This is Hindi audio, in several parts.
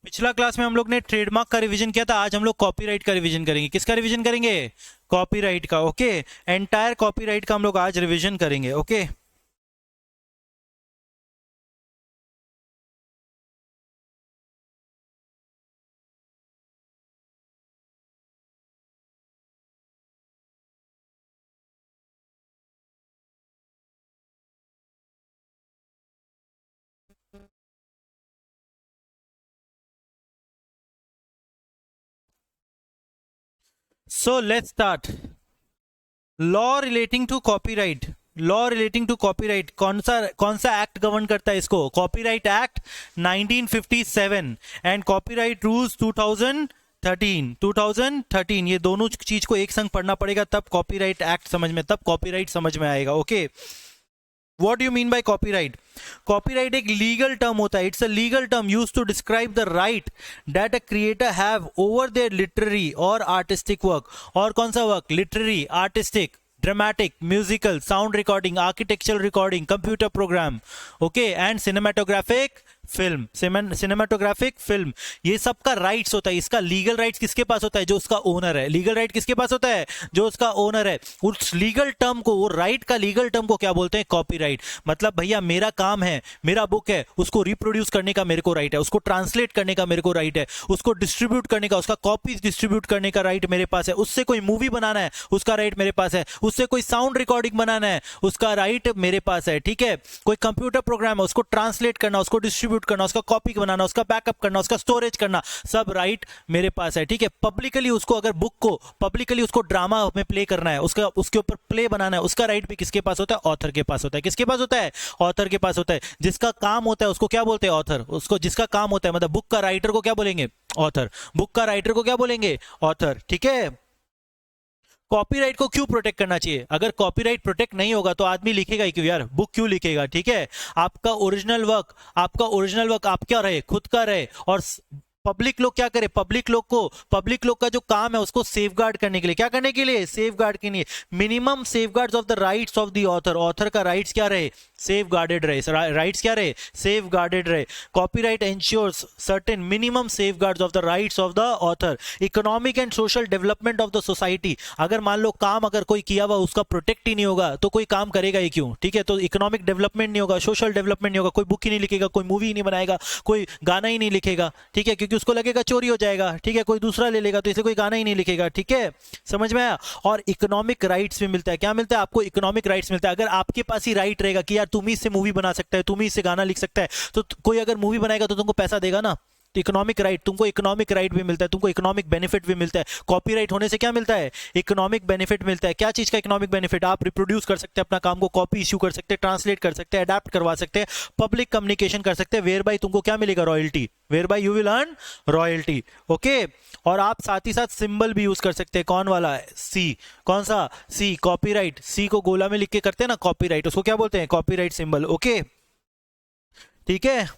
पिछला क्लास में हम लोग ने ट्रेडमार्क का रिवीजन किया था। आज हम लोग कॉपीराइट का रिवीजन करेंगे। किसका रिवीजन करेंगे? कॉपीराइट का। ओके, एंटायर कॉपीराइट का हम लोग आज रिवीजन करेंगे। Okay, so let's start. Law relating to copyright. Law relating to copyright कौन सा एक्ट गवर्न करता है इसको? Copyright act 1957 and copyright rules 2013। ये दोनों चीज को एक संग पढ़ना पड़ेगा, तब कॉपीराइट एक्ट समझ में, तब कॉपीराइट समझ में आएगा। Okay, What do you mean by copyright? Copyright एक legal term होता है. It's a legal term used to describe the right that a creator have over their literary or artistic work. और कौन सा work? Literary, artistic, dramatic, musical, sound recording, architectural recording, computer program, okay, and cinematographic film, cinematographic film, ये सब का राइट्स होता है. इसका लीगल राइट्स किसके पास होता है? जो उसका ओनर है. लीगल राइट किसके पास होता है? जो उसका ओनर है. उस लीगल टर्म को, वो राइट का लीगल टर्म को क्या बोलते हैं? कॉपीराइट. मतलब भैया मेरा काम है, मेरा बुक है, उसको रिप्रोड्यूस करने का मेरे को राइट है, उसको ट्रांसलेट करने का मेरे को राइट है, उसको डिस्ट्रीब्यूट करने का, उसका कॉपीज डिस्ट्रीब्यूट करने का राइट मेरे पास है, उससे कोई मूवी बनाना है उसका राइट मेरे पास है, उससे कोई साउंड रिकॉर्डिंग बनाना है उसका राइट मेरे पास है. ठीक है, कोई कंप्यूटर प्रोग्राम है उसको ट्रांसलेट करना, उसको डिस्ट्रीब्यूट करना, उसका कॉपी बनाना, उसका बैकअप करना, उसका स्टोरेज करना, सब राइट मेरे पास है. ठीक है, पब्लिकली उसको, अगर बुक को पब्लिकली उसको ड्रामा में प्ले करना है, उसका उसके ऊपर प्ले बनाना है, उसका राइट भी किसके पास होता है? ऑथर के पास होता है. किसके पास होता है? ऑथर के पास होता है. जिसका काम होता है उसको क्या बोलते हैं? ऑथर. उसको जिसका काम होता है, मतलब बुक का राइटर को क्या बोलेंगे? ऑथर. बुक का राइटर को क्या बोलेंगे? ऑथर. ठीक है, कॉपीराइट को क्यों प्रोटेक्ट करना चाहिए? अगर कॉपीराइट प्रोटेक्ट नहीं होगा तो आदमी लिखेगा ही क्यों यार? बुक क्यों लिखेगा? ठीक है, आपका ओरिजिनल वर्क आप क्या रहे? खुद का रहे. और पब्लिक लोग क्या करे? पब्लिक लोग का जो काम है उसको सेफ गार्ड करने के लिए, क्या करने के लिए? सेफ गार्ड के लिए. Minimum safe guard of the rights of the author. Author का राइट्स क्या रहे? सेफ गार्डेड रहे. राइट्स क्या रहे? सेफ गार्डेड रहे. Copyright ensures certain minimum safe guard of the rights of the author. Economic and social development of the society. अगर मान लो काम अगर कोई किया हुआ उसका प्रोटेक्ट ही नहीं होगा तो कोई काम करेगा ही क्यों? ठीक है, तो इकोनॉमिक डेवलपमेंट नहीं होगा, सोशल डेवलपमेंट नहीं होगा, कोई बुक ही नहीं लिखेगा, कोई मूवी ही नहीं बनाएगा, कोई गाना ही नहीं लिखेगा. ठीक है, क्योंकि उसको लगेगा चोरी हो जाएगा. ठीक है, कोई दूसरा ले लेगा, तो इसे कोई गाना ही नहीं लिखेगा. ठीक है, समझ में आया? और इकोनॉमिक राइट्स भी मिलता है. क्या मिलता है आपको? इकोनॉमिक राइट्स मिलता है. अगर आपके पास ही राइट रहेगा कि यार तुम ही इससे मूवी बना सकता है, तुम ही इससे गाना लिख सकता है, तो कोई अगर मूवी बनाएगा तो तुमको पैसा देगा ना. तो इकोनॉमिक राइट, तुमको इकोनॉमिक राइट भी मिलता है, तुमको इकोनॉमिक बेनिफिट भी मिलता है. कॉपीराइट होने से क्या मिलता है? इकोनॉमिक बेनिफिट मिलता है. क्या चीज का इकोनॉमिक बेनिफिट? आप रिप्रोड्यूस कर सकते हैं अपना काम को, कॉपी इश्यू कर सकते हैं, ट्रांसलेट कर सकते हैं, अडेप्ट करवा सकते हैं, पब्लिक कम्युनिकेशन कर सकते हैं. वेयर बाय तुमको क्या मिलेगा? Royalty. Whereby you will earn royalty. Okay, और आप साथ ही साथ सिंबल भी यूज कर सकते हैं. कौन वाला है? सी. कौन सा? सी. कॉपीराइट. सी को गोला में लिख के करते हैं ना कॉपीराइट, उसको क्या बोलते हैं? Copyright symbol. ओके, ठीक है.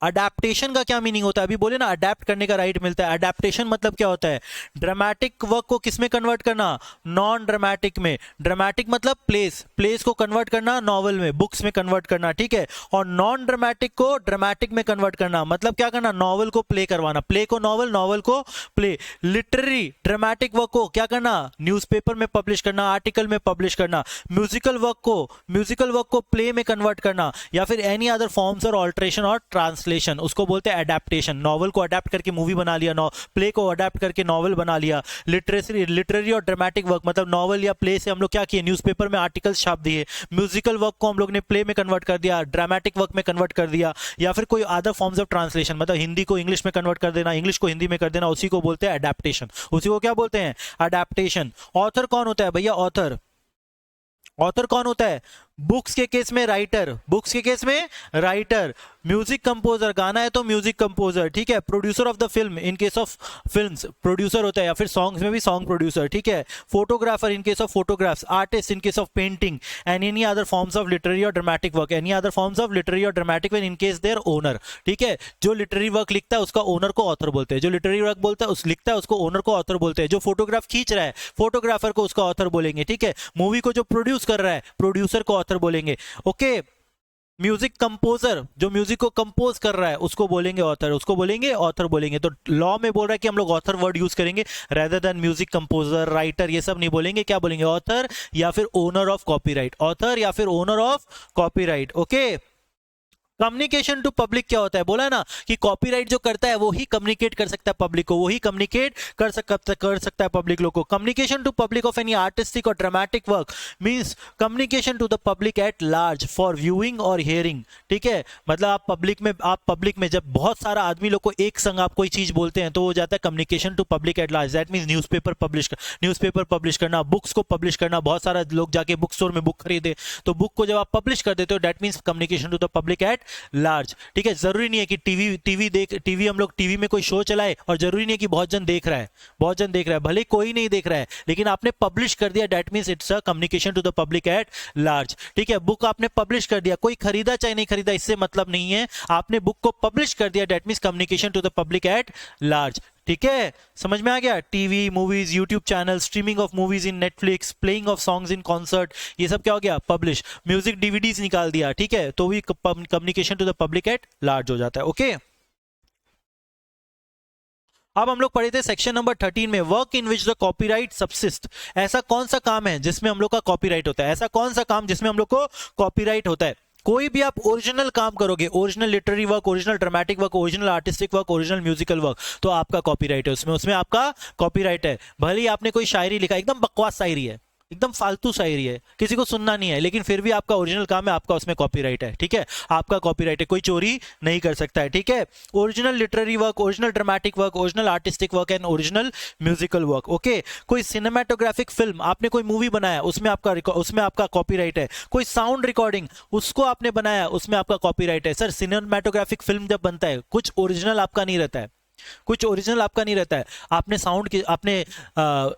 अडेप्टेशन का क्या मीनिंग होता है? अभी बोले ना, अडेप्ट करने का राइट मिलता है. अडेप्टेशन मतलब क्या होता है? ड्रामेटिक वर्क को किस में कन्वर्ट करना? नॉन ड्रामेटिक में. ड्रामेटिक मतलब प्लेस को कन्वर्ट करना नॉवल में, बुक्स में कन्वर्ट करना. ठीक है, और नॉन ड्रामेटिक को ड्रामेटिक में कन्वर्ट करना. मतलब क्या करना? नॉवल को प्ले करवाना, प्ले को नॉवल, नॉवल को प्ले. लिटरेरी ड्रामेटिक वर्क को क्या करना? न्यूज़पेपर में पब्लिश करना, आर्टिकल में पब्लिश करना. म्यूजिकल वर्क को प्ले में कन्वर्ट करना, या फिर एनी अदर फॉर्म्स और ऑल्ट्रेशन और ट्रांसलेशन, उसको बोलते हैं अडेप्टेशन. नॉवल को अडेप्ट करके मूवी बना लिया, प्ले को अडेप्ट करके नॉवल बना लिया. लिटरेरी और ड्रामेटिक वर्क मतलब नॉवल या प्ले से हम लोग क्या किए? न्यूज़पेपर में आर्टिकल्स छाप दिए. म्यूजिकल वर्क को हम लोग ने प्ले में कन्वर्ट कर दिया, ड्रामेटिक वर्क में कन्वर्ट कर दिया, या फिर कोई अदर फॉर्म्स ऑफ ट्रांसलेशन, मतलब हिंदी को इंग्लिश में कन्वर्ट कर देना, इंग्लिश को हिंदी में कर देना, उसी को बोलते हैं अडेप्टेशन. उसी को क्या बोलते हैं? अडेप्टेशन. ऑथर कौन होता है भैया? ऑथर कौन होता है? बुक्स के केस में राइटर, बुक्स के केस में राइटर, म्यूजिक कंपोजर, गाना है तो म्यूजिक कंपोजर, ठीक है। Producer of the film, in case of films producer होता है, या फिर सॉन्ग्स में भी सॉन्ग प्रोड्यूसर, ठीक है। Photographer in case of photographs, artist in case of painting, and any other forms of literary or dramatic work, any other forms of literary or dramatic work in case their owner, ठीक है। जो लिटरेरी वर्क लिखता है उसका ओनर को ऑथर बोलते हैं, जो लिटरेरी वर्क बोलता है उस लिखता है उसको ओनर को ऑथर बोलते हैं, जो फोटोग्राफ खींच रहा है फोटोग्राफर को उसका ऑथर बोलेंगे, ठीक है। मूवी को जो प्रोड्यूस कर रहा है प्रोड्यूसर को ऑथर बोलेंगे, ओके। म्यूजिक कंपोजर, जो म्यूजिक को कंपोज कर रहा है उसको बोलेंगे ऑथर, उसको बोलेंगे ऑथर बोलेंगे। तो लॉ में बोल रहा है कि हम लोग ऑथर वर्ड यूज करेंगे rather than music composer, writer, ये सब नहीं बोलेंगे। क्या बोलेंगे? ऑथर या फिर ओनर ऑफ कॉपीराइट, ऑथर या फिर owner of copyright, okay. Communication to public क्या होता है? बोला ना कि कॉपीराइट जो करता है वो ही कम्युनिकेट कर सकता है पब्लिक को, वो ही कम्युनिकेट कर सकता है पब्लिक लोग को। Communication to public of any artistic or dramatic work means communication to the public at large for viewing or hearing, ठीक है। मतलब आप पब्लिक में जब बहुत सारा आदमी लोग को एक संग आप कोई चीज बोलते हैं तो वो जाता है communication to public at large. That means newspaper publish करना, बुक्स को पब्लिश करना, बहुत सारा लोग जाके बुक स्टोर में बुक खरीदे तो बुक को जब आप पब्लिश कर देते हो that means communication to the public at large, ठीक है। जरूरी नहीं है कि टीवी हम लोग टीवी में कोई शो चलाए और जरूरी नहीं है कि बहुत जन देख रहा है, भले कोई नहीं देख रहा है लेकिन आपने पब्लिश कर दिया that means it's a communication to the public at large, ठीक है। बुक आपने पब्लिश कर दिया, कोई खरीदा चाहे नहीं खरीदा इससे मतलब नहीं है, आपने बुक को पब्लिश कर दिया that means communication to the public at large, ठीक है। समझ में आ गया? TV, movies, YouTube channel, streaming of movies in Netflix, playing of songs in concert, ये सब क्या हो गया? पब्लिश। म्यूजिक डीवीडीज निकाल दिया, ठीक है, तो भी communication to the public at large हो जाता है, ओके। अब हम लोग पढ़े थे सेक्शन नंबर 13 में work in which the copyright subsist. ऐसा कौन सा काम है जिसमें हम लोग का कॉपीराइट होता है? ऐसा कौन सा काम जिसमें हम लोग को कॉपीराइट होता है? कोई भी आप ओरिजिनल काम करोगे, original literary work, original dramatic work, original artistic work, original musical work, तो आपका कॉपीराइट है उसमें आपका कॉपीराइट है। भले ही आपने कोई शायरी लिखा, एकदम बकवास शायरी है, एकदम फालतू शायरी है, किसी को सुनना नहीं है, लेकिन फिर भी आपका ओरिजिनल काम है, आपका उसमें कॉपीराइट है, ठीक है। आपका कॉपीराइट है, कोई चोरी नहीं कर सकता है, ठीक है। Original literary work, original dramatic work, original artistic work and original musical work, okay. कोई सिनेमेटोग्राफिक फिल्म, आपने कोई मूवी बनाया उसमें आपका कॉपीराइट है। कोई साउंड रिकॉर्डिंग उसको आपने बनाया उसमें आपका कॉपीराइट है। सर सिनेमेटोग्राफिक फिल्म जब बनता है कुछ ओरिजिनल आपका नहीं रहता है, आपने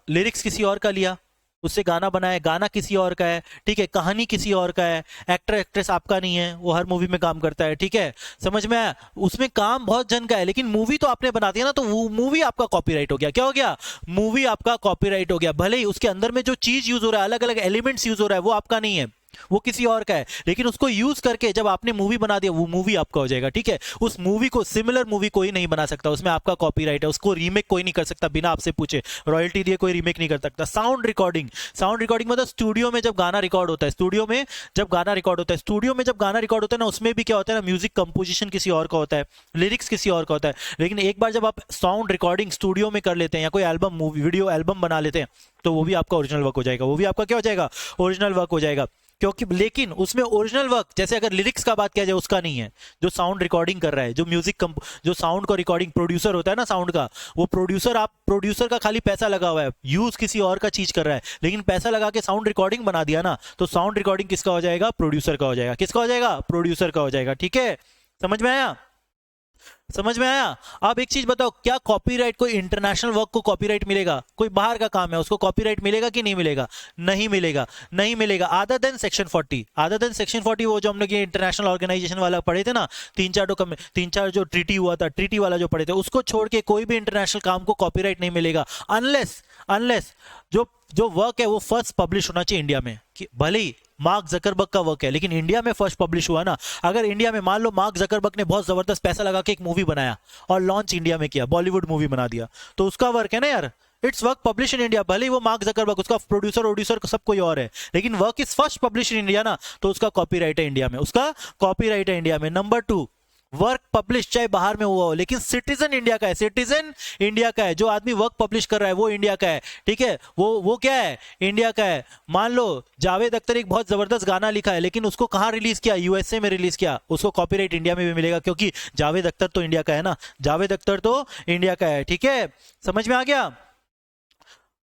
लिरिक्स किसी और का लिया, उससे गाना बनाया, गाना किसी और का है, ठीक है, कहानी किसी और का है, एक्टर एक्ट्रेस आपका नहीं है, वो हर मूवी में काम करता है, ठीक है। समझ में आया? उसमें काम बहुत जन का है लेकिन मूवी तो आपने बना दिया ना, तो वो मूवी आपका कॉपीराइट हो गया। क्या हो गया? मूवी आपका कॉपीराइट हो गया। भले ही उसके अंदर में जो चीज यूज हो रहा है, अलग अलग एलिमेंट्स यूज हो रहा है, वो आपका नहीं है, वो किसी और का है, लेकिन उसको यूज करके जब आपने मूवी बना दिया वो मूवी आपका हो जाएगा, ठीक है। उस मूवी को सिमिलर मूवी कोई नहीं बना सकता, उसमें आपका कॉपीराइट है, उसको रीमेक कोई नहीं कर सकता बिना आपसे पूछे, रॉयल्टी दिए कोई रीमेक नहीं कर सकता। साउंड रिकॉर्डिंग मतलब स्टूडियो में जब गाना रिकॉर्ड होता है, स्टूडियो में जब गाना रिकॉर्ड होता है ना, उसमें भी क्या होता है ना, म्यूजिक कंपोजिशन किसी और का होता है, लिरिक्स किसी और का होता है, लेकिन एक बार जब आप साउंड रिकॉर्डिंग स्टूडियो में कर लेते हैं या कोई एल्बम मूवी वीडियो एल्बम बना लेते हैं तो वो भी आपका ओरिजिनल वर्क हो जाएगा, वो भी आपका क्या हो जाएगा? ओरिजिनल वर्क हो जाएगा। क्योंकि लेकिन उसमें ओरिजिनल वर्क, जैसे अगर लिरिक्स का बात किया जाए, उसका नहीं है। जो साउंड रिकॉर्डिंग कर रहा है, जो साउंड को रिकॉर्डिंग प्रोड्यूसर होता है ना साउंड का, वो प्रोड्यूसर का खाली पैसा लगा हुआ है, यूज किसी और का चीज कर रहा है, लेकिन पैसा लगा के साउंड रिकॉर्डिंग बना दिया ना, तो साउंड रिकॉर्डिंग किसका हो जाएगा? प्रोड्यूसर का हो जाएगा। किसका हो जाएगा? प्रोड्यूसर का हो जाएगा, ठीक है। समझ में आया? अब एक चीज बताओ, क्या कॉपीराइट कोई इंटरनेशनल वर्क को कॉपीराइट मिलेगा? कोई बाहर का काम है उसको कॉपीराइट मिलेगा कि नहीं मिलेगा? नहीं मिलेगा। अदर देन सेक्शन 40, वो जो हम लोग ये इंटरनेशनल ऑर्गेनाइजेशन वाला पढ़े थे ना, तीन चार जो ट्रीटी हुआ था, ट्रीटी वाला जो पढ़े थे, उसको छोड़ के कोई भी इंटरनेशनल काम को कॉपीराइट नहीं मिलेगा अनलेस जो वर्क है वो फर्स्ट पब्लिश होना चाहिए इंडिया में। भले ही मार्क जकरबर्ग का वर्क है लेकिन इंडिया में फर्स्ट पब्लिश हुआ ना, अगर इंडिया में मान लो मार्क जकरबर्ग ने बहुत जबरदस्त पैसा लगा के एक मूवी बनाया और लॉन्च इंडिया में किया, बॉलीवुड मूवी बना दिया, तो उसका वर्क है ना यार, it's work publish in India. भले ही वो मार्क जकरबर्ग, उसका प्रोड्यूसर सब कोई और है, लेकिन work is first publish in India ना, तो उसका कॉपीराइट है इंडिया में। नंबर 2, वर्क पब्लिश चाहे बाहर में हुआ हो लेकिन सिटीजन इंडिया का है, जो आदमी वर्क पब्लिश कर रहा है वो इंडिया का है, ठीक है, वो क्या है? इंडिया का है। मान लो जावेद अख्तर एक बहुत जबरदस्त गाना लिखा है लेकिन उसको कहां रिलीज किया? यूएसए में रिलीज किया, उसको कॉपीराइट इंडिया में भी मिलेगा क्योंकि जावेद अख्तर तो इंडिया का है, ठीक है। समझ में आ गया?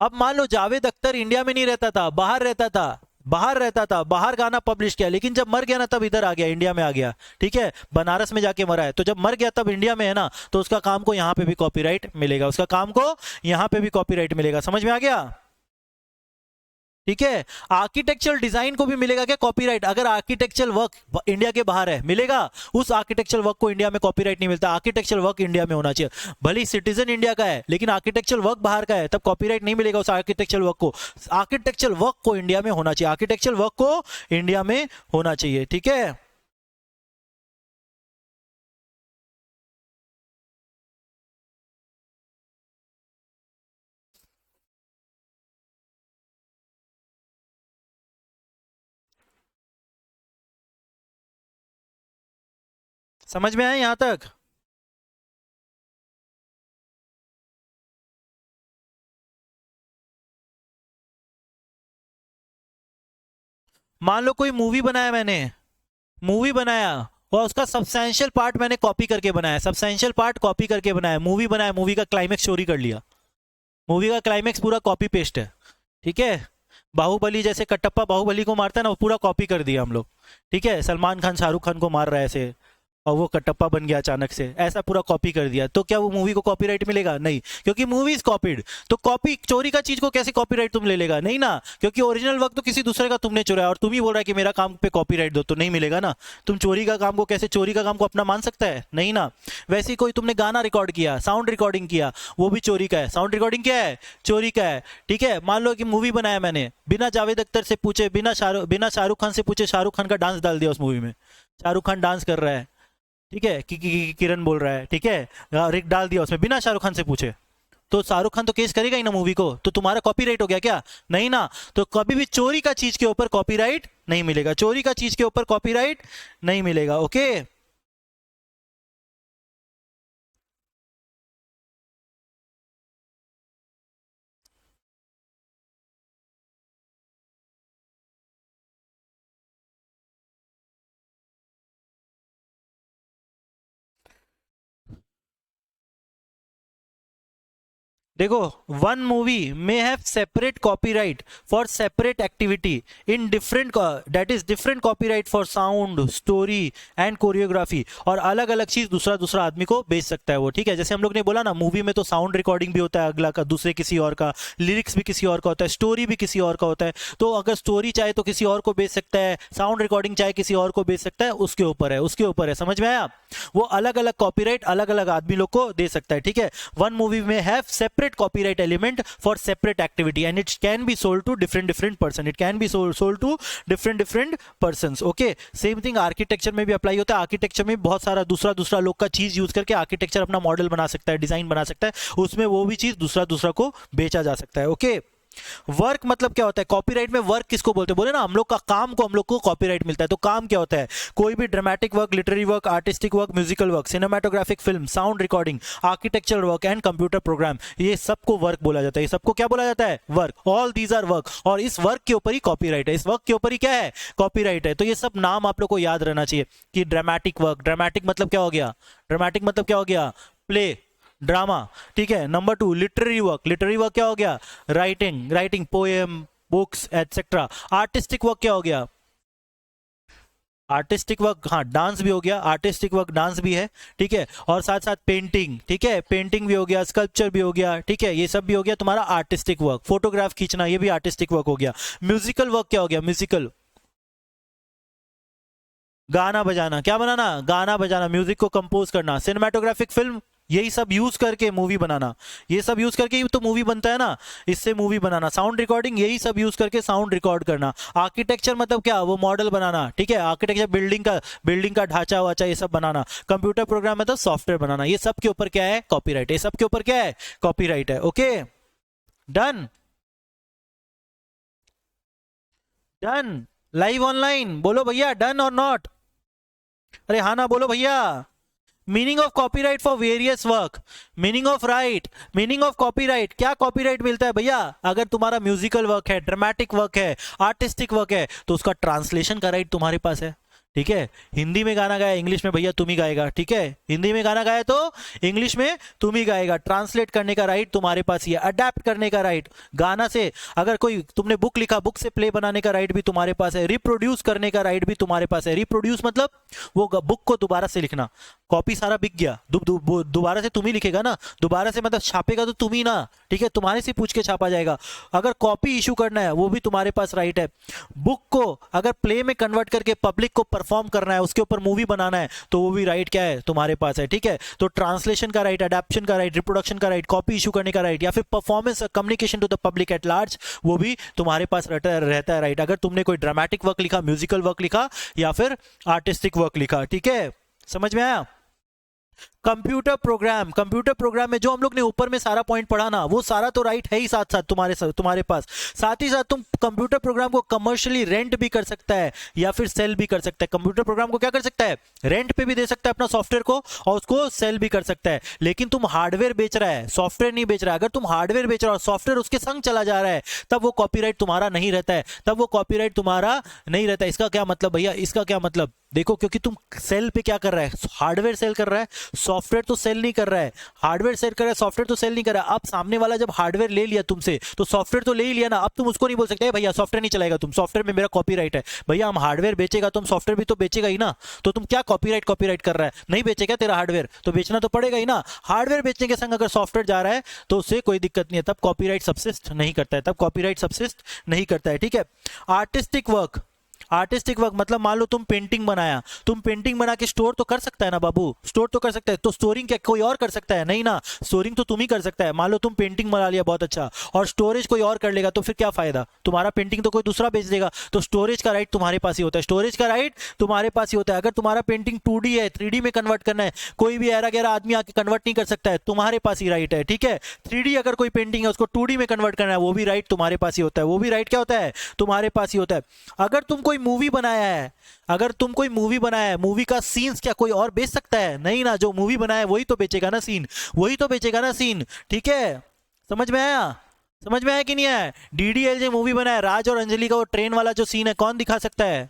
अब मान लो जावेद अख्तर इंडिया में नहीं रहता था, बाहर रहता था, बाहर रहता था, बाहर गाना पब्लिश किया, लेकिन जब मर गया ना तब इधर आ गया, इंडिया में आ गया, ठीक है, बनारस में जाके मरा है, तो जब मर गया तब इंडिया में है ना, तो उसका काम को यहाँ पे भी कॉपीराइट मिलेगा, उसका काम को यहाँ पे भी कॉपीराइट मिलेगा। समझ में आ गया? ठीक है। आर्किटेक्चरल डिजाइन को भी मिलेगा क्या कॉपीराइट? अगर आर्किटेक्चरल वर्क इंडिया के बाहर है मिलेगा, उस आर्किटेक्चरल वर्क को इंडिया में कॉपीराइट नहीं मिलता। आर्किटेक्चरल वर्क इंडिया में होना चाहिए, भले सिटीजन इंडिया का है लेकिन आर्किटेक्चरल वर्क बाहर का है, तब कॉपीराइट नहीं मिलेगा उस आर्किटेक्चरल वर्क को। आर्किटेक्चरल वर्क को इंडिया में होना चाहिए, आर्किटेक्चरल वर्क को इंडिया में होना चाहिए, ठीक है। समझ में आया यहां तक? मान लो कोई मूवी बनाया मैंने, मूवी बनाया और उसका सब्सटेंशियल पार्ट मैंने कॉपी करके बनाया, सब्सटेंशियल पार्ट कॉपी करके बनाया, मूवी बनाया, मूवी का क्लाइमेक्स चोरी कर लिया, मूवी का क्लाइमेक्स पूरा कॉपी पेस्ट है, ठीक है। बाहुबली जैसे कटप्पा बाहुबली को मारता है ना, वो पूरा कॉपी कर दिया हम लोग, ठीक है। सलमान खान शाहरुख खान को मार रहा है ऐसे, और वो कटप्पा बन गया अचानक से, ऐसा पूरा कॉपी कर दिया, तो क्या वो मूवी को कॉपीराइट मिलेगा? नहीं, क्योंकि मूवी इज कॉपीड। तो कॉपी चोरी का चीज को कैसे कॉपीराइट तुम ले लेगा? नहीं ना, क्योंकि ओरिजिनल वर्क तो किसी दूसरे का तुमने चुराया और तुम ही बोल रहा है कि मेरा काम पे कॉपीराइट दो, तो नहीं मिलेगा ना। तुम चोरी का काम को कैसे, चोरी का काम को अपना मान सकता है? नहीं ना। वैसे ही कोई तुमने गाना रिकॉर्ड किया, साउंड रिकॉर्डिंग किया, वो भी चोरी का है। साउंड रिकॉर्डिंग क्या है? चोरी का है, ठीक है। मान लो कि मूवी बनाया मैंने, बिना जावेद अख्तर से पूछे, बिना शाहरुख खान से पूछे शाहरुख खान का डांस डाल दिया उस मूवी में, शाहरुख खान डांस कर रहा है, ठीक है, किरण बोल रहा है, ठीक है, रिक डाल दिया उसमें बिना शाहरुख खान से पूछे, तो शाहरुख खान तो केस करेगा ही ना मूवी को, तो तुम्हारा कॉपीराइट हो गया क्या? नहीं ना। तो कभी भी चोरी का चीज के ऊपर कॉपीराइट नहीं मिलेगा, चोरी का चीज के ऊपर कॉपीराइट नहीं मिलेगा, ओके। देखो, one movie may have separate copyright for separate activity in different, that is different copyright for sound, story and choreography, और अलग अलग चीज दूसरा दूसरा आदमी को बेच सकता है वो, ठीक है। जैसे हम लोग ने बोला ना, मूवी में तो साउंड रिकॉर्डिंग भी होता है अगला का, दूसरे किसी और का, लिरिक्स भी किसी और का होता है, स्टोरी भी किसी और का होता है, तो अगर स्टोरी चाहे तो किसी और को बेच सकता है, साउंड रिकॉर्डिंग चाहे किसी और को बेच सकता है, उसके ऊपर है, उसके ऊपर है। समझ में आया? वो अलग अलग कॉपीराइट अलग अलग आदमी लोग को दे सकता है, ठीक है। वन मूवी में have separate copyright element for separate activity and it can be sold to different person, it can be sold to different persons, okay। Same thing architecture में भी अप्लाई होता है। आर्किटेक्चर में बहुत सारा दूसरा लोग का चीज यूज करके आर्किटेक्चर अपना मॉडल बना सकता है, डिजाइन बना सकता है, उसमें वो भी चीज दूसरा को बेचा जा सकता है, ओके। वर्क मतलब क्या होता है? कॉपीराइट में वर्क किसको बोलते हैं? बोले ना, हम लोग का काम को हम लोग को कॉपीराइट मिलता है, तो काम क्या होता है? कोई भी dramatic work, literary work, artistic work, musical work, cinematographic film, sound recording, architectural work and computer program, ये सबको वर्क बोला जाता है। ये सबको क्या बोला जाता है? Work. All these are work, और इस वर्क के ऊपर ही कॉपीराइट है, इस वर्क के ऊपर ही क्या है? कॉपीराइट है। तो ये सब नाम आप लोग को याद रहना चाहिए कि ड्रामेटिक वर्क, ड्रामेटिक मतलब क्या हो गया? ड्रामेटिक मतलब क्या हो गया? प्ले, ड्रामा, ठीक है। Number 2 literary work, literary work क्या हो गया? Writing poem, books etcetera. Artistic work क्या हो गया? आर्टिस्टिक वर्क, हाँ, डांस भी हो गया, आर्टिस्टिक वर्क डांस भी है, ठीक है। और साथ साथ पेंटिंग, ठीक है, पेंटिंग भी हो गया, स्कल्पचर भी हो गया, ठीक है, ये सब भी हो गया तुम्हारा आर्टिस्टिक वर्क। फोटोग्राफ खींचना, ये भी आर्टिस्टिक वर्क हो गया। म्यूजिकल वर्क क्या हो गया? म्यूजिकल, गाना बजाना, क्या बनाना? गाना बजाना, म्यूजिक को कंपोज करना। सिनेमाटोग्राफिक फिल्म, यही सब यूज करके मूवी बनाना, ये सब यूज करके ही तो मूवी बनता है ना, इससे मूवी बनाना। साउंड रिकॉर्डिंग, यही सब यूज करके साउंड रिकॉर्ड करना। आर्किटेक्चर मतलब क्या? वो मॉडल बनाना, ठीक है, आर्किटेक्चर बिल्डिंग का ढांचा वाचा ये सब बनाना। कंप्यूटर प्रोग्राम मतलब सॉफ्टवेयर बनाना। ये सब के ऊपर क्या है? कॉपीराइट। ये सब के ऊपर क्या है? कॉपीराइट है, okay. Done, done. Live online बोलो भैया, डन और नॉट? अरे हाँ ना बोलो भैया। Meaning of copyright for various work, meaning of right, meaning of copyright. क्या कॉपीराइट मिलता है भैया? अगर तुम्हारा म्यूजिकल वर्क है, ड्रामेटिक वर्क है, आर्टिस्टिक वर्क है, तो उसका ट्रांसलेशन का राइट तुम्हारे पास है, ठीक है, हिंदी में गाना गाया, इंग्लिश में भैया तुम ही गाएगा, ठीक है, हिंदी में गाना गाया तो इंग्लिश में तुम ही गाएगा। ट्रांसलेट करने का राइट तुम्हारे पास ही है, अडेप्ट करने का राइट, गाना से अगर कोई तुमने बुक लिखा, बुक से प्ले बनाने का राइट भी तुम्हारे पास है, रिप्रोड्यूस करने का राइट भी तुम्हारे पास है। रिप्रोड्यूस मतलब वो बुक को दोबारा से लिखना, कॉपी सारा बिक गया, दोबारा से तुम ही लिखेगा ना, दोबारा से मतलब छापेगा तो तुम ही ना, ठीक है, तुम्हारे से पूछ के छापा जाएगा। अगर कॉपी इशू करना है वो भी तुम्हारे पास राइट है। बुक को अगर प्ले में कन्वर्ट करके पब्लिक को परफॉर्म करना है, उसके ऊपर मूवी बनाना है, तो वो भी राइट क्या है, तुम्हारे पास है, ठीक है। तो ट्रांसलेशन का राइट, अडेप्शन का राइट, रिप्रोडक्शन का राइट, कॉपी इशू करने का राइट, या फिर performance communication to the public at large, वो भी तुम्हारे पास रहता है राइट। अगर तुमने कोई ड्रामेटिक वर्क लिखा, म्यूजिकल वर्क लिखा, या फिर आर्टिस्टिक वर्क लिखा, ठीक है, समझ में आया। कंप्यूटर प्रोग्राम में जो हम लोग ने ऊपर में सारा पॉइंट पढ़ा ना, वो सारा तो राइट है ही साथ साथ तुम्हारे पास। साथ ही साथ तुम कंप्यूटर प्रोग्राम को कमर्शियली रेंट भी कर सकता है या फिर सेल भी कर सकता है। कंप्यूटर प्रोग्राम को क्या कर सकता है, रेंट पे भी दे सकता है अपना सॉफ्टवेयर को, और उसको सेल भी कर सकता है। लेकिन तुम हार्डवेयर बेच रहा है, सॉफ्टवेयर नहीं बेच रहा है। अगर तुम हार्डवेयर बेच रहा हो, सॉफ्टवेयर उसके संग चला जा रहा है, तब वो कॉपीराइट तुम्हारा नहीं रहता है, तब वो कॉपीराइट तुम्हारा नहीं रहता है। इसका क्या मतलब भैया, इसका क्या मतलब देखो, क्योंकि तुम सेल पे क्या कर रहा है, हार्डवेयर सेल कर रहा है, सॉफ्टवेयर तो सेल नहीं कर रहा है। हार्डवेयर सेल कर रहा है, सॉफ्टवेयर तो सेल नहीं कर रहा है। अब सामने वाला जब हार्डवेयर ले लिया तुमसे, तो सॉफ्टवेयर तो ले ही लिया ना। अब तुम उसको नहीं बोल सकते भैया सॉफ्टवेयर नहीं चलाएगा, तुम सॉफ्टवेयर में मेरा कॉपीराइट है। भैया हम हार्डवेयर बेचेगा तो हम सॉफ्टवेयर भी तो बेचेगा ही ना, तो तुम क्या कॉपीराइट कर रहा है, नहीं बेचेगा तेरा हार्डवेयर तो बेचना तो पड़ेगा ही ना। हार्डवेयर बेचने के संग अगर सॉफ्टवेयर जा रहा है तो उससे कोई दिक्कत नहीं है, तब कॉपीराइट सब्सिस्ट नहीं करता है, तब कॉपीराइट सब्सिस्ट नहीं करता है, ठीक है। आर्टिस्टिक वर्क मतलब मान लो तुम पेंटिंग बनाया, तुम पेंटिंग बना के स्टोर तो कर सकता है ना बाबू, स्टोर तो कर सकता है। तो स्टोरिंग क्या कोई और कर सकता है, नहीं ना, स्टोरिंग तो तुम ही कर सकता है। मान लो तुम पेंटिंग बना लिया बहुत अच्छा, और स्टोरेज कोई और कर लेगा, तो फिर क्या फायदा, तुम्हारा पेंटिंग तो कोई दूसरा बेच देगा। तो स्टोरेज का राइट तुम्हारे पास ही होता है, स्टोरेज का राइट तुम्हारे पास ही होता है। अगर तुम्हारा पेंटिंग 2D है, 3D में कन्वर्ट करना है, कोई भी ऐरा गैरा आदमी आके कन्वर्ट नहीं कर सकता है, तुम्हारे पास ही राइट है, ठीक है। 3D अगर कोई पेंटिंग है उसको 2D में कन्वर्ट करना है, वो भी राइट तुम्हारे पास ही होता है, वो भी राइट क्या होता है, तुम्हारे पास ही होता है। अगर तुम कोई मूवी बनाया है, मूवी का सीन्स क्या कोई और बेच सकता है, नहीं ना, जो मूवी बनाया है वही तो बेचेगा ना सीन, ठीक है। समझ में आया कि नहीं आया। DDLJ मूवी बनाया, राज और अंजलि का वो ट्रेन वाला जो सीन है, कौन दिखा सकता है,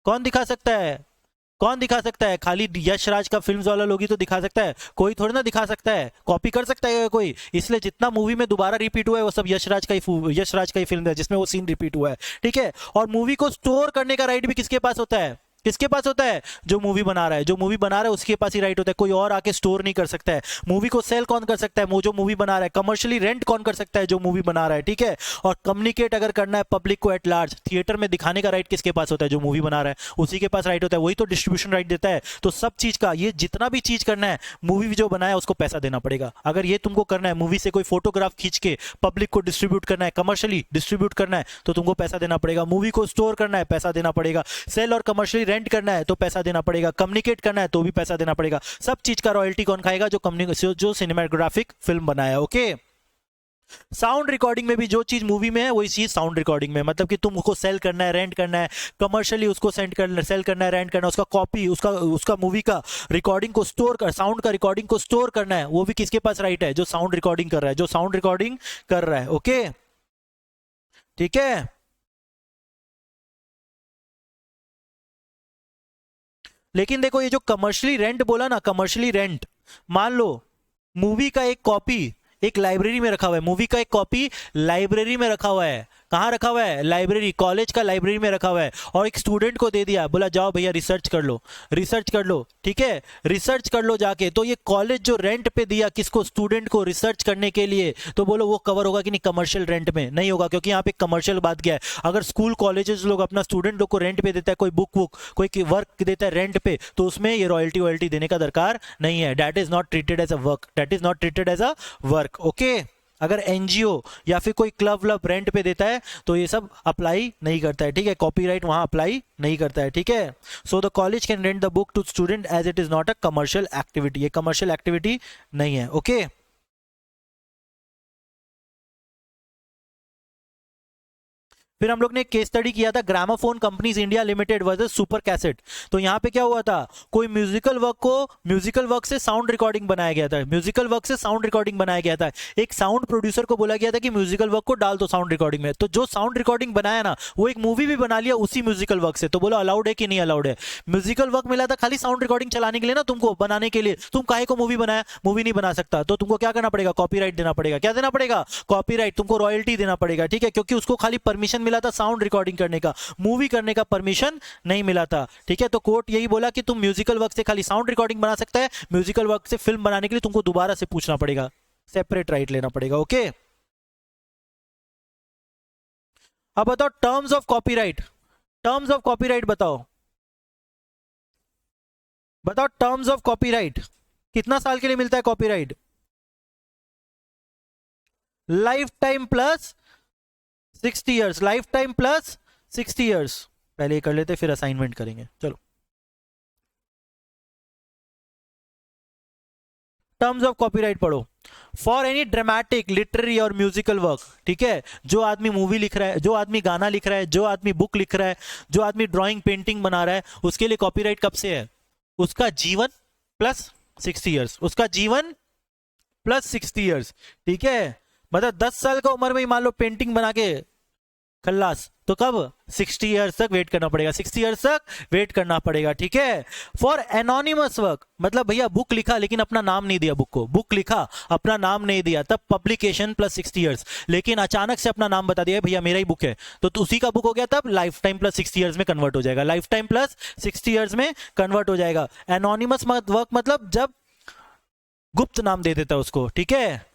कौन दिखा सकता है, खाली यश राज का फिल्म्स वाला लोग ही तो दिखा सकता है, कोई थोड़ी ना दिखा सकता है, कॉपी कर सकता है कोई। इसलिए जितना मूवी में दोबारा रिपीट हुआ है वो सब यश राज का ही फिल्म है जिसमें वो सीन रिपीट हुआ है, ठीक है। और मूवी को स्टोर करने का राइट भी किसके पास होता है, जो मूवी बना रहा है उसके पास ही राइट होता है, कोई और आके स्टोर नहीं कर सकता है। मूवी को सेल कौन कर सकता है, जो मूवी बना रहा है। कमर्शियली रेंट कौन कर सकता है, जो मूवी बना रहा है, ठीक है। और कम्युनिकेट अगर करना है पब्लिक को एट लार्ज, थिएटर में दिखाने का राइट किसके पास होता है, जो मूवी बना रहा है उसी के पास राइट होता है, वही तो डिस्ट्रीब्यूशन राइट देता है। तो सब चीज का, ये जितना भी चीज करना है, मूवी जो बनाया उसको पैसा देना पड़ेगा। अगर ये तुमको करना है, मूवी से कोई फोटोग्राफ खींच के पब्लिक को डिस्ट्रीब्यूट करना है, कमर्शियली डिस्ट्रीब्यूट करना है, तो तुमको पैसा देना पड़ेगा। मूवी को स्टोर करना है, पैसा देना पड़ेगा। सेल और कमर्शियली रेंट करना है तो पैसा देना पड़ेगा। कम्युनिकेट करना है तो भी पैसा देना पड़ेगा। सब चीज का रॉयल्टी कौन खाएगा, जो सिनेमाटोग्राफिक फिल्म बनाया, ओके। साउंड रिकॉर्डिंग में भी जो चीज मूवी में है वही चीज साउंड रिकॉर्डिंग में, मतलब कि तुम उसको सेल करना है, रेंट करना है, कमर्शियली उसको सेल करना है, रेंट करना है, उसका कॉपी, उसका मूवी का रिकॉर्डिंग को स्टोर कर, साउंड का रिकॉर्डिंग को स्टोर करना है, वो भी किसके पास राइट है, जो साउंड रिकॉर्डिंग कर रहा है, ओके, ठीक है। लेकिन देखो ये जो कमर्शियली रेंट बोला ना, कमर्शियली रेंट, मान लो मूवी का एक कॉपी एक लाइब्रेरी में रखा हुआ है, मूवी का एक कॉपी लाइब्रेरी में रखा हुआ है। कहाँ रखा हुआ है, लाइब्रेरी, कॉलेज का लाइब्रेरी में रखा हुआ है, और एक स्टूडेंट को दे दिया, बोला जाओ भैया रिसर्च कर लो, ठीक है, रिसर्च कर लो जाके। तो ये कॉलेज जो रेंट पे दिया किसको, स्टूडेंट को रिसर्च करने के लिए, तो बोलो वो कवर होगा कि नहीं, कमर्शियल रेंट में नहीं होगा, क्योंकि यहाँ पे कमर्शियल बात गया है। अगर स्कूल कॉलेजेस लोग अपना स्टूडेंट लोग को रेंट पे देता है, कोई बुक कोई वर्क देता है रेंट पे, तो उसमें ये रॉयल्टी देने का दरकार नहीं है। That is not treated as a work, okay. अगर एनजीओ या फिर कोई क्लब रेंट पे देता है तो ये सब अप्लाई नहीं करता है, ठीक है, कॉपीराइट वहां अप्लाई नहीं करता है, ठीक है। So the college can rent the book to student as it is not a commercial activity, ये कमर्शियल एक्टिविटी नहीं है, ओके। फिर हम लोग ने एक केस स्टडी किया था gramophone companies India limited versus super cassette. तो यहाँ पे क्या हुआ था, कोई म्यूजिकल वर्क से साउंड रिकॉर्डिंग बनाया गया था, म्यूजिकल वर्क से साउंड रिकॉर्डिंग बनाया गया था। एक साउंड प्रोड्यूसर को बोला गया था कि म्यूजिकल वर्क को डाल दो साउंड रिकॉर्डिंग में, तो जो साउंड रिकॉर्डिंग बनाया ना वो एक मूवी भी बना लिया उसी म्यूजिकल वर्क से। तो बोला अलाउड है कि नहीं अलाउड है? म्यूजिकल वर्क मिला था खाली साउंड रिकॉर्डिंग चलाने के लिए ना तुमको, बनाने के लिए, तुम काहे को मूवी बनाया? मूवी नहीं बना सकता तो तुमको क्या करना पड़ेगा, कॉपीराइट देना पड़ेगा। क्या देना पड़ेगा? कॉपीराइट, तुमको रॉयल्टी देना पड़ेगा, ठीक है, क्योंकि उसको खाली परमिशन मिला था साउंड रिकॉर्डिंग करने का, मूवी करने का परमिशन नहीं मिला था, ठीक है। तो कोर्ट यही बोला कि तुम म्यूजिकल वर्क से खाली साउंड रिकॉर्डिंग बना सकता है, म्यूजिकल वर्क से फिल्म बनाने के लिए तुमको दोबारा से पूछना पड़ेगा, सेपरेट राइट लेना पड़ेगा। ओके, अब बताओ terms of copyright, terms of copyright बताओ, बताओ टर्म्स ऑफ कॉपीराइट कितना साल के लिए मिलता है copyright? Life time plus 60 years, life time plus 60 years. पहले ये कर लेते फिर असाइनमेंट करेंगे। चलो, टर्म्स ऑफ कॉपीराइट पढ़ो। फॉर एनी ड्रामेटिक, लिटरेरी और म्यूजिकल वर्क, ठीक है, जो आदमी मूवी लिख रहा है, जो आदमी गाना लिख रहा है, जो आदमी बुक लिख रहा है, जो आदमी ड्राइंग पेंटिंग बना रहा है, उसके लिए कॉपीराइट कब से है? उसका जीवन प्लस 60 इयर्स, उसका जीवन प्लस 60 इयर्स, ठीक है। मतलब 10 साल का उम्र में ही मान लो पेंटिंग बना के खल्लास, तो कब? 60 इयर्स तक वेट करना पड़ेगा, 60 इयर्स तक वेट करना पड़ेगा, ठीक है। फॉर एनोनिमस वर्क, मतलब भैया बुक लिखा लेकिन अपना नाम नहीं दिया, बुक को बुक लिखा अपना नाम नहीं दिया, तब पब्लिकेशन प्लस 60 इयर्स। लेकिन अचानक से अपना नाम बता दिया भैया मेरा ही बुक है, तो उसी का बुक हो गया, तब लाइफ टाइम प्लस 60 इयर्स में कन्वर्ट हो जाएगा, लाइफ टाइम प्लस 60 इयर्स में कन्वर्ट हो जाएगा। एनोनिमस वर्क मतलब जब गुप्त नाम दे देता है उसको, ठीक है,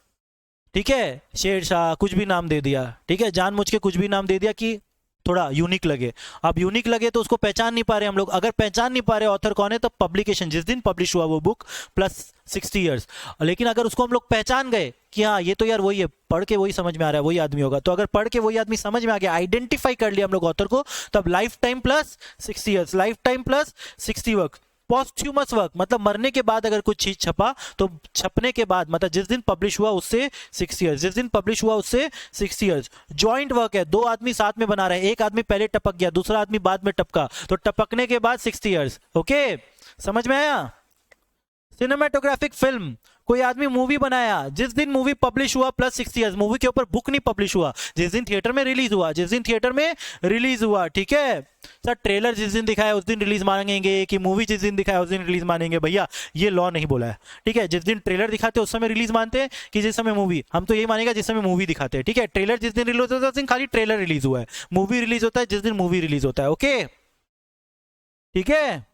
ठीक है, शेरशाह कुछ भी नाम दे दिया, ठीक है, जानबूझ के कुछ भी नाम दे दिया कि थोड़ा यूनिक लगे। अब यूनिक लगे तो उसको पहचान नहीं पा रहे हम लोग, अगर पहचान नहीं पा रहे ऑथर कौन है, तब पब्लिकेशन जिस दिन पब्लिश हुआ वो बुक प्लस 60 इयर्स। लेकिन अगर उसको हम लोग पहचान गए कि हाँ ये तो यार वही है, पढ़ के वही समझ में आ रहा है, वही आदमी होगा, तो अगर पढ़ के वही आदमी समझ में आ गया, आइडेंटिफाई कर लिया हम लोग ऑथर को, तब life time plus 60 years, life time plus 60 work. Posthumous work मतलब मरने के बाद अगर कुछ चीज छपा तो छपने के बाद, मतलब जिस दिन पब्लिश हुआ उससे 60 इयर्स, जिस दिन पब्लिश हुआ उससे 60 इयर्स। जॉइंट वर्क है, दो आदमी साथ में बना रहे हैं, एक आदमी पहले टपक गया, दूसरा आदमी बाद में टपका, तो टपकने के बाद 60 इयर्स। ओके, समझ में आया? सिनेमेटोग्राफिक फिल्म, कोई आदमी मूवी बनाया, जिस दिन मूवी पब्लिश हुआ प्लस 60 इयर्स, मूवी के ऊपर बुक नहीं पब्लिश हुआ, जिस दिन थिएटर में रिलीज हुआ, जिस दिन थिएटर में रिलीज हुआ, ठीक है। सर ट्रेलर जिस दिन दिखाया उस दिन रिलीज मानेंगे कि मूवी जिस दिन दिखाया उस दिन रिलीज मानेंगे? भैया ये लॉ नहीं बोला है, ठीक है। जिस दिन ट्रेलर दिखाते हैं उस समय रिलीज मानते हैं कि जिस समय मूवी, हम तो यही मानेगा जिस समय मूवी दिखाते हैं, ठीक है। ट्रेलर जिस दिन रिलीज होता है उस दिन खाली ट्रेलर रिलीज हुआ है, मूवी रिलीज होता है जिस दिन मूवी रिलीज होता है। ओके, ठीक है।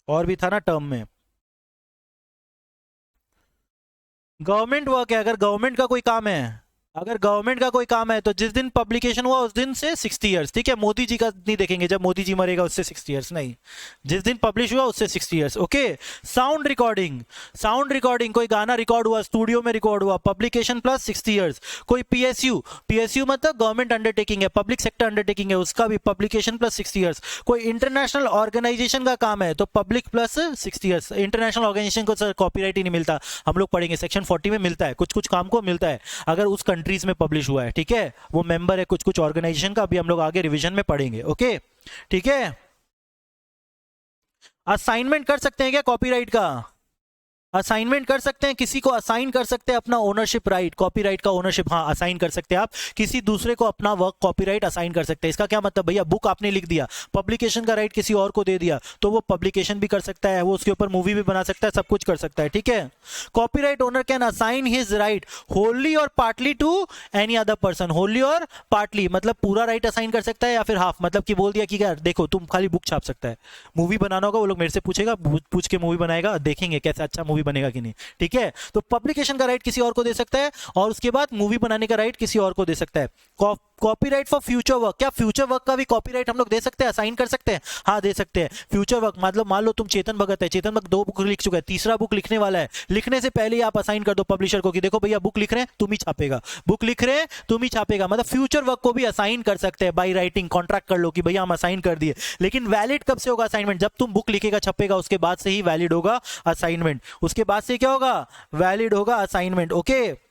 और भी था ना टर्म में, गवर्नमेंट वर्क है, अगर गवर्नमेंट का कोई काम है, अगर गवर्नमेंट का कोई काम है तो जिस दिन पब्लिकेशन हुआ उस दिन से 60 इयर्स, ठीक है। मोदी जी का नहीं देखेंगे, जब मोदी जी मरेगा उससे 60 इयर्स नहीं, जिस दिन पब्लिश हुआ उससे 60 years. Okay, sound recording, sound recording कोई गाना रिकॉर्ड हुआ, स्टूडियो में रिकॉर्ड हुआ, पब्लिकेशन प्लस 60 इयर्स। कोई पीएसयू, पीएसयू मतलब गवर्नमेंट अंडरटेकिंग है, पब्लिक सेक्टर अंडरटेकिंग है, उसका भी पब्लिकेशन प्लस 60 इयर्स। कोई इंटरनेशनल ऑर्गेनाइजेशन का काम है तो public plus 60 years. International organization को सर कॉपीराइट ही नहीं मिलता, हम लोग पढ़ेंगे सेक्शन 40 में मिलता है, कुछ कुछ काम को मिलता है अगर उस कंट्रीज में पब्लिश हुआ है, ठीक है, वो मेंबर है कुछ कुछ ऑर्गेनाइजेशन का, अभी हम लोग आगे रिवीजन में पढ़ेंगे। ओके, ठीक है। असाइनमेंट कर सकते हैं क्या कॉपीराइट का? असाइनमेंट कर सकते हैं, किसी को असाइन कर सकते हैं अपना ओनरशिप राइट, कॉपीराइट का ओनरशिप, हाँ असाइन कर सकते हैं आप, किसी दूसरे को अपना वर्क कॉपीराइट असाइन कर सकते हैं। इसका क्या मतलब? भैया बुक आपने लिख दिया, पब्लिकेशन का राइट किसी और को दे दिया, तो वो पब्लिकेशन भी कर सकता है, वो उसके ऊपर मूवी भी बना सकता है, सब कुछ कर सकता है, ठीक है। Copyright owner can assign his right wholly or partly to any other person. Wholly or partly मतलब पूरा राइट असाइन कर सकता है या फिर हाफ, मतलब कि बोल दिया कि यार देखो तुम खाली बुक छाप सकता है, मूवी बनाना होगा वो लोग मेरे से पूछेगा, पूछ के मूवी बनाएगा, देखेंगे कैसे अच्छा मूवी बनेगा कि नहीं, ठीक है। तो पब्लिकेशन का राइट किसी और को दे सकता है और उसके बाद मूवी बनाने का राइट किसी और को दे सकता है। कॉपीराइट फॉर फ्यूचर वर्क, क्या फ्यूचर वर्क का भी कॉपीराइट हम लोग दे सकते हैं, असाइन कर सकते हैं? हाँ दे सकते हैं। फ्यूचर वर्क मतलब मान लो तुम चेतन भगत है, चेतन भगत 2 बुक लिख चुका है, तीसरा बुक लिखने वाला है, लिखने से पहले ही आप असाइन कर दो पब्लिशर को कि देखो भैया बुक लिख रहे हैं तुम ही छापेगा, बुक लिख रहे हैं तुम ही छापेगा। मतलब फ्यूचर वर्क को भी असाइन कर सकते हैं बाय राइटिंग, कॉन्ट्रैक्ट कर लो कि भैया हम असाइन कर दिए। लेकिन वैलिड कब से होगा असाइनमेंट? जब तुम बुक लिखेगा छपेगा उसके बाद से ही वैलिड होगा असाइनमेंट, उसके बाद से क्या होगा? वैलिड होगा असाइनमेंट। ओके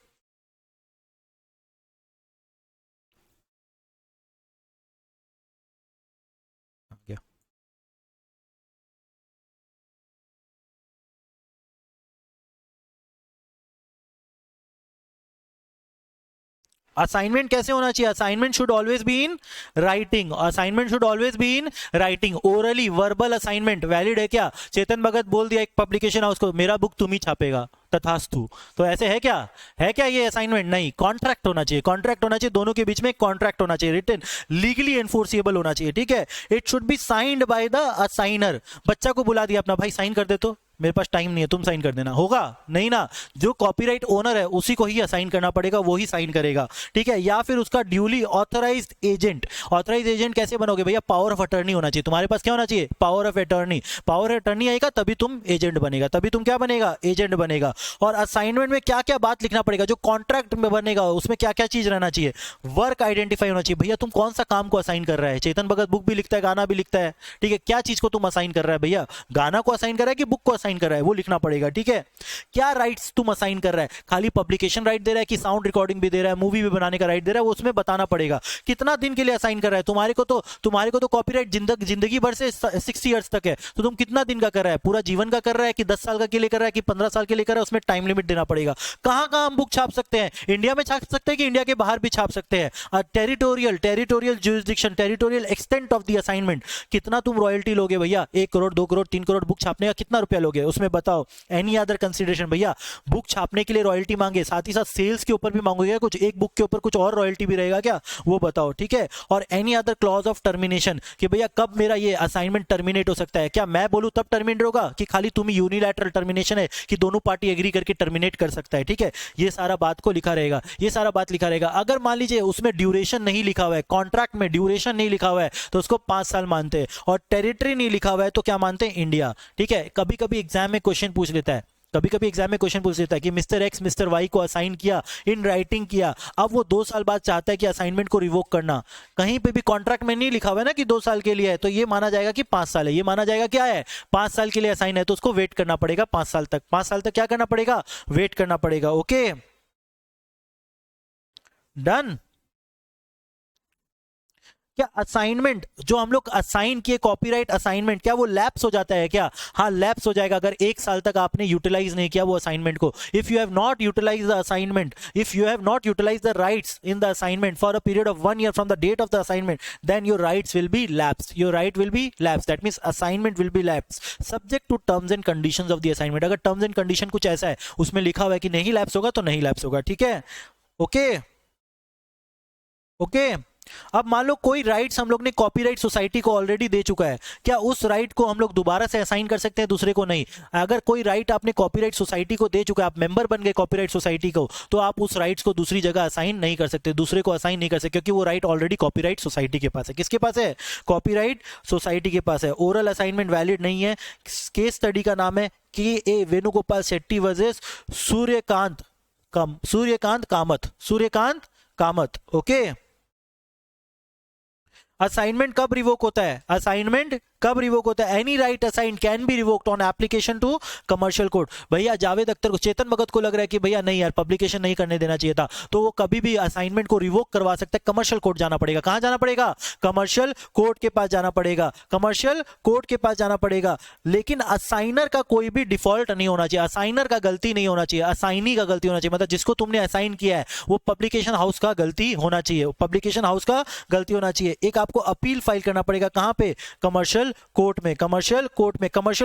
असाइनमेंट कैसे होना चाहिए? Assignment should always be in writing, assignment should always be in writing. Orally verbal assignment valid है क्या? चेतन भगत बोल दिया एक पब्लिकेशन हाउस को मेरा बुक तुम ही छापेगा, तथास्तु, तो ऐसे है क्या? है क्या ये असाइनमेंट? नहीं, कॉन्ट्रैक्ट होना चाहिए, कॉन्ट्रैक्ट होना चाहिए, दोनों के बीच में कॉन्ट्रैक्ट होना चाहिए, रिटन, लीगली एनफोर्सिबल होना चाहिए। ठीक है, it should be signed by the assigner. बच्चा को बुला दिया अपना, भाई साइन कर दे, तो मेरे पास टाइम नहीं है तुम साइन कर देना, होगा नहीं ना? जो कॉपीराइट ओनर है उसी को ही असाइन करना पड़ेगा, वो ही साइन करेगा। ठीक है, या फिर उसका duly authorised agent. Authorised agent कैसे बनोगे भैया? पावर ऑफ अटर्नी होना चाहिए तुम्हारे पास। क्या होना चाहिए? Power of attorney. Power of attorney आएगा तभी तुम एजेंट बनेगा, तभी तुम क्या बनेगा? एजेंट बनेगा। और असाइनमेंट में क्या क्या बात लिखना पड़ेगा? जो कॉन्ट्रैक्ट में बनेगा उसमें क्या क्या चीज रहना चाहिए? वर्क आइडेंटिफाई होना चाहिए, भैया तुम कौन सा काम को असाइन कर रहा है? चेतन भगत बुक भी लिखता है, गाना भी लिखता है, ठीक है, क्या चीज को तुम असाइन कर रहा है भैया? गाना को असाइन कर रहा है कि बुक को असाइन कर रहा है, वो लिखना पड़ेगा। ठीक है, क्या राइट्स तुम असाइन कर रहा है? खाली पब्लिकेशन राइट दे रहा है कि साउंड रिकॉर्डिंग भी दे रहा है, मूवी भी बनाने का राइट दे रहा है, वो उसमें बताना पड़ेगा। कितना दिन के लिए असाइन कर रहा है? तुम्हारे को तो कॉपीराइट जिंदगी भर से 6 इयर्स तक है, तो तुम कितना दिन का कर रहा है? पूरा जीवन का कर रहा है कि 10 साल का के लिए कर रहा है कि 15 साल के लिए कर रहा है? उसमें टाइम लिमिट देना पड़ेगा। कहां कहां हम बुक छाप सकते हैं? इंडिया में छाप सकते हैं कि इंडिया के बाहर भी छाप सकते हैं? Territorial jurisdiction, territorial extent of the assignment, कितना तुम रॉयल्टी लोगे भैया? 1 करोड़ 2 करोड़ 3 करोड़ बुक छापने का कितना रुपया लोगे उसमें बताओ? एनी अदर कंसिडरेशन भैया? बुक छापने के लिए रॉयल्टी मांगे, साथ ही साथ सेल्स के ऊपर भी मांगोगे कुछ? एक बुक के ऊपर कुछ और रॉयल्टी भी रहेगा क्या? वो बताओ। ठीक है, और any other clause of termination, कि भैया कब मेरा ये असाइनमेंट टर्मिनेट हो सकता है? क्या मैं बोलूं तब टर्मिनेट होगा कि खाली तुम यूनिलैटरल टर्मिनेशन है कि दोनों पार्टी एग्री करके टर्मिनेट कर सकता है? ठीक है, ये सारा बात को लिखा रहेगा, ये सारा बात लिखा रहेगा। अगर मान लीजिए उसमें ड्यूरेशन नहीं लिखा हुआ है, कॉन्ट्रैक्ट में ड्यूरेशन नहीं लिखा हुआ है, तो उसको 5 साल मानते हैं। और टेरिटरी नहीं लिखा हुआ है तो क्या मानते हैं? इंडिया। ठीक है, कभी कभी एग्जाम में क्वेश्चन पूछ लेता है, कभी कभी एग्जाम में क्वेश्चन पूछ लेता है कि मिस्टर एक्स मिस्टर वाई को असाइन किया, इन राइटिंग किया, अब वो 2 साल बाद चाहता है कि असाइनमेंट को रिवोक करना। कहीं पे भी कॉन्ट्रैक्ट में नहीं लिखा हुआ है ना कि 2 साल के लिए है, तो ये माना जाएगा कि 5 साल है, ये माना जाएगा क्या है? 5 साल के लिए असाइन है, तो उसको वेट करना पड़ेगा 5 साल तक। 5 साल तक क्या करना पड़ेगा? वेट करना पड़ेगा। Okay done. क्या असाइनमेंट जो हम लोग असाइन किए, कॉपीराइट असाइनमेंट, क्या वो लैप्स हो जाता है क्या? हाँ लैप्स हो जाएगा अगर 1 साल तक आपने यूटिलाइज नहीं किया वो असाइनमेंट को। If you have not utilize the assignment, if you have not utilize the rights in the assignment for a period of 1 year from the date of the assignment, then your rights will be lapse, your right will be lapse, that means assignment will be lapse subject to terms and conditions of the assignment. अगर टर्म्स एंड कंडीशन कुछ ऐसा है उसमें लिखा हुआ है कि नहीं लैप्स होगा तो नहीं लैप्स होगा। ठीक है, ओके ओके। अब मान लो कोई राइट्स हम लोग ने कॉपीराइट सोसाइटी को ऑलरेडी दे चुका है, क्या उस राइट को हम लोग दोबारा से असाइन कर सकते हैं दूसरे को? नहीं। अगर कोई राइट आपने कॉपीराइट सोसाइटी को दे चुका है, आप मेंबर बन गए कॉपीराइट सोसाइटी को, तो आप उस राइट्स को दूसरी जगह असाइन नहीं कर सकते, दूसरे को असाइन नहीं कर सकते, क्योंकि वो राइट ऑलरेडी कॉपीराइट सोसाइटी के पास है। किसके पास है? कॉपीराइट सोसाइटी के पास है। ओरल असाइनमेंट वैलिड नहीं है। केस स्टडी का नाम है K Venugopal Shetty versus Suryakant Kamat. Okay, assignment कब रिवोक होता है? असाइनमेंट कब रिवोक होता है? Any right assign can be revoked on application to commercial court. भैया जावेद अख्तर को, चेतन भगत को लग रहा है कि भैया नहीं यार पब्लिकेशन नहीं करने देना चाहिए था, तो वो कभी भी असाइनमेंट को रिवोक करवा सकता है। कमर्शियल कोर्ट जाना पड़ेगा। कहां जाना पड़ेगा? कमर्शियल कोर्ट के पास जाना पड़ेगा, कमर्शियल कोर्ट के पास जाना पड़ेगा। लेकिन असाइनर का कोई भी डिफॉल्ट नहीं होना चाहिए, असाइनर का गलती नहीं होना चाहिए, असाइनी का गलती होना चाहिए। मतलब जिसको तुमने असाइन किया है वो पब्लिकेशन हाउस का गलती होना चाहिए, पब्लिकेशन हाउस का गलती होना चाहिए। एक आपको अपील फाइल करना पड़ेगा, कहां पे? कमर्शियल कोर्ट में। कमर्शियल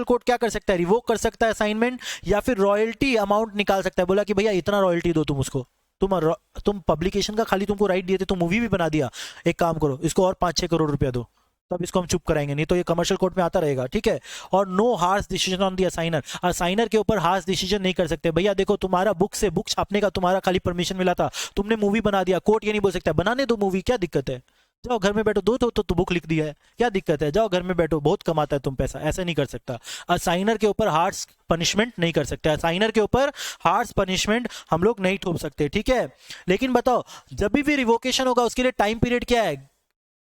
कोर्ट क्या कर सकता है? रिवोक कर सकता है असाइनमेंट, या फिर रॉयल्टी अमाउंट निकाल सकता है। बोला कि भैया इतना रॉयल्टी दो तुम उसको, तुम पब्लिकेशन का खाली तुमको राइट दिए थे, तुम मूवी भी बना दिया, एक काम करो इसको और 5-6 करोड़ रुपया दो, तब इसको हम चुप कराएंगे, नहीं तो ये कमर्शियल कोर्ट में आता रहेगा, ठीक है। और no harsh decision on the assigner, assigner के ऊपर हार्श डिसीजन नहीं कर सकते। भैया देखो, तुम्हारा बुक से बुक छापने का तुम्हारा खाली परमिशन मिला था, तुमने मूवी बना दिया, कोर्ट ये नहीं बोल सकता बनाने दो मूवी, क्या दिक्कत है, जाओ घर में बैठो, दो तो बुक लिख दिया है, क्या दिक्कत है, जाओ घर में बैठो, बहुत कमाता है तुम पैसा, ऐसा नहीं कर सकता। असाइनर के ऊपर हार्श पनिशमेंट नहीं कर सकते, असाइनर के ऊपर हार्श पनिशमेंट हम लोग नहीं थोप सकते, ठीक है। लेकिन बताओ, जब भी रिवोकेशन होगा उसके लिए टाइम पीरियड क्या है,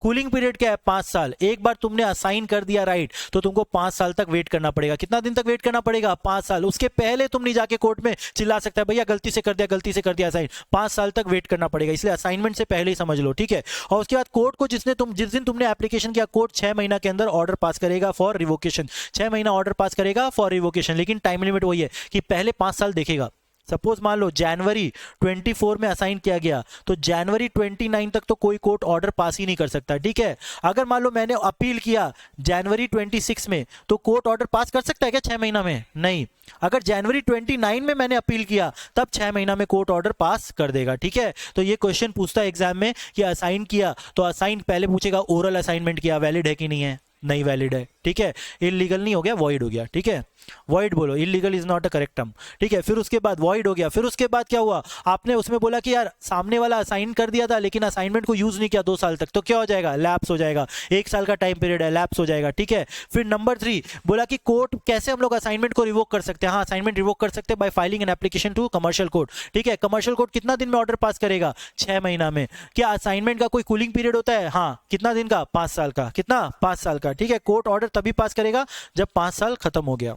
कूलिंग पीरियड क्या है, 5 साल। एक बार तुमने असाइन कर दिया राइट, तो तुमको 5 साल तक वेट करना पड़ेगा। कितना दिन तक वेट करना पड़ेगा, 5 साल। उसके पहले तुम नहीं जाके कोर्ट में चिल्ला सकता है भैया गलती से कर दिया, गलती से कर दिया असाइन, 5 साल तक वेट करना पड़ेगा, इसलिए असाइनमेंट से पहले ही समझ लो, ठीक है। और उसके बाद कोर्ट को जिस दिन तुमने एप्लीकेशन किया, कोर्ट 6 महीना के अंदर ऑर्डर पास करेगा फॉर रिवोकेशन, 6 महीना ऑर्डर पास करेगा फॉर रिवोकेशन, लेकिन टाइम लिमिट वही है कि पहले 5 साल देखेगा। सपोज मान लो जनवरी 24 में असाइन किया गया, तो जनवरी 29 तक तो कोई कोर्ट ऑर्डर पास ही नहीं कर सकता, ठीक है। अगर मान लो मैंने अपील किया जनवरी 26 में, तो कोर्ट ऑर्डर पास कर सकता है क्या 6 महीना में, नहीं। अगर जनवरी 29 में मैंने अपील किया, तब 6 महीना में कोर्ट ऑर्डर पास कर देगा, ठीक है। तो ये क्वेश्चन पूछता है एग्जाम में कि असाइन किया, तो असाइन पहले पूछेगा ओरल असाइनमेंट किया, वैलिड है कि नहीं है, नहीं वैलिड है, ठीक है। इलीगल नहीं हो गया, वॉइड हो गया, ठीक है। वॉइड बोलो, illegal is not a correct term, ठीक है। फिर उसके बाद वॉइड हो गया, फिर उसके बाद क्या हुआ, आपने उसमें बोला कि यार सामने वाला असाइन कर दिया था लेकिन असाइनमेंट को यूज नहीं किया 2 साल तक, तो क्या हो जाएगा, लैप्स हो जाएगा, 1 साल का टाइम पीरियड है, लैप्स हो जाएगा, ठीक है। फिर नंबर 3 बोला कि कोर्ट कैसे हम लोग असाइनमेंट को रिवोक कर सकते हैं, हाँ असाइनमेंट रिवोक कर सकते हैं by filing an application to commercial court, ठीक है। कमर्शियल कोर्ट कितना दिन में ऑर्डर पास करेगा, 6 महीना में। क्या असाइनमेंट का कोई कूलिंग पीरियड होता है, हाँ कितना दिन का, 5 साल का, कितना, 5 साल का, ठीक है। कोर्ट ऑर्डर तभी पास करेगा जब 5 साल खत्म हो गया।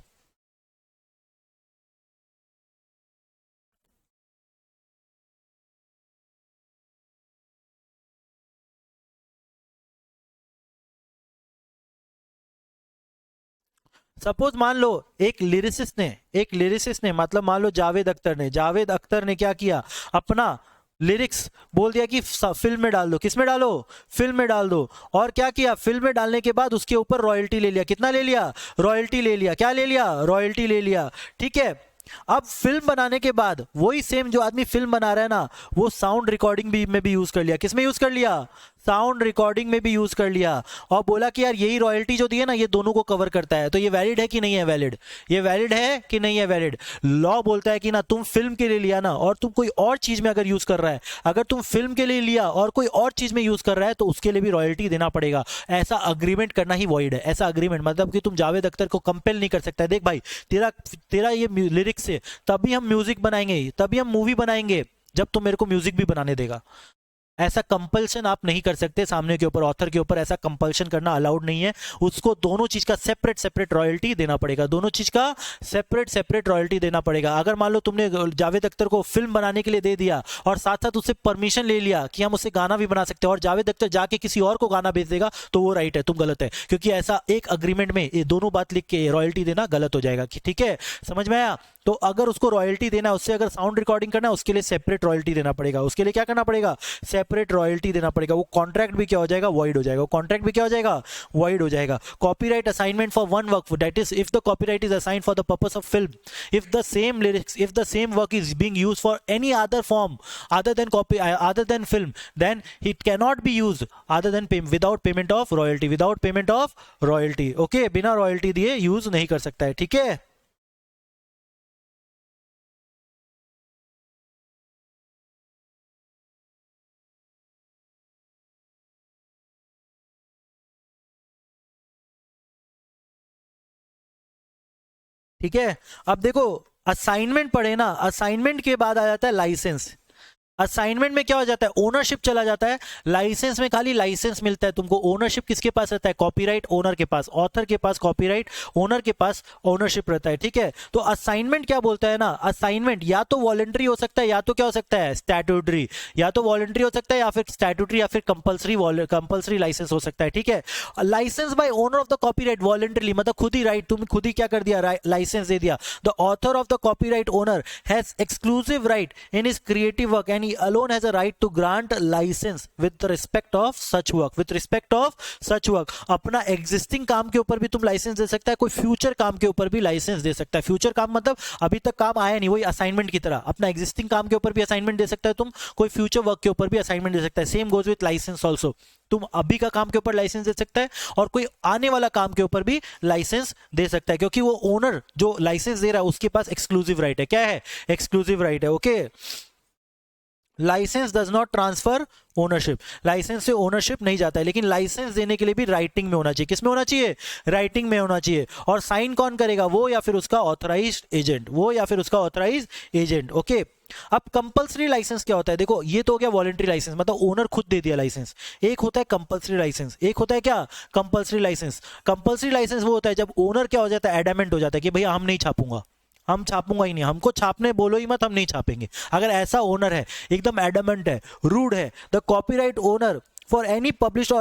सपोज मान लो एक लिरिसिस्ट ने मतलब मान लो जावेद अख्तर ने क्या किया, अपना लिरिक्स बोल दिया कि फिल्म में डाल दो, किस में डालो, फिल्म में डाल दो। और क्या किया, फिल्म में डालने के बाद उसके ऊपर रॉयल्टी ले लिया, कितना ले लिया, रॉयल्टी ले लिया, क्या ले लिया, रॉयल्टी ले लिया, ठीक है। अब फिल्म बनाने के बाद वही सेम जो आदमी फिल्म बना रहा है ना, वो साउंड रिकॉर्डिंग भी में भी यूज कर लिया, किसमें यूज कर लिया, साउंड रिकॉर्डिंग में भी यूज कर लिया, और बोला कि यार यही रॉयल्टी जो दी है ना ये दोनों को कवर करता है, तो ये वैलिड है कि नहीं है, वैलिड, ये वैलिड है कि नहीं है, वैलिड। लॉ बोलता है कि ना तुम फिल्म के लिए लिया ना और तुम कोई और चीज में अगर यूज कर रहा है, अगर तुम फिल्म के लिए लिया और कोई और चीज में यूज कर रहा है तो उसके लिए भी रॉयल्टी देना पड़ेगा। ऐसा अग्रीमेंट करना ही वॉइड है, ऐसा अग्रीमेंट मतलब कि तुम जावेद अख्तर को कंपेल नहीं कर सकता, देख भाई तेरा तेरा ये लिरिक्स से तभी हम म्यूजिक बनाएंगे, तभी हम मूवी बनाएंगे जब तुम मेरे को म्यूजिक भी बनाने देगा। ऐसा कंपल्शन आप नहीं कर सकते सामने के ऊपर, ऑथर के ऊपर ऐसा कंपल्शन करना अलाउड नहीं है। उसको दोनों चीज का सेपरेट सेपरेट रॉयल्टी देना पड़ेगा, दोनों चीज का सेपरेट सेपरेट रॉयल्टी देना पड़ेगा। अगर मान लो तुमने जावेद अख्तर को फिल्म बनाने के लिए दे दिया और साथ साथ उससे परमिशन ले लिया कि हम उससे गाना भी बना सकते हैं, और जावेद अख्तर जाके किसी और को गाना भेज देगा, तो वो राइट है, तुम गलत है, क्योंकि ऐसा एक अग्रीमेंट में ये दोनों बात लिख के रॉयल्टी देना गलत हो जाएगा, ठीक है, समझ में आया। तो अगर उसको रॉयल्टी देना है, उससे अगर साउंड रिकॉर्डिंग करना है, उसके लिए सेपरेट रॉयल्टी देना पड़ेगा, उसके लिए क्या करना पड़ेगा, सेपरेट रॉयल्टी देना पड़ेगा। वो कॉन्ट्रैक्ट भी क्या हो जाएगा, वॉइड हो जाएगा, वो कॉन्ट्रैक्ट भी क्या हो जाएगा, वॉइड हो जाएगा। Copyright assignment for one work, that is if the copyright is assigned for the purpose of film, if the same lyrics, if the same work is being used for any other form other than film, then it cannot be used without payment of royalty, okay, बिना रॉयल्टी दिए यूज नहीं कर सकता है, ठीक है। ठीक है, अब देखो असाइनमेंट पढ़े ना, असाइनमेंट के बाद आ जाता है लाइसेंस। असाइनमेंट में क्या हो जाता है, ओनरशिप चला जाता है, लाइसेंस में खाली लाइसेंस मिलता है तुमको। ओनरशिप किसके पास रहता है, कॉपीराइट ओनर के पास, ऑथर के पास कॉपीराइट, ओनर के पास ओनरशिप रहता है, ठीक है। तो असाइनमेंट क्या बोलता है ना, असाइनमेंट या तो वॉलंटरी हो सकता है या तो क्या हो सकता है, स्टैट्यूटरी, या तो वॉलंटरी हो सकता है या फिर स्टैट्यूटरी या फिर कंपल्सरी लाइसेंस हो सकता है, ठीक है। License by owner of the copyright voluntarily, मतलब खुद ही राइट, तुम खुद ही क्या कर दिया, लाइसेंस दे दिया। The author of the copyright owner has exclusive right in his creative work and and he alone has a right to grant license with respect of such work. With respect of such work, अपना existing काम के ऊपर भी तुम लाइसेंस दे सकता है, कोई फ्यूचर काम के ऊपर भी लाइसेंस दे सकता है. फ्यूचर काम मतलब अभी तक काम आया नहीं, वही असाइनमेंट की तरह अपना एग्जिस्टिंग काम के ऊपर भी असाइनमेंट दे सकता है तुम, कोई फ्यूचर वर्क के ऊपर भी असाइनमेंट दे सकता है. Same goes with license also. तुम अभी का काम के ऊपर लाइसेंस दे सकता है और कोई आने वाला काम के ऊपर भी लाइसेंस दे सकता है, क्योंकि वो ओनर जो लाइसेंस दे रहा है उसके पास एक्सक्लूसिव राइट है. क्या है? एक्सक्लूसिव राइट है. Okay. License does not transfer ownership. License से ओनरशिप नहीं जाता है, लेकिन लाइसेंस देने के लिए भी राइटिंग में होना चाहिए. किस में होना चाहिए? राइटिंग में होना चाहिए. और साइन कौन करेगा? वो या फिर उसका ऑथराइज्ड एजेंट. वो या फिर उसका ऑथराइज्ड एजेंट. ओके. अब कंपलसरी लाइसेंस क्या होता है? देखो, ये तो हो गया वॉलंटरी लाइसेंस, मतलब ओनर खुद दे दिया लाइसेंस. एक होता है कंपलसरी लाइसेंस. एक होता है क्या? Compulsory licence. कंपलसरी लाइसेंस वो होता है जब ओनर क्या हो जाता है? एडामेंट हो जाता है कि भैया हम नहीं छापूंगा, हम छापूंगा ही नहीं, हमको छापने बोलो ही मत, हम नहीं छापेंगे. अगर ऐसा ओनर है, एकदम एडमेंट है, रूड है, the copyright owner for any publish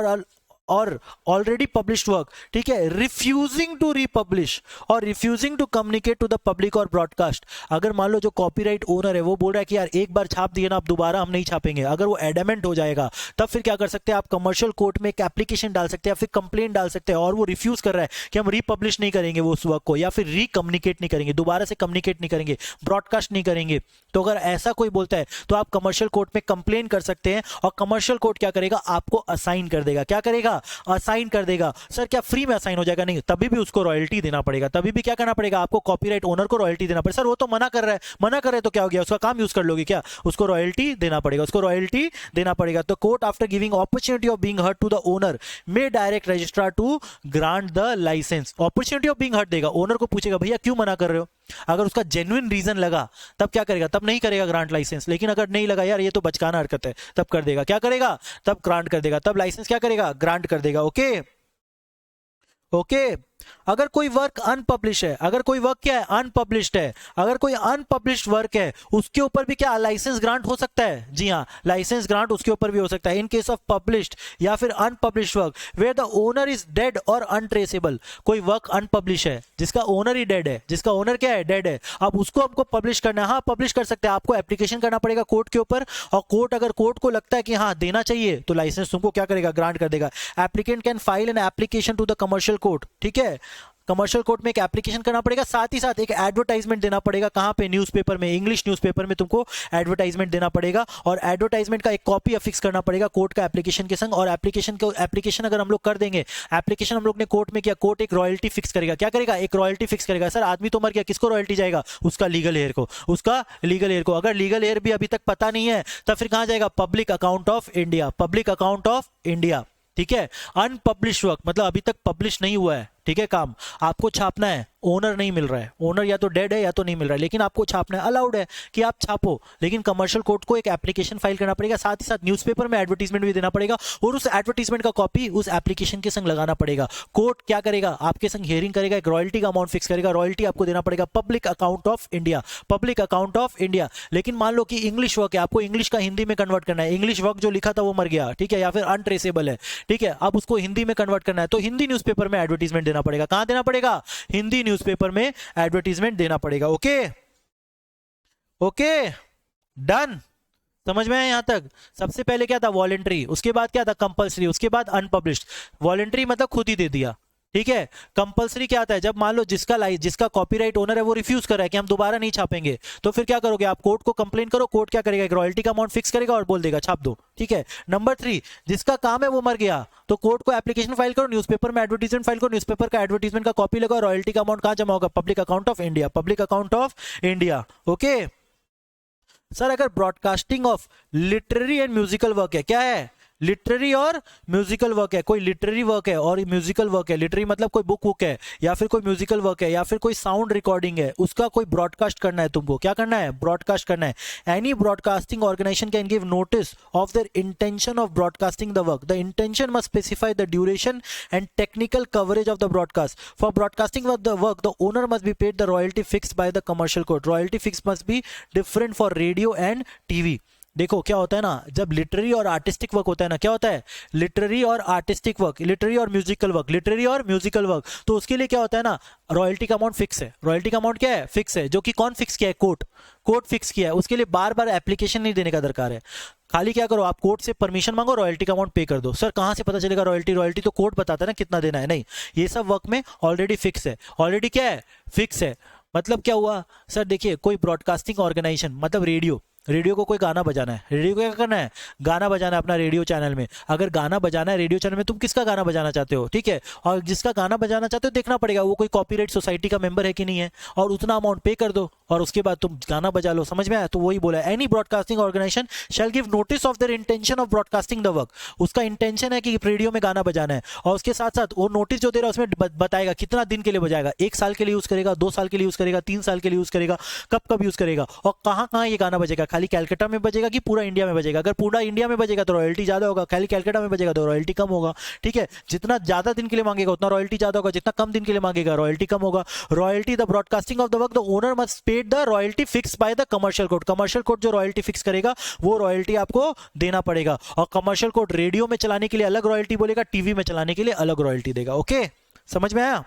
और ऑलरेडी पब्लिश्ड वर्क, ठीक है, रिफ्यूजिंग टू रिपब्लिश और refusing to communicate to the public और ब्रॉडकास्ट. अगर मान लो जो कॉपीराइट ओनर है वो बोल रहा है कि यार एक बार छाप दिए ना, अब दोबारा हम नहीं छापेंगे, अगर वो एडमेंट हो जाएगा, तब फिर क्या कर सकते हैं आप? कमर्शियल कोर्ट में एक एप्लीकेशन डाल सकते हैं या फिर कंप्लेंट डाल सकते हैं, और वो रिफ्यूज कर रहा है कि हम रिपब्लिश नहीं करेंगे वो उस वर्क को, या फिर रिकम्युनिकेट नहीं करेंगे, दोबारा से कम्युनिकेट नहीं करेंगे, ब्रॉडकास्ट नहीं करेंगे. तो अगर ऐसा कोई बोलता है तो आप कमर्शियल कोर्ट में कंप्लेन कर सकते हैं, और कमर्शियल कोर्ट क्या करेगा? आपको असाइन कर देगा. क्या करेगा? असाइन कर देगा. सर क्या फ्री में असाइन हो जाएगा? नहीं, तभी भी उसको रॉयल्टी देना पड़ेगा. तभी भी क्या करना पड़ेगा आपको? कॉपीराइट ओनर को रॉयल्टी देना पड़ेगा. सर वो तो मना कर रहा है, मना कर रहे तो क्या हो गया? उसका काम यूज कर लोगे क्या? उसको रॉयल्टी देना पड़ेगा, उसको रॉयल्टी देना पड़ेगा. तो court after giving opportunity of being heard to the owner may direct registrar to grant the license. Opportunity of being heard देगा, ओनर को पूछेगा भैया क्यों मना कर रहे हो. अगर उसका जेन्युइन रीजन लगा तब क्या करेगा? तब नहीं करेगा ग्रांट लाइसेंस. लेकिन अगर नहीं लगा यार ये तो बचकाना हरकत है, तब कर देगा. क्या करेगा? तब ग्रांट कर देगा. तब लाइसेंस क्या करेगा? ग्रांट कर देगा. ओके. ओके. अगर कोई वर्क अनपब्लिश है, अगर कोई वर्क क्या है? अनपब्लिश्ड है. अगर कोई अनपब्लिश्ड वर्क है उसके ऊपर भी क्या लाइसेंस ग्रांट हो सकता है? जी हाँ, लाइसेंस ग्रांट उसके ऊपर भी हो सकता है. इन केस ऑफ पब्लिश्ड या फिर unpublished work where the owner is dead और अनट्रेसेबल. कोई वर्क अनपब्लिश है जिसका ओनर ही डेड है, जिसका ओनर क्या है? डेड है. अब उसको हमको पब्लिश करना है. हाँ, पब्लिश कर सकते हैं. आपको एप्लीकेशन करना पड़ेगा कोर्ट के ऊपर, और कोर्ट अगर कोर्ट को लगता है कि हाँ देना चाहिए तो लाइसेंस तुमको क्या करेगा? ग्रांट कर देगा. Applicant can file an application to the commercial court. ठीक है, कमर्शियल कोर्ट में एक एप्लीकेशन करना पड़ेगा, साथ ही साथ एक एडवर्टाइजमेंट देना पड़ेगा. कहां पे? न्यूज़पेपर में, इंग्लिश न्यूज़पेपर में तुमको एडवर्टाइजमेंट देना पड़ेगा, और एडवर्टाइजमेंट का एक कॉपी अफिक्स करना पड़ेगा कोर्ट का एप्लीकेशन के संग. और एप्लीकेशन अगर हम लोग कर देंगे, एप्लीकेशन हम लोग ने कोर्ट में किया, कोर्ट एक रॉयल्टी फिक्स करेगा. क्या करेगा? एक रॉयल्टी फिक्स करेगा. सर आदमी तो मर गया, किसको रॉयल्टी जाएगा? उसका लीगल हेयर को, उसका लीगल हेयर को. अगर लीगल हेयर भी अभी तक पता नहीं है तब फिर कहां जाएगा? Public account of India. Public account of India. ठीक है. अनपब्लिश वर्क मतलब अभी तक पब्लिश नहीं हुआ है, ठीक है, काम आपको छापना है, ओनर नहीं मिल रहा है, ओनर या तो डेड है या तो नहीं मिल रहा है, लेकिन आपको छापना है. अलाउड है कि आप छापो, लेकिन कमर्शियल कोर्ट को एक एप्लीकेशन फाइल करना पड़ेगा, साथ ही साथ न्यूज़पेपर में एडवर्टीजमेंट भी देना पड़ेगा, और उस एडवर्टीजमेंट का कॉपी उस एप्लीकेशन के संग लगाना पड़ेगा. कोर्ट क्या करेगा? आपके संग हियरिंग करेगा, एक रॉयल्टी का अमाउंट फिक्स करेगा. रॉयल्टी आपको देना पड़ेगा public account of India. Public account of India. लेकिन मान लो कि इंग्लिश वर्क है, आपको इंग्लिश का हिंदी में कन्वर्ट करना है. इंग्लिश वर्क जो लिखा था वो मर गया, ठीक है, या फिर अनट्रेसेबल है, ठीक है, अब उसको हिंदी में कन्वर्ट करना है, तो हिंदी न्यूज़पेपर में एडवर्टीजमेंट देना पड़ेगा. कहां देना पड़ेगा? हिंदी न्यूज़पेपर में एडवर्टीजमेंट देना पड़ेगा. ओके. Okay, done. समझ में आया यहां तक? सबसे पहले क्या था? वॉलंटरी, उसके बाद क्या था? कंपलसरी, उसके बाद अनपब्लिश्ड. वॉलंटरी मतलब खुद ही दे दिया, ठीक है. कंपलसरी क्या आता है? जब मान लो जिसका कॉपीराइट ओनर है वो रिफ्यूज कर रहा है कि हम दोबारा नहीं छापेंगे, तो फिर क्या करोगे आप? कोर्ट को कंप्लेन करो. कोर्ट क्या करेगा? एक रॉयल्टी का अमाउंट फिक्स करेगा और बोल देगा छाप दो, ठीक है. नंबर 3, जिसका काम है वो मर गया, तो कोर्ट को एप्लीकेशन फाइल करो, न्यूज़पेपर में एडवर्टीजमेंट फाइल करो, न्यूज़पेपर का एडवर्टीजमेंट का कॉपी लगाओ, रॉयल्टी का अमाउंट कहां जमा होगा? Public account of India. Public account of India. Okay. Sir अगर broadcasting of literary and musical work है, क्या है? लिटरेरी और म्यूजिकल वर्क है. कोई लिटरेरी वर्क है और म्यूजिकल वर्क है. लिटरेरी मतलब कोई बुक है, या फिर कोई म्यूजिकल वर्क है, या फिर कोई साउंड रिकॉर्डिंग है, उसका कोई ब्रॉडकास्ट करना है तुमको. क्या करना है? ब्रॉडकास्ट करना है. Any broadcasting organisation can give notice of their intention of broadcasting the work. The intention must specify the duration and technical coverage of the broadcast. For broadcasting of the work the owner must be paid the royalty fixed by the commercial court. Royalty fix must be different for radio and TV. देखो क्या होता है ना, जब लिटरेरी और आर्टिस्टिक वर्क होता है ना, क्या होता है, लिटरेरी और आर्टिस्टिक वर्क, लिटरेरी और म्यूजिकल वर्क, लिटरेरी और म्यूजिकल वर्क, तो उसके लिए क्या होता है ना, रॉयल्टी का अमाउंट फिक्स है। रॉयल्टी का अमाउंट क्या है, फिक्स है, जो कि कौन फिक्स किया है, कोर्ट, कोर्ट फिक्स किया है। उसके लिए बार बार एप्लीकेशन नहीं देने का दरकार है, खाली क्या करो, आप कोर्ट से परमिशन मांगो, रॉयल्टी का अमाउंट पे कर दो। सर कहां से पता चलेगा रॉयल्टी, रॉयल्टी तो कोर्ट बताता है ना कितना देना है, नहीं, ये सब वर्क में ऑलरेडी फिक्स है, ऑलरेडी क्या है, फिक्स है। मतलब क्या हुआ सर, देखिए कोई ब्रॉडकास्टिंग ऑर्गेनाइजेशन, मतलब रेडियो, रेडियो को कोई गाना बजाना है, रेडियो को क्या करना है, गाना बजाना है अपना रेडियो चैनल में। अगर गाना बजाना है रेडियो चैनल में, तुम किसका गाना बजाना चाहते हो, ठीक है, और जिसका गाना बजाना चाहते हो देखना पड़ेगा वो कोई कॉपीराइट सोसाइटी का मेंबर है कि नहीं है, और उतना अमाउंट पे कर दो और उसके बाद तुम गाना बजा लो। समझ में आया? तो वही बोला, any broadcasting organization shall give notice of their intention of broadcasting the work. उसका इंटेंशन है कि रेडियो में गाना बजाना है, और उसके साथ साथ वो नोटिस जो दे रहा है उसमें बताएगा कितना दिन के लिए बजाएगा, 1 साल के लिए यूज करेगा, 2 साल के लिए यूज करेगा, 3 साल के लिए यूज करेगा, कब कब यूज करेगा, और कहां कहां ये गाना बजेगा, खाली कैलकाटा में बजेगा कि पूरा इंडिया में बजेगा। अगर पूरा इंडिया में बजेगा तो रॉयल्टी ज्यादा होगा, खाली कैलकाटा में बजेगा तो रॉयल्टी कम होगा, ठीक है। जितना ज्यादा दिन के लिए मांगेगा उतना रॉयल्टी ज्यादा होगा, जितना कम दिन के लिए मांगेगा रॉयल्टी कम होगा। Royalty, the broadcasting of the work, the owner must paid the royalty fix by the commercial court. Commercial court जो रॉयल्टी फिक्स करेगा वो रॉयल्टी आपको देना पड़ेगा, और कमर्शियल कोर्ट रेडियो में चलाने के लिए अलग रॉयल्टी बोलेगा, टीवी में चलाने के लिए अलग रॉयल्टी देगा। ओके, समझ में आया?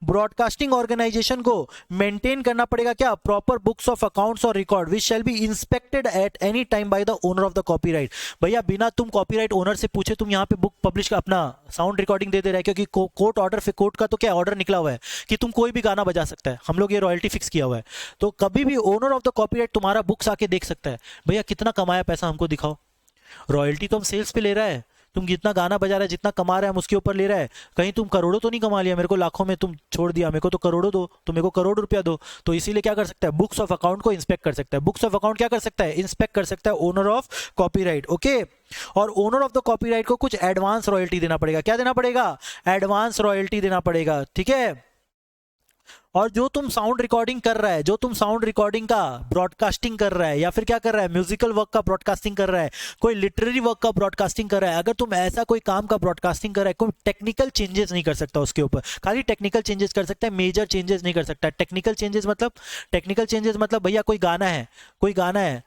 ब्रॉडकास्टिंग ऑर्गेनाइजेशन को मेंटेन करना पड़ेगा क्या, प्रॉपर बुक्स ऑफ अकाउंट्स और record which shall be inspected at any time by the owner of the copyright. भैया बिना तुम कॉपीराइट ओनर से पूछे तुम यहाँ पे बुक पब्लिश का अपना साउंड रिकॉर्डिंग दे रहे हैं, क्योंकि कोर्ट ऑर्डर, कोर्ट का तो क्या ऑर्डर निकला हुआ है कि तुम कोई भी गाना बजा सकता है, हम लोग ये रॉयल्टी फिक्स किया हुआ है। तो कभी भी ओनर ऑफ द कॉपीराइट तुम्हारा बुक्स आके देख सकता है, भैया कितना कमाया पैसा हमको दिखाओ। रॉयल्टी तो हम सेल्स पे ले रहा है, तुम जितना गाना बजा रहा है, जितना कमा रहा है हम उसके ऊपर ले रहा है। कहीं तुम करोड़ों तो नहीं कमा लिया, मेरे को लाखों में तुम छोड़ दिया, मेरे को तो करोड़ों दो, तो मेरे को करोड़ रुपया दो। तो इसीलिए क्या कर सकता है, बुक्स ऑफ अकाउंट को इंस्पेक्ट कर सकता है। बुक्स ऑफ अकाउंट क्या कर सकता है, इंस्पेक्ट कर सकता है ओनर ऑफ कॉपीराइट। ओके, और ओनर ऑफ द कॉपीराइट को कुछ एडवांस रॉयल्टी देना पड़ेगा। क्या देना पड़ेगा, एडवांस रॉयल्टी देना पड़ेगा, ठीक है। और जो तुम साउंड रिकॉर्डिंग कर रहा है, जो तुम साउंड रिकॉर्डिंग का ब्रॉडकास्टिंग कर रहा है, या फिर क्या कर रहा है, म्यूजिकल वर्क का ब्रॉडकास्टिंग कर रहा है, कोई लिटरेरी वर्क का ब्रॉडकास्टिंग कर रहा है, अगर तुम ऐसा कोई काम का ब्रॉडकास्टिंग कर रहा है, कोई टेक्निकल चेंजेस नहीं कर सकता उसके ऊपर, खाली टेक्निकल चेंजेस कर सकता है, मेजर चेंजेस नहीं कर सकता। टेक्निकल चेंजेस मतलब, टेक्निकल चेंजेस मतलब भैया कोई गाना है, कोई गाना है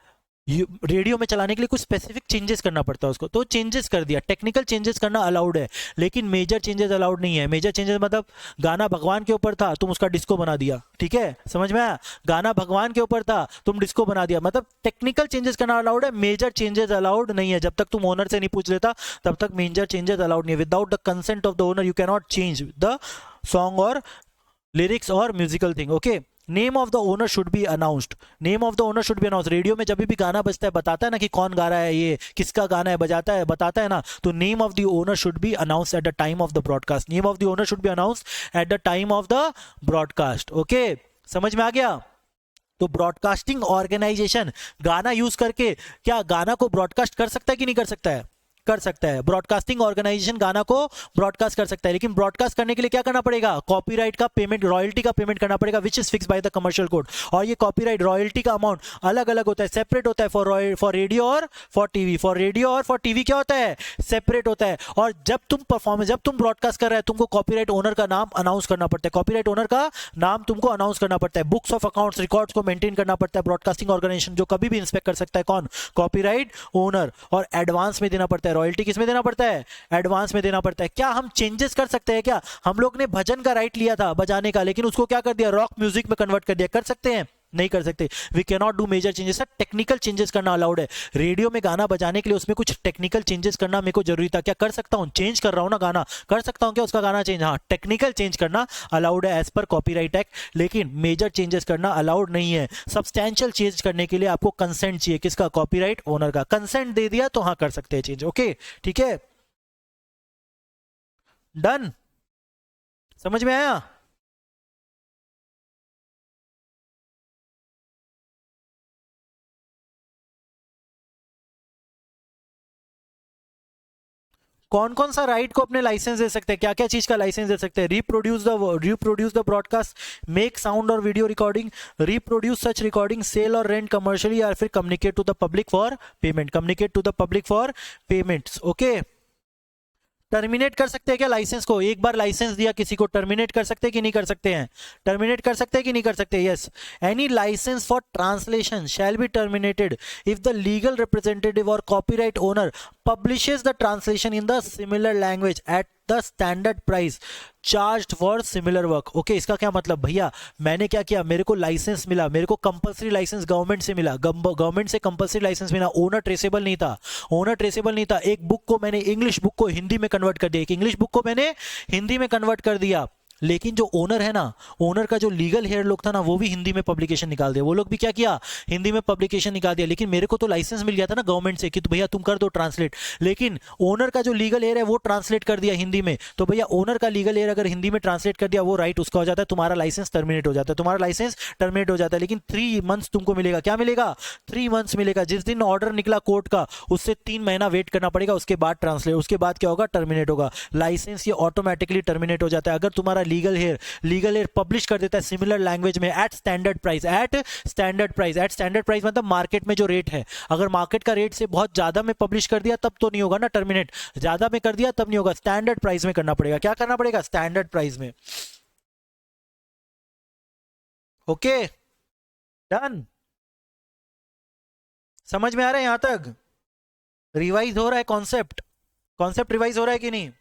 रेडियो में चलाने के लिए कुछ स्पेसिफिक चेंजेस करना पड़ता है उसको, तो चेंजेस कर दिया। टेक्निकल चेंजेस करना अलाउड है, लेकिन मेजर चेंजेस अलाउड नहीं है। मेजर चेंजेस मतलब गाना भगवान के ऊपर था, तुम उसका डिस्को बना दिया, ठीक है, समझ में आया? गाना भगवान के ऊपर था, तुम डिस्को बना दिया, मतलब टेक्निकल चेंजेस करना अलाउड है, मेजर चेंजेस अलाउड नहीं है। जब तक तुम ओनर से नहीं पूछ लेता तब तक मेजर चेंजेस अलाउड नहीं है। Without the consent of the owner you can not change the song और लिरिक्स और musical thing. Okay, name of the owner should be announced, name of the owner should be announced. Radio में जब भी गाना बजता है बताता है ना कि कौन गा रहा है, ये किसका गाना है, बजाता है, बताता है ना, तो name of the owner should be announced at the time of the broadcast. Name of the owner should be announced at the time of the broadcast. Okay, समझ में आ गया? तो ब्रॉडकास्टिंग ऑर्गेनाइजेशन गाना यूज करके क्या गाना को ब्रॉडकास्ट कर सकता है कि नहीं कर सकता है, कर सकता है। ब्रॉडकास्टिंग ऑर्गेनाइजेशन गाना को ब्रॉडकास्ट कर सकता है, लेकिन ब्रॉडकास्ट करने के लिए क्या करना पड़ेगा, कॉपीराइट का पेमेंट, रॉयल्टी का पेमेंट करना पड़ेगा, which is fix by the commercial code. और ये कॉपीराइट रॉयल्टी का अमाउंट अलग अलग होता है, सेपरेट होता है फॉर रेडियो और फॉर टीवी। फॉर रेडियो और फॉर टीवी क्या होता है, सेपरेट होता है। और जब तुम परफॉर्मेंस, जब तुम ब्रॉडकास्ट कर रहे हैं, तुमको कॉपीराइट ओनर का नाम अनाउंस करना पड़ता है, कॉपीराइट ओनर का नाम तुमको अनाउंस करना पड़ता है। बुक्स ऑफ अकाउंट्स, रिकॉर्ड्स को मेंटेन करना पड़ता है ब्रॉडकास्टिंग ऑर्गेनाइजेशन, जो कभी भी इंस्पेक्ट कर सकता है, कौन, कॉपीराइट ओनर। और एडवांस में देना पड़ता है, रॉयल्टी किस में देना पड़ता है, एडवांस में देना पड़ता है। क्या हम चेंजेस कर सकते हैं क्या, हम लोग ने भजन का राइट लिया था बजाने का, लेकिन उसको क्या कर दिया, रॉक म्यूजिक में कन्वर्ट कर दिया, कर सकते हैं, नहीं कर सकते। We can not do major changes. Technical changes करना अलाउड है। रेडियो में गाना बजाने के लिए उसमें कुछ टेक्निकल चेंजेस करना मेरे को जरूरी था, क्या कर सकता हूं, चेंज कर रहा हूं ना गाना, कर सकता हूं क्या उसका गाना चेंज, हाँ, टेक्निकल चेंज करना अलाउड है एज पर कॉपीराइट एक्ट, लेकिन मेजर चेंजेस करना अलाउड नहीं है। सब्सटैंशियल चेंज करने के लिए आपको कंसेंट चाहिए, किसका, कॉपीराइट ओनर का। कंसेंट दे दिया तो हाँ कर सकते हैं चेंज। ओके, ठीक है, डन, समझ में आया? कौन कौन सा राइट को अपने लाइसेंस दे सकते हैं, क्या क्या चीज का लाइसेंस दे सकते हैं, reproduce the broadcast, make sound और video recording, reproduce such recording, sell और रेंट कमर्शियली, या फिर communicate to the public for payment, communicate to the public for payments. Okay, terminate कर सकते हैं क्या लाइसेंस को? एक बार लाइसेंस दिया किसी को, टर्मिनेट कर सकते हैं कि नहीं कर सकते हैं? टर्मिनेट कर सकते हैं कि नहीं कर सकते? Yes. Any license for translation shall be terminated if the legal representative or copyright owner publishes the translation in the similar language at the standard price charged for similar work. Okay, इसका क्या मतलब? भैया मैंने क्या किया, मेरे को लाइसेंस मिला, मेरे को कंपलसरी लाइसेंस गवर्नमेंट से मिला, गवर्नमेंट से कंपलसरी लाइसेंस मिला, ओनर ट्रेसेबल नहीं था, ओनर ट्रेसेबल नहीं था। एक बुक को मैंने, इंग्लिश बुक को हिंदी में कन्वर्ट कर दिया, एक इंग्लिश बुक को मैंने हिंदी में कन्वर्ट कर दिया, लेकिन जो ओनर है ना, ओनर का जो लीगल हेयर लोग था ना, वो भी हिंदी में पब्लिकेशन निकाल दिया, वो लोग भी क्या किया, हिंदी में पब्लिकेशन निकाल दिया। लेकिन मेरे को तो लाइसेंस मिल गया था ना गवर्नमेंट से कि तो भैया तुम कर दो ट्रांसलेट, लेकिन ओनर का जो लीगल हेयर है वो ट्रांसलेट कर दिया हिंदी में। तो भैया ओनर का लीगल हेयर अगर हिंदी में ट्रांसलेट कर दिया, वो राइट उसका हो जाता है, तुम्हारा लाइसेंस टर्मिनेट हो जाता है, तुम्हारा लाइसेंस टर्मिनेट हो जाता है। लेकिन 3 मंथ्स तुमको मिलेगा, क्या मिलेगा? 3 मंथ्स मिलेगा। जिस दिन ऑर्डर निकला कोर्ट का, उससे 3 महीना वेट करना पड़ेगा, उसके बाद ट्रांसलेट, उसके बाद क्या होगा, टर्मिनेट होगा लाइसेंस। ये ऑटोमेटिकली टर्मिनेट हो जाता है अगर तुम्हारा लीगल हेयर पब्लिश कर देता है सिमिलर लैंग्वेज में at standard price, at standard price, at standard price मतलब मार्केट में जो रेट है। अगर मार्केट का रेट से बहुत ज्यादा में पब्लिश कर दिया तब तो नहीं होगा ना टर्मिनेट, ज्यादा में कर दिया तब नहीं होगा, स्टैंडर्ड प्राइस में करना पड़ेगा। क्या करना पड़ेगा? स्टैंडर्ड प्राइस में। Okay, done. समझ में आ रहा है यहां तक? रिवाइज हो रहा है कॉन्सेप्ट? कॉन्सेप्ट रिवाइज हो रहा है कि नहीं?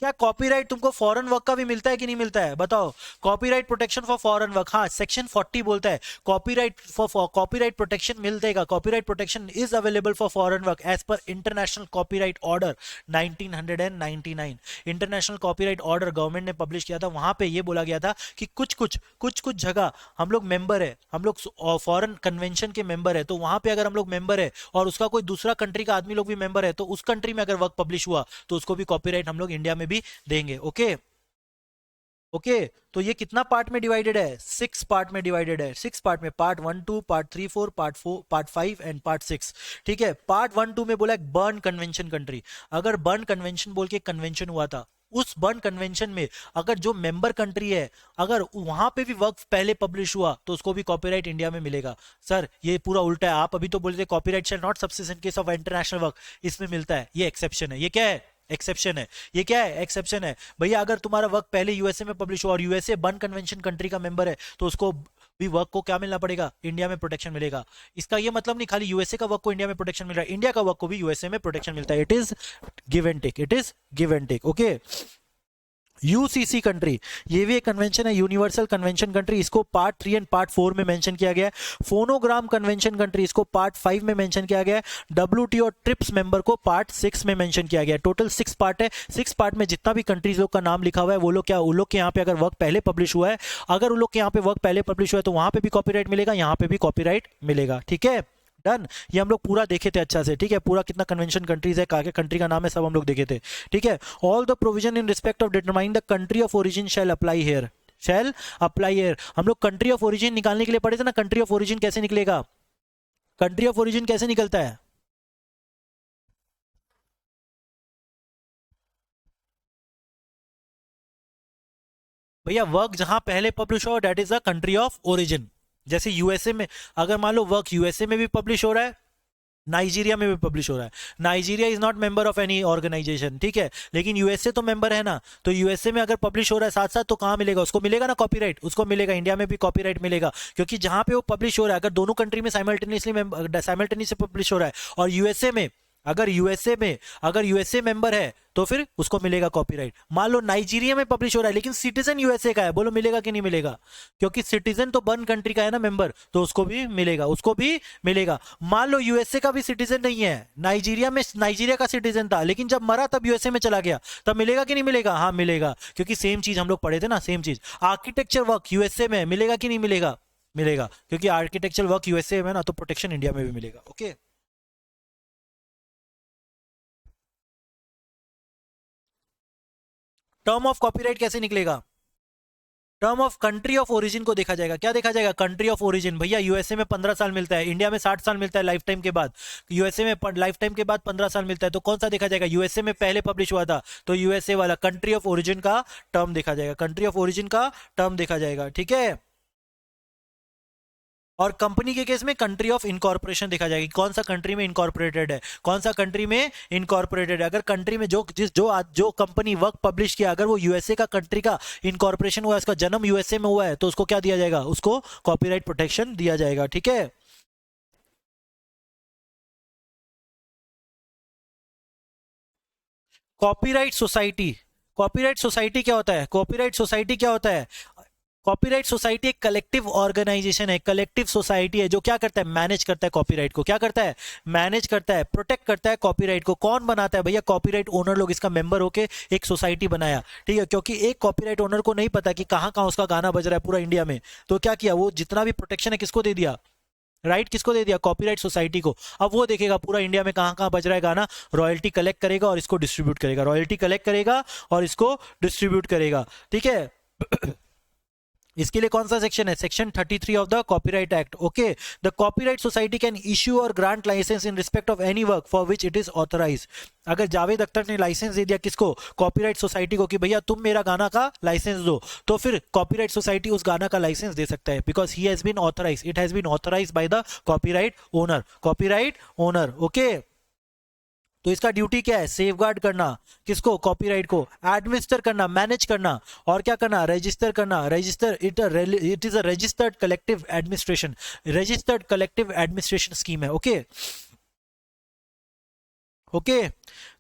क्या कॉपीराइट तुमको फॉरेन वर्क का भी मिलता है कि नहीं मिलता है? बताओ। Copyright protection for foreign work, हाँ सेक्शन 40 बोलता है कॉपीराइट फॉर कॉपीराइट प्रोटेक्शन मिल देगा। Copyright protection is available for foreign work as per international copyright order 1999। International copyright order government ने पब्लिश किया था, वहां पे ये बोला गया था कि कुछ जगह हम लोग मेंबर है, हम लोग फॉरेन कन्वेंशन के मेंबर है, तो वहां पे अगर हम लोग मेंबर है और उसका कोई दूसरा कंट्री का आदमी लोग भी मेंबर है, तो उस कंट्री में अगर वर्क पब्लिश हुआ तो उसको भी कॉपीराइट हम लोग इंडिया में भी देंगे। ओके ओके, तो ये कितना पार्ट में डिवाइडेड है? 6 पार्ट में डिवाइडेड है, 6 पार्ट में, part 1 2 part 3 4 part 5 and part 6। ठीक है, पार्ट 1 2 में बोला बर्न कन्वेंशन कंट्री। अगर बर्न कन्वेंशन बोल के कन्वेंशन हुआ था, उस बर्न कन्वेंशन में अगर जो मेंबर कंट्री है, अगर वहां पे भी वर्क पहले पब्लिश हुआ तो उसको भी कॉपीराइट इंडिया में मिलेगा। सर ये पूरा उल्टा है, आप अभी तो बोलते copyright shall not subsist in case of international work, इसमें मिलता है, ये एक्सेप्शन है। ये क्या है? एक्सेप्शन है। ये क्या है? एक्सेप्शन है। भैया अगर तुम्हारा वर्क पहले यूएसए में पब्लिश हुआ और यूएसए बर्न कन्वेंशन कंट्री का मेंबर है, तो उसको भी वर्क को क्या मिलना पड़ेगा? इंडिया में प्रोटेक्शन मिलेगा। इसका ये मतलब नहीं खाली यूएसए का वर्क को इंडिया में प्रोटेक्शन मिल रहा है, इंडिया का वर्क को भी यूएसए में प्रोटेक्शन मिलता है। It is give and take, it is give and take. Okay, UCC country, ये भी एक कन्वेंशन है, यूनिवर्सल कन्वेंशन कंट्री, इसको पार्ट 3 एंड पार्ट 4 में मेंशन किया गया है। फोनोग्राम कन्वेंशन कंट्री, इसको पार्ट 5 में मेंशन किया गया है। डब्ल्यूटीओ और ट्रिप्स मेंबर को पार्ट 6 में मेंशन किया गया है। टोटल 6 पार्ट है। 6 पार्ट में जितना भी कंट्रीज लोग का नाम लिखा हुआ है, वो लोग क्या, उन लोग के यहाँ पे अगर वर्क पहले पब्लिश हुआ है, अगर उन लोग के यहाँ पे वर्क पहले पब्लिश हुआ है तो वहां पे भी कॉपीराइट मिलेगा, यहाँ पे भी कॉपीराइट मिलेगा। ठीक है, डन। ये हम लोग पूरा देखे थे अच्छा से। ठीक है, पूरा कितना कन्वेंशन कंट्रीज है, क्या कंट्री का नाम है, सब हम लोग देखे थे। ठीक है, all the provision in respect of determine the country of origin shall apply here, shall apply here. हम लोग कंट्री ऑफ ओरिजिन निकालने के लिए पढ़े थे ना, कंट्री ऑफ ओरिजिन कैसे निकलेगा? कंट्री ऑफ ओरिजिन कैसे निकलता है? भैया वर्क जहां पहले पब्लिश हो that is a country of origin. जैसे यूएसए में, अगर मान लो वर्क यूएसए में भी पब्लिश हो रहा है, नाइजीरिया में भी पब्लिश हो रहा है, Nigeria is not member of any organization, ठीक है, लेकिन यूएसए तो मेंबर है ना, तो यूएसए में अगर पब्लिश हो रहा है साथ साथ, तो कहां मिलेगा उसको? मिलेगा ना कॉपीराइट, उसको मिलेगा, इंडिया में भी कॉपीराइट मिलेगा, क्योंकि जहां पे वो पब्लिश हो रहा है, अगर दोनों कंट्री में साइमल्टेनियसली पब्लिश हो रहा है और यूएसए में, अगर यूएसए मेंबर है तो फिर उसको मिलेगा कॉपीराइट। मान लो नाइजीरिया में पब्लिश हो रहा है लेकिन सिटीजन यूएसए का है, बोलो मिलेगा कि नहीं मिलेगा? क्योंकि सिटीजन तो बर्न कंट्री का है ना मेंबर, तो उसको भी मिलेगा, उसको भी मिलेगा। मान लो यूएसए का भी सिटीजन नहीं है, नाइजीरिया में नाइजीरिया का सिटीजन था, लेकिन जब मरा तब यूएसए में चला गया, तब मिलेगा कि नहीं मिलेगा? हाँ मिलेगा, क्योंकि सेम चीज हम लोग पढ़े थे ना, सेम चीज। आर्किटेक्चर वर्क यूएसए में मिलेगा कि नहीं मिलेगा? मिलेगा, क्योंकि आर्किटेक्चर वर्क यूएसए में ना, तो प्रोटेक्शन इंडिया में भी मिलेगा। ओके, टर्म ऑफ कॉपीराइट कैसे निकलेगा? Term of country of origin को देखा जाएगा। क्या देखा जाएगा? Country of origin. भैया यूएसए में 15 साल मिलता है, इंडिया में 60 साल मिलता है लाइफ टाइम के बाद, यूएसए में लाइफ टाइम के बाद 15 साल मिलता है, तो कौन सा देखा जाएगा? यूएसए में पहले पब्लिश हुआ था तो यूएसए वाला कंट्री ऑफ ओरिजिन का टर्म देखा जाएगा, कंट्री ऑफ ओरिजिन का टर्म देखा जाएगा। ठीक है, और कंपनी के केस में कंट्री ऑफ इनकॉर्पोरेशन देखा जाएगा, कौन सा कंट्री में इनकॉर्पोरेटेड है, कौन सा कंट्री में इनकॉर्पोरेटेड है। अगर कंट्री में जो कंपनी वर्क पब्लिश किया, अगर वो यूएसए का कंट्री का इनकॉर्पोरेशन हुआ है, उसका जन्म यूएसए में हुआ है, तो उसको क्या दिया जाएगा, उसको कॉपीराइट प्रोटेक्शन दिया जाएगा। ठीक है। कॉपीराइट सोसाइटी, कॉपीराइट सोसाइटी क्या होता है, कॉपीराइट सोसाइटी क्या होता है, कॉपीराइट सोसाइटी एक कलेक्टिव ऑर्गेनाइजेशन है, कलेक्टिव सोसाइटी है, जो क्या करता है, मैनेज करता है कॉपीराइट को, क्या करता है, मैनेज करता है, प्रोटेक्ट करता है कॉपीराइट को। कौन बनाता है भैया, कॉपीराइट ओनर लोग इसका मेंबर होके एक सोसाइटी बनाया। ठीक है, क्योंकि एक कॉपीराइट ओनर को नहीं पता कि कहां कहां उसका गाना बज रहा है पूरा इंडिया में, तो क्या किया, वो जितना भी प्रोटेक्शन है किसको दे दिया, राइट किसको दे दिया, कॉपीराइट सोसाइटी को। अब वो देखेगा पूरा इंडिया में कहां कहां बज रहा है गाना, रॉयल्टी कलेक्ट करेगा और इसको डिस्ट्रीब्यूट करेगा, रॉयल्टी कलेक्ट करेगा और इसको डिस्ट्रीब्यूट करेगा। ठीक है। इसके लिए कौन सा सेक्शन है, section 33 of the copyright act. Okay, the copyright society can issue or grant license in respect of any work for which it is authorise. अगर जावेद अख्तर ने लाइसेंस दे दिया किसको, कॉपीराइट सोसाइटी को, कि भैया तुम मेरा गाना का लाइसेंस दो, तो फिर कॉपीराइट सोसाइटी उस गाना का लाइसेंस दे सकता है, because he has been authorize, it has been authorize by the copyright owner, copyright owner. Okay, तो इसका ड्यूटी क्या है, सेफ गार्ड करना किसको, कॉपीराइट को, एडमिनिस्टर करना, मैनेज करना, और क्या करना, रजिस्टर करना, register it is a registered collective administration, registered collective administration scheme है। ओके, ओके,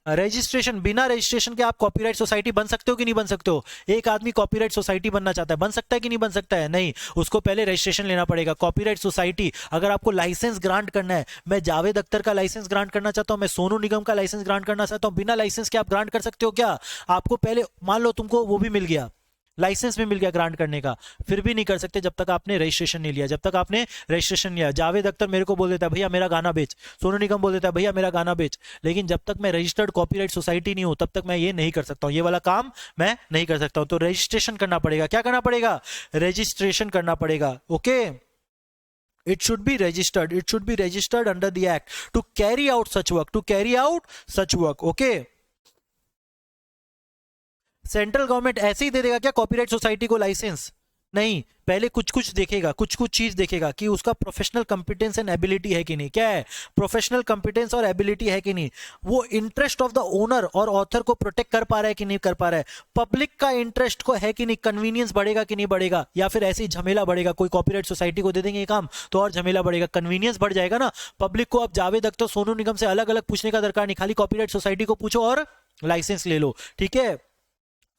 रजिस्ट्रेशन, बिना रजिस्ट्रेशन के आप कॉपीराइट सोसाइटी बन सकते हो कि नहीं बन सकते हो, एक आदमी कॉपीराइट सोसाइटी बनना चाहता है, बन सकता है कि नहीं बन सकता है, नहीं, उसको पहले रजिस्ट्रेशन लेना पड़ेगा। कॉपीराइट सोसाइटी अगर आपको लाइसेंस ग्रांट करना है, मैं जावेद अख्तर का लाइसेंस ग्रांट करना चाहता हूं, मैं सोनू निगम का लाइसेंस ग्रांट करना चाहता हूं, बिना लाइसेंस के आप ग्रांट कर सकते हो क्या, आपको पहले मान लो तुमको वो भी मिल गया, लाइसेंस भी मिल गया ग्रांट करने का, फिर भी नहीं कर सकते जब तक आपने रजिस्ट्रेशन नहीं लिया, जब तक आपने रजिस्ट्रेशन लिया। जावेद अख्तर मेरे को बोल देता है भैया मेरा गाना बेच, सोनू निगम बोल देता है भैया मेरा गाना बेच, लेकिन जब तक मैं रजिस्टर्ड कॉपीराइट सोसाइटी नहीं हूं तब तक मैं ये नहीं कर सकता हूं, ये वाला काम मैं नहीं कर सकता हूं। तो रजिस्ट्रेशन करना पड़ेगा, क्या करना पड़ेगा, रजिस्ट्रेशन करना पड़ेगा। Okay, it should be registered under the act to carry out such work, to carry out such work. Okay, central government ऐसे ही दे देगा क्या कॉपीराइट सोसाइटी को लाइसेंस, नहीं, पहले कुछ कुछ देखेगा, कुछ कुछ चीज देखेगा कि उसका प्रोफेशनल कंपिटेंस एंड एबिलिटी है कि नहीं, क्या है, प्रोफेशनल कंपिटेंस और एबिलिटी है कि नहीं, वो इंटरेस्ट ऑफ द ओनर और ऑथर को प्रोटेक्ट कर पा रहा है कि नहीं कर पा रहा है, पब्लिक का इंटरेस्ट को है कि नहीं, कन्वीनियंस बढ़ेगा कि नहीं बढ़ेगा, या फिर ऐसे ही झमेला बढ़ेगा, कोई कॉपीराइट सोसाइटी को दे देंगे ये काम तो और झमेला बढ़ेगा, कन्वीनियंस बढ़ जाएगा ना पब्लिक को। अब जावेद अख्तर सोनू निगम से अलग अलग पूछने का दरकार नहीं, खाली कॉपीराइट सोसाइटी को पूछो और लाइसेंस ले लो। ठीक है,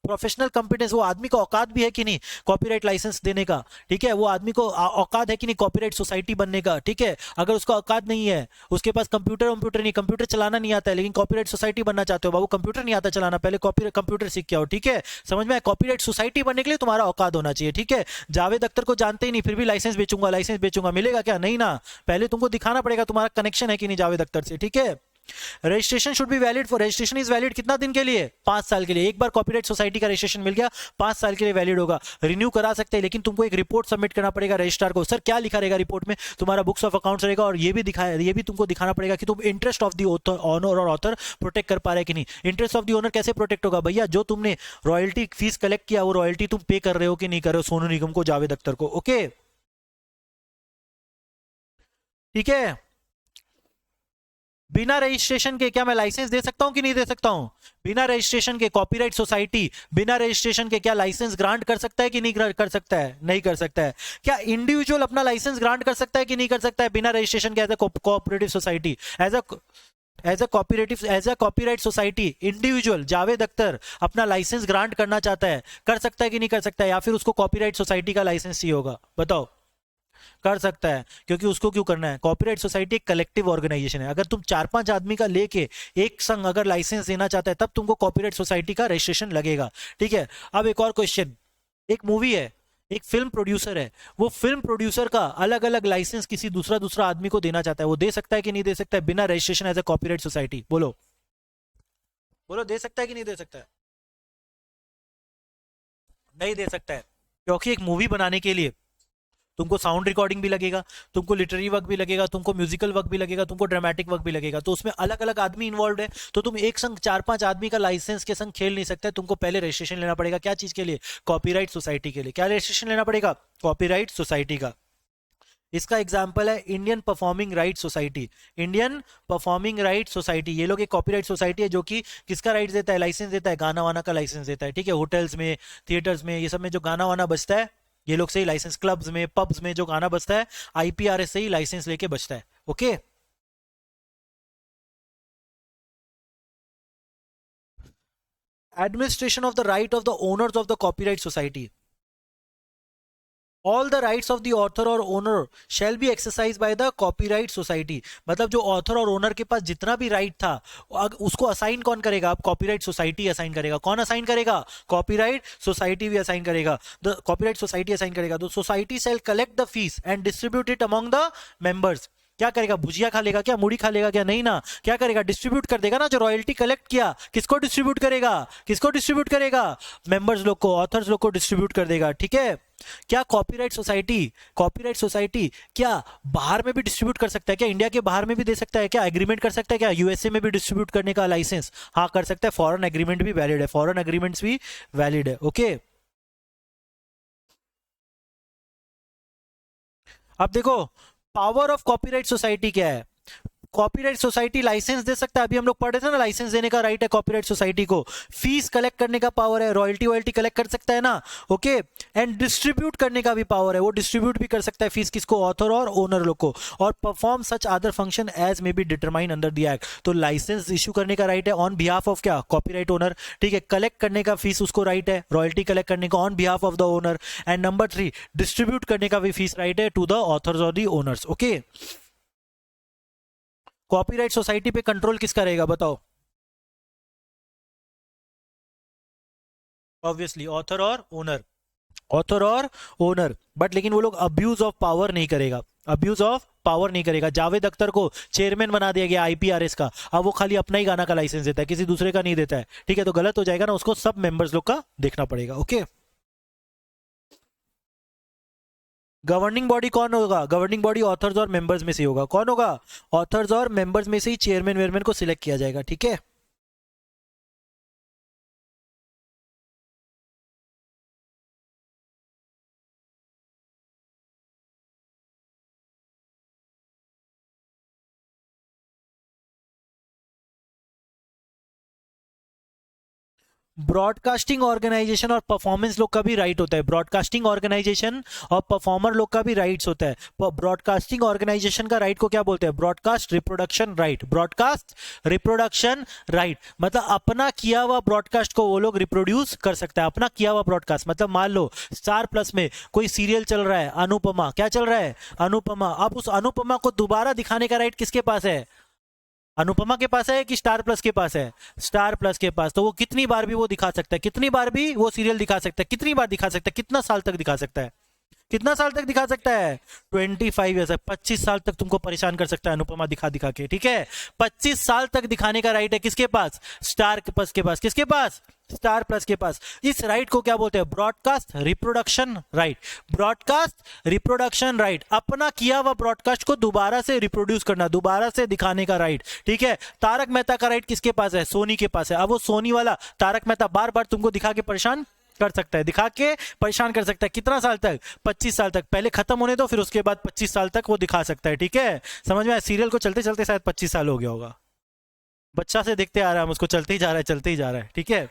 प्रोफेशनल कंपिटेंस, वो आदमी का औकात भी है कि नहीं कॉपीराइट लाइसेंस देने का, ठीक है, वो आदमी को औकात है कि नहीं कॉपीराइट सोसाइटी बनने का। ठीक है, अगर उसका औकात नहीं है, उसके पास कंप्यूटर नहीं, कंप्यूटर चलाना नहीं आता है, लेकिन कॉपीराइट सोसाइटी बनना चाहते हो, बाबू कंप्यूटर नहीं आता चलाना, पहले कॉपीराइट कंप्यूटर सीख के आओ। ठीक है, समझ में आया, कॉपीराइट सोसाइटी बनने के लिए तुम्हारा औकात होना चाहिए। ठीक है, जावेद अख्तर को जानते ही नहीं फिर भी लाइसेंस बेचूंगा मिलेगा क्या, नहीं ना, पहले तुमको दिखाना पड़ेगा तुम्हारा कनेक्शन है कि नहीं जावेद अख्तर से। ठीक है, registration should be valid for, registration is valid कितना दिन के लिए, 5 साल के लिए, एक बार कॉपीराइट सोसाइटी का रजिस्ट्रेशन मिल गया 5 साल के लिए वैलिड होगा, रिन्यू करा सकते हैं, लेकिन तुमको एक रिपोर्ट सबमिट करना पड़ेगा रजिस्ट्रार को। सर क्या लिखा रहेगा रिपोर्ट में, तुम्हारा बुक्स ऑफ अकाउंट्स रहेगा, और ये भी तुमको दिखाना पड़ेगा कि तुम इंटरेस्ट ऑफ द ऑनर और ऑथर प्रोटेक्ट कर पा रहे कि नहीं। इंटरेस्ट ऑफ द ओनर कैसे प्रोटेक्ट होगा भैया, जो तुमने रॉयल्टी फीस कलेक्ट किया वो रॉयल्टी तुम पे कर रहे हो कि नहीं कर रहे हो सोनू निगम को, जावेद अख्तर को। ओके, ठीक है, बिना रजिस्ट्रेशन के क्या मैं लाइसेंस दे सकता हूं कि नहीं दे सकता हूं, बिना रजिस्ट्रेशन के कॉपीराइट सोसाइटी बिना रजिस्ट्रेशन के क्या लाइसेंस ग्रांट कर सकता है कि नहीं कर सकता है, नहीं कर सकता है। क्या इंडिविजुअल अपना लाइसेंस ग्रांट कर सकता है कि नहीं कर सकता है बिना रजिस्ट्रेशन के, as a cooperative society, as a copyright society individual Javed Akhtar अपना लाइसेंस ग्रांट करना चाहता है, कर सकता है कि नहीं कर सकता है, या फिर उसको कॉपीराइट सोसाइटी का लाइसेंस चाहिए होगा, बताओ। कर सकता है, क्योंकि उसको क्यों करना है, कॉपीराइट सोसाइटी एक कलेक्टिव ऑर्गेनाइजेशन है, अगर तुम 4-5 आदमी का लेके एक संघ अगर लाइसेंस देना चाहता है तब तुमको कॉपीराइट सोसाइटी का रजिस्ट्रेशन लगेगा। ठीक है, अब एक और क्वेश्चन, एक मूवी है, एक फिल्म प्रोड्यूसर है, वो फिल्म प्रोड्यूसर का अलग अलग लाइसेंस किसी दूसरा आदमी को देना चाहता है, वो दे सकता है कि नहीं दे सकता है बिना registration as a copyright society, बोलो बोलो, दे सकता है कि नहीं दे सकता है, नहीं दे सकता है, क्योंकि एक मूवी बनाने के लिए तुमको साउंड रिकॉर्डिंग भी लगेगा, तुमको लिटरेरी वर्क भी लगेगा, तुमको म्यूजिकल वर्क भी लगेगा, तुमको ड्रामेटिक वर्क भी लगेगा, तो उसमें अलग अलग आदमी इन्वॉल्व है, तो तुम एक संग 4-5 आदमी का लाइसेंस के संग खेल नहीं सकते, तुमको पहले रजिस्ट्रेशन लेना पड़ेगा, क्या चीज के लिए, कॉपीराइट सोसाइटी के लिए। क्या रजिस्ट्रेशन लेना पड़ेगा, कॉपीराइट सोसाइटी का। इसका एग्जाम्पल है Indian performing right society. Indian performing right society, ये लोग एक कॉपीराइट सोसाइटी है जो कि किसका राइट देता है, लाइसेंस देता है, गाना वाना का लाइसेंस देता है, ठीक है। होटल्स में, थिएटर्स में, ये सब में जो गाना वाना बजता है, ये लोग से ही लाइसेंस, क्लब्स में, पब्स में जो गाना बजता है, आईपीआरएस से ही लाइसेंस लेके बजता है। Okay, administration of the right of the owners of the copyright society. All the rights of the author or owner shall be exercised by the copyright society. मतलब जो ऑथर और ओनर के पास जितना भी राइट था उसको असाइन कौन करेगा, अब कॉपीराइट सोसाइटी असाइन करेगा। कौन असाइन करेगा, कॉपीराइट सोसाइटी भी असाइन करेगा। द कॉपीराइट सोसाइटी असाइन करेगा। तो society shall collect the fees and distribute it among the members. क्या करेगा, भुजिया खा लेगा क्या, मूढ़ी खा लेगा क्या, नहीं ना, क्या करेगा, डिस्ट्रीब्यूट कर देगा ना। जो रॉयल्टी कलेक्ट किया किसको डिस्ट्रीब्यूट करेगा, किसको डिस्ट्रीब्यूट करेगा, मेंबर्स लोग को, ऑथर्स लोग को डिस्ट्रीब्यूट कर देगा, ठीक है। क्या कॉपीराइट सोसाइटी क्या बाहर में भी डिस्ट्रीब्यूट कर सकता है क्या, इंडिया के बाहर में भी दे सकता है क्या, एग्रीमेंट कर सकता है क्या, यूएसए में भी डिस्ट्रीब्यूट करने का लाइसेंस, हाँ कर सकता है। फॉरेन एग्रीमेंट भी वैलिड है, फॉरेन एग्रीमेंट्स भी वैलिड है। ओके, अब देखो पावर ऑफ कॉपीराइट सोसाइटी क्या है। कॉपीराइट सोसाइटी लाइसेंस दे सकता है, अभी हम लोग पढ़े थे ना, लाइसेंस देने का राइट है कॉपीराइट सोसाइटी को। फीस कलेक्ट करने का पावर है, रॉयल्टी वॉयल्टी कलेक्ट कर सकता है ना। ओके, एंड डिस्ट्रीब्यूट करने का भी पावर है, वो डिस्ट्रीब्यूट भी कर सकता है फीस किसको, ऑथर और ओनर लोग को। और perform such other function as may be determine under the act. तो लाइसेंस इशू करने का राइट है ऑन बिहाफ ऑफ क्या, कॉपीराइट ओनर, ठीक है। कलेक्ट करने का फीस उसको राइट है, रॉयल्टी कलेक्ट करने का on behalf of the owner. And number 3, distribute करने का भी फीस राइट है टू द ऑथर्स और the owners. Okay, copyright society पे कंट्रोल किसका रहेगा बताओ, ऑब्वियसली ऑथर और ओनर, ऑथर और ओनर। बट लेकिन वो लोग अब्यूज ऑफ पावर नहीं करेगा, अब्यूज ऑफ पावर नहीं करेगा। जावेद अख्तर को चेयरमैन बना दिया गया आईपीआरएस का, अब वो खाली अपना ही गाना का लाइसेंस देता है, किसी दूसरे का नहीं देता है, ठीक है। तो गलत हो जाएगा ना, उसको सब मेंबर्स लोग का देखना पड़ेगा। ओके, गवर्निंग बॉडी कौन होगा, गवर्निंग बॉडी ऑथर्स और मेंबर्स में से होगा। कौन होगा, ऑथर्स और मेंबर्स में से ही चेयरमैन वेयरमैन को सिलेक्ट किया जाएगा, ठीक है। ब्रॉडकास्टिंग ऑर्गेनाइजेशन और परफॉर्मेंस लोग का भी राइट होता है, ब्रॉडकास्टिंग ऑर्गेनाइजेशन और परफॉर्मर लोग का भी राइट्स होता है। ब्रॉडकास्टिंग ऑर्गेनाइजेशन का राइट को क्या बोलते हैं, broadcast reproduction right, broadcast reproduction right. मतलब अपना किया हुआ ब्रॉडकास्ट को वो लोग रिप्रोड्यूस कर सकता है, अपना किया हुआ ब्रॉडकास्ट। मतलब मान लो स्टार प्लस में कोई सीरियल चल रहा है, अनुपमा, क्या चल रहा है, अनुपमा। अब उस अनुपमा को दोबारा दिखाने का राइट किसके पास है, अनुपमा के पास है कि स्टार प्लस के पास है, स्टार प्लस के पास। तो वो कितनी बार भी वो दिखा सकता है, कितनी बार भी वो सीरियल दिखा सकता है, कितनी बार दिखा सकता है, कितना साल तक दिखा सकता है, कितना साल तक दिखा सकता है, 25 ईयर्स, 25 साल तक तुमको परेशान कर सकता है अनुपमा दिखा दिखा के, ठीक है। 25 साल तक दिखाने का राइट है किसके पास, स्टार प्लस के पास, किसके पास, स्टार प्लस के पास। इस राइट को क्या बोलते हैं, broadcast reproduction right, broadcast reproduction right. अपना किया हुआ ब्रॉडकास्ट को दोबारा से रिप्रोड्यूस करना, दोबारा से दिखाने का राइट, ठीक है। तारक मेहता का राइट किसके पास है, सोनी के पास है। अब वो सोनी वाला तारक मेहता बार बार तुमको दिखा के परेशान कर सकता है, दिखा के परेशान कर सकता है, कितना साल तक, 25 साल तक। पहले खत्म होने दो, फिर उसके बाद 25 साल तक वो दिखा सकता है, ठीक है। समझ में आया, सीरियल को चलते चलते शायद 25 साल हो गया होगा, बच्चा से देखते आ रहा है, उसको चलते ही जा रहा है, चलते ही जा रहा है, ठीक है।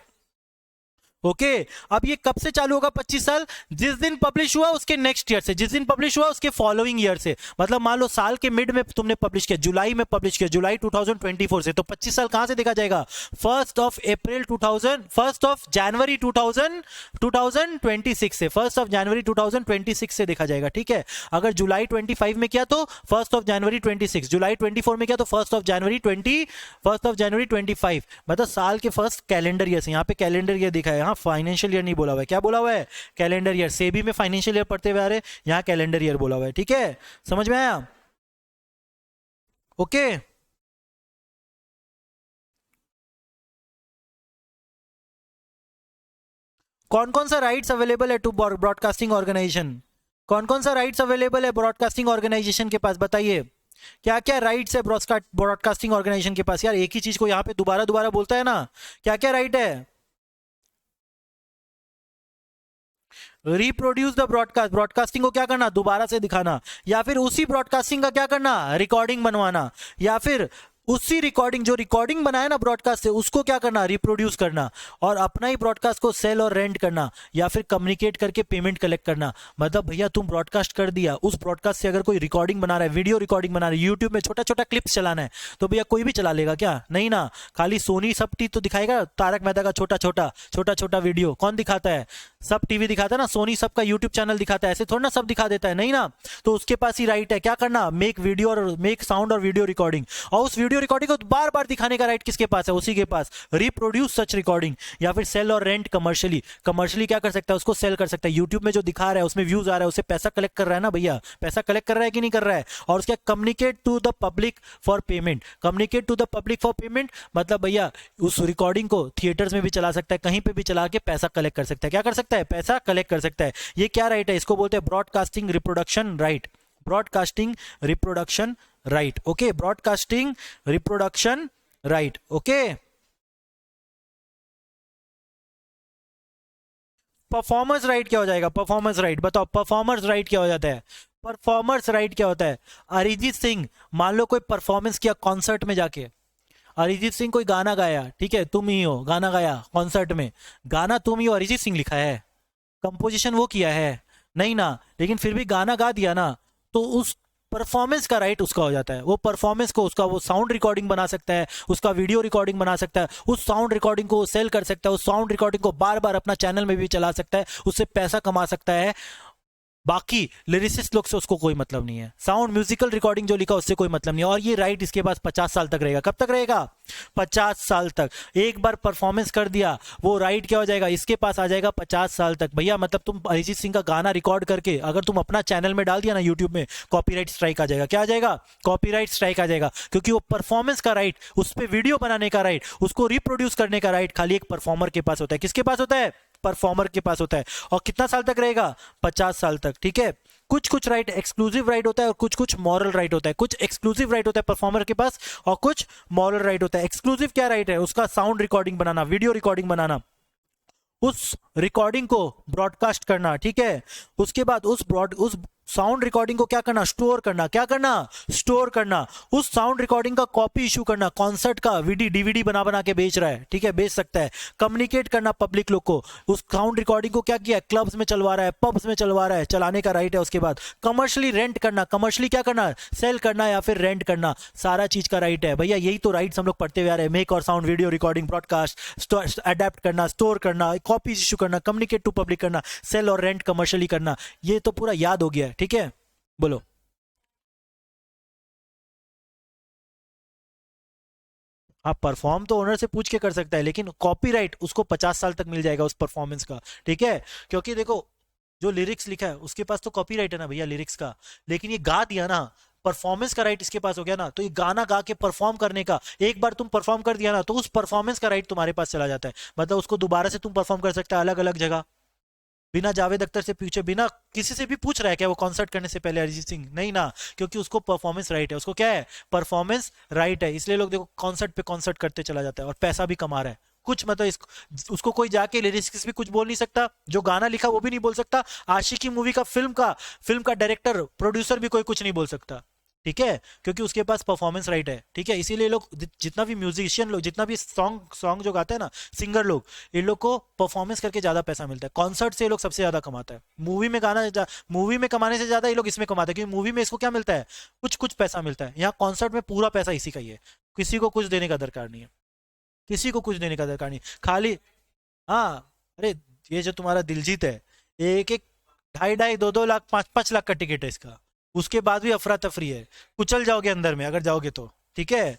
ओके, अब ये कब से चालू होगा 25 साल, जिस दिन पब्लिश हुआ उसके नेक्स्ट ईयर से, जिस दिन पब्लिश हुआ उसके फॉलोइंग ईयर से। मतलब मान लो साल के मिड में तुमने पब्लिश किया, जुलाई में पब्लिश किया, जुलाई 2024 से, तो 25 साल कहां से देखा जाएगा, 1 अप्रैल 2000, 1 जनवरी 2026 से, 1 जनवरी 2026 से देखा जाएगा, ठीक है। अगर जुलाई 25 में किया तो 1 जनवरी 26, जुलाई 24 में किया तो 1 जनवरी 25, मतलब साल के फर्स्ट कैलेंडर ईयर से। यहाँ पे कैलेंडर ईयर दिखा है, यहाँ फाइनेंशियल ईयर नहीं बोला हुआ है, क्या बोला हुआ है, कैलेंडर ईयर। सेबी में फाइनेंशियल ईयर पढ़ते हुए आ रहे, यहाँ कैलेंडर ईयर बोला हुआ है, ठीक है। समझ में आया, ओके। कौन कौन सा राइट्स अवेलेबल है टू ब्रॉडकास्टिंग ऑर्गेनाइजेशन, कौन कौन सा राइट्स अवेलेबल है ब्रॉडकास्टिंग ऑर्गेनाइजेशन के पास, बताइए क्या क्या राइट्स है ब्रॉडकास्टिंग ऑर्गेनाइजेशन के पास। यार एक ही चीज को यहाँ पे दोबारा दोबारा बोलता है ना, क्या क्या राइट है, रिप्रोड्यूस द ब्रॉडकास्ट, ब्रॉडकास्टिंग को क्या करना, दोबारा से दिखाना, या फिर उसी ब्रॉडकास्टिंग का क्या करना, रिकॉर्डिंग बनवाना, या फिर उसी रिकॉर्डिंग, जो रिकॉर्डिंग बनाया ना ब्रॉडकास्ट से, उसको क्या करना, रिप्रोड्यूस करना, और अपना ही ब्रॉडकास्ट को सेल और रेंट करना, या फिर कम्युनिकेट करके पेमेंट कलेक्ट करना। मतलब भैया तुम ब्रॉडकास्ट कर दिया, उस ब्रॉडकास्ट से अगर कोई रिकॉर्डिंग बना रहा है, वीडियो रिकॉर्डिंग बना रहा है, यूट्यूब में छोटा छोटा क्लिप्स चलाना है, तो भैया कोई भी चला लेगा क्या, नहीं ना। खाली सोनी सब टी तो दिखाएगा तारक मेहता का छोटा छोटा वीडियो, कौन दिखाता है, सब टीवी दिखाता है ना, सोनी सब का यूट्यूब चैनल दिखाता है, ऐसे थोड़ा ना सब दिखा देता है, नहीं ना। तो उसके पास ही राइट है क्या करना, मेक वीडियो और मेक साउंड और वीडियो रिकॉर्डिंग, और उस वीडियो रिकॉर्डिंग को बार बार दिखाने का राइट किसके पास है, उसी के पास। रिप्रोड्यूस सच रिकॉर्डिंग, या फिर सेल और रेंट कमर्शियली, कमर्शियली क्या कर सकता है, उसको सेल कर सकता है। यूट्यूब में जो दिखा रहा है उसमें व्यूज आ रहा है, उससे पैसा कलेक्ट कर रहा है ना भैया, पैसा कलेक्ट कर रहा है कि नहीं कर रहा है। और उसका communicate to the public for payment, communicate to the public for payment मतलब भैया उस रिकॉर्डिंग को थिएटर्स में भी चला सकता है, कहीं पे भी चला के पैसा कलेक्ट कर सकता है, क्या कर सकता है, पैसा कलेक्ट कर सकता है। ये क्या राइट है, इसको बोलते हैं broadcasting reproduction right, broadcasting reproduction right, okay, broadcasting reproduction right, okay. Performers right क्या हो जाएगा, परफॉर्मर्स राइट बताओ, परफॉर्मर्स राइट क्या हो जाता है, परफॉर्मर्स राइट क्या होता है। अरिजीत सिंह मान लो कोई परफॉर्मेंस किया कॉन्सर्ट में जाके, अरिजीत सिंह कोई गाना गाया, ठीक है, तुम ही हो, गाना गाया कॉन्सर्ट में, गाना तुम ही हो, अरिजीत सिंह लिखा है, कंपोजिशन वो किया है, नहीं ना, लेकिन फिर भी गाना गा दिया ना, तो उस परफॉर्मेंस का राइट उसका हो जाता है। वो परफॉर्मेंस को, उसका वो साउंड रिकॉर्डिंग बना सकता है, उसका वीडियो रिकॉर्डिंग बना सकता है, उस साउंड रिकॉर्डिंग को सेल कर सकता है, उस साउंड रिकॉर्डिंग को बार बार अपना चैनल में भी चला सकता है, उससे पैसा कमा सकता है। बाकी लिरिसिस्ट लोग से उसको कोई मतलब नहीं है, साउंड म्यूजिकल रिकॉर्डिंग जो लिखा उससे कोई मतलब नहीं है। और ये राइट इसके पास 50 साल तक रहेगा, कब तक रहेगा, 50 साल तक। एक बार परफॉर्मेंस कर दिया वो राइट क्या हो जाएगा, इसके पास आ जाएगा 50 साल तक भैया। मतलब तुम अरिजीत सिंह का गाना रिकॉर्ड करके अगर तुम अपना चैनल में डाल दिया ना यूट्यूब में, कॉपीराइट स्ट्राइक आ जाएगा, क्या आ जाएगा, कॉपीराइट स्ट्राइक आ जाएगा, क्योंकि वो परफॉर्मेंस का राइट, उस पर वीडियो बनाने का राइट, उसको रिप्रोड्यूस करने का राइट खाली एक परफॉर्मर के पास होता है। किसके पास होता है, परफॉर्मर के पास होता है। और कितना साल तक रहेगा, 50 साल तक, ठीक है। कुछ कुछ राइट एक्सक्लूसिव राइट होता है और कुछ कुछ मॉरल राइट होता है। कुछ एक्सक्लूसिव राइट होता है परफॉर्मर के पास और कुछ मॉरल राइट होता है। एक्सक्लूसिव क्या राइट है, उसका साउंड रिकॉर्डिंग बनाना, वीडियो रिकॉर्डिंग बनाना, उस रिकॉर्डिंग को ब्रॉडकास्ट करना, ठीक है। उसके बाद उस साउंड रिकॉर्डिंग को क्या करना, स्टोर करना, क्या करना, स्टोर करना। उस साउंड रिकॉर्डिंग का कॉपी इशू करना, कॉन्सर्ट का डीवीडी बना बना के बेच रहा है, ठीक है, बेच सकता है। कम्युनिकेट करना पब्लिक लोग को, उस साउंड रिकॉर्डिंग को क्या किया, क्लब्स में चलवा रहा है, पब्स में चलवा रहा है, चलाने का राइट है। उसके बाद कमर्शियली रेंट करना, कमर्शियली क्या करना, सेल करना या फिर रेंट करना, सारा चीज का राइट है भैया। यही तो राइट्स हम लोग पढ़ते हुए आ रहे हैं, मेक और sound, video recording, broadcast, adapt करना, स्टोर करना, कॉपी इशू करना, कम्युनिकेट टू पब्लिक करना, सेल और रेंट कमर्शियली करना। ये तो पूरा याद हो गया है, ठीक है, बोलो। हाँ, परफॉर्म तो ओनर से पूछ के कर सकता है, लेकिन कॉपीराइट उसको 50 साल तक मिल जाएगा उस परफॉर्मेंस का, ठीक है। क्योंकि देखो जो लिरिक्स लिखा है उसके पास तो कॉपीराइट है ना भैया लिरिक्स का, लेकिन ये गा दिया ना, परफॉर्मेंस का राइट इसके पास हो गया ना, तो ये गाना गा के परफॉर्म करने का, एक बार तुम परफॉर्म कर दिया ना, तो उस परफॉर्मेंस का राइट तुम्हारे पास चला जाता है। मतलब उसको दोबारा से तुम परफॉर्म कर सकते हो अलग अलग जगह, बिना जावेद अख्तर से पूछे, बिना किसी से भी पूछ रहा है क्या वो कॉन्सर्ट करने से पहले अरिजीत सिंह, नहीं ना, क्योंकि उसको परफॉर्मेंस राइट है, उसको क्या है, परफॉर्मेंस राइट है। इसलिए लोग देखो कॉन्सर्ट पे कॉन्सर्ट करते चला जाता है और पैसा भी कमा रहा है। कुछ मतलब उसको कोई जाके लिरिक्स भी कुछ बोल नहीं सकता, जो गाना लिखा वो भी नहीं बोल सकता, आशिकी मूवी का फिल्म का डायरेक्टर प्रोड्यूसर भी कोई कुछ नहीं बोल सकता, ठीक है, क्योंकि उसके पास परफॉर्मेंस राइट है, ठीक है। इसीलिए लोग जितना भी म्यूजिशियन लोग, जितना भी सॉन्ग जो गाते हैं ना, सिंगर लोग, इन लोग को परफॉर्मेंस करके ज्यादा पैसा मिलता है। कॉन्सर्ट से ये लोग सबसे ज्यादा कमाता है, मूवी में कमाने से ज्यादा ये लोग इसमें कमाते हैं, क्योंकि मूवी में इसको क्या मिलता है, कुछ कुछ पैसा मिलता है। यहाँ कॉन्सर्ट में पूरा पैसा इसी का ही है, किसी को कुछ देने का दरकार नहीं है, किसी को कुछ देने का दरकार नहीं, खाली। हाँ, अरे ये जो तुम्हारा दिलजीत है, एक एक 2.5 2.5 2-2 लाख 5-5 लाख का टिकट है इसका, उसके बाद भी अफरा तफरी है। कुचल जाओगे अंदर में अगर जाओगे तो, ठीक है,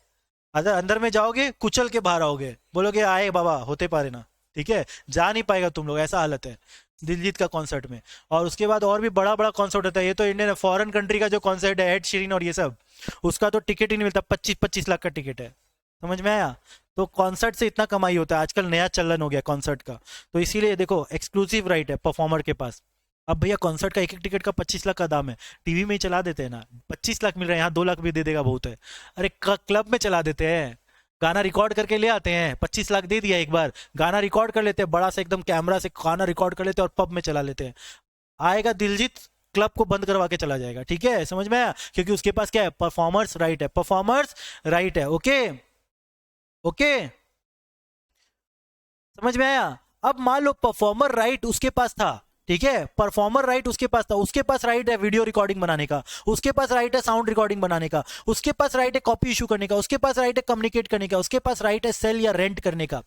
अगर अंदर में जाओगे कुचल के बाहर आओगे, बोलोगे आए बाबा होते पारे ना, ठीक है, जा नहीं पाएगा तुम लोग, ऐसा हालत है दिलजीत का कॉन्सर्ट में। और उसके बाद और भी बड़ा बड़ा कॉन्सर्ट होता है, ये तो इंडियन फॉरेन कंट्री का जो कॉन्सर्ट है, एड शीरिन और ये सब, उसका तो टिकट ही नहीं मिलता, 25-25 लाख का टिकट है, समझ में आया। तो कॉन्सर्ट से इतना कमाई होता है, आजकल नया चलन हो गया कॉन्सर्ट का। तो इसीलिए देखो एक्सक्लूसिव राइट है परफॉर्मर के पास। अब भैया कॉन्सर्ट का एक एक टिकट का 25 लाख का दाम है, टीवी में ही चला देते हैं ना, 25 लाख मिल रहा है, यहाँ 2 लाख भी दे देगा बहुत है। अरे क्लब में चला देते हैं, गाना रिकॉर्ड करके ले आते हैं, 25 लाख दे दिया एक बार, गाना रिकॉर्ड कर लेते हैं बड़ा सा एकदम कैमरा से, गाना रिकॉर्ड कर लेते हैं और पब में चला लेते हैं। आएगा दिलजीत, क्लब को बंद करवा के चला जाएगा। ठीक है, समझ में आया? क्योंकि उसके पास क्या है, परफॉर्मर्स राइट है, परफॉर्मर्स राइट है। ओके ओके, समझ में आया? अब मान लो परफॉर्मर राइट उसके पास था, ठीक है, परफॉर्मर राइट उसके पास था, उसके पास राइट है वीडियो रिकॉर्डिंग बनाने का, उसके पास राइट है साउंड रिकॉर्डिंग बनाने का, उसके पास राइट है कॉपी इशू करने का, उसके पास राइट है कम्युनिकेट करने का, उसके पास राइट है सेल या रेंट करने का।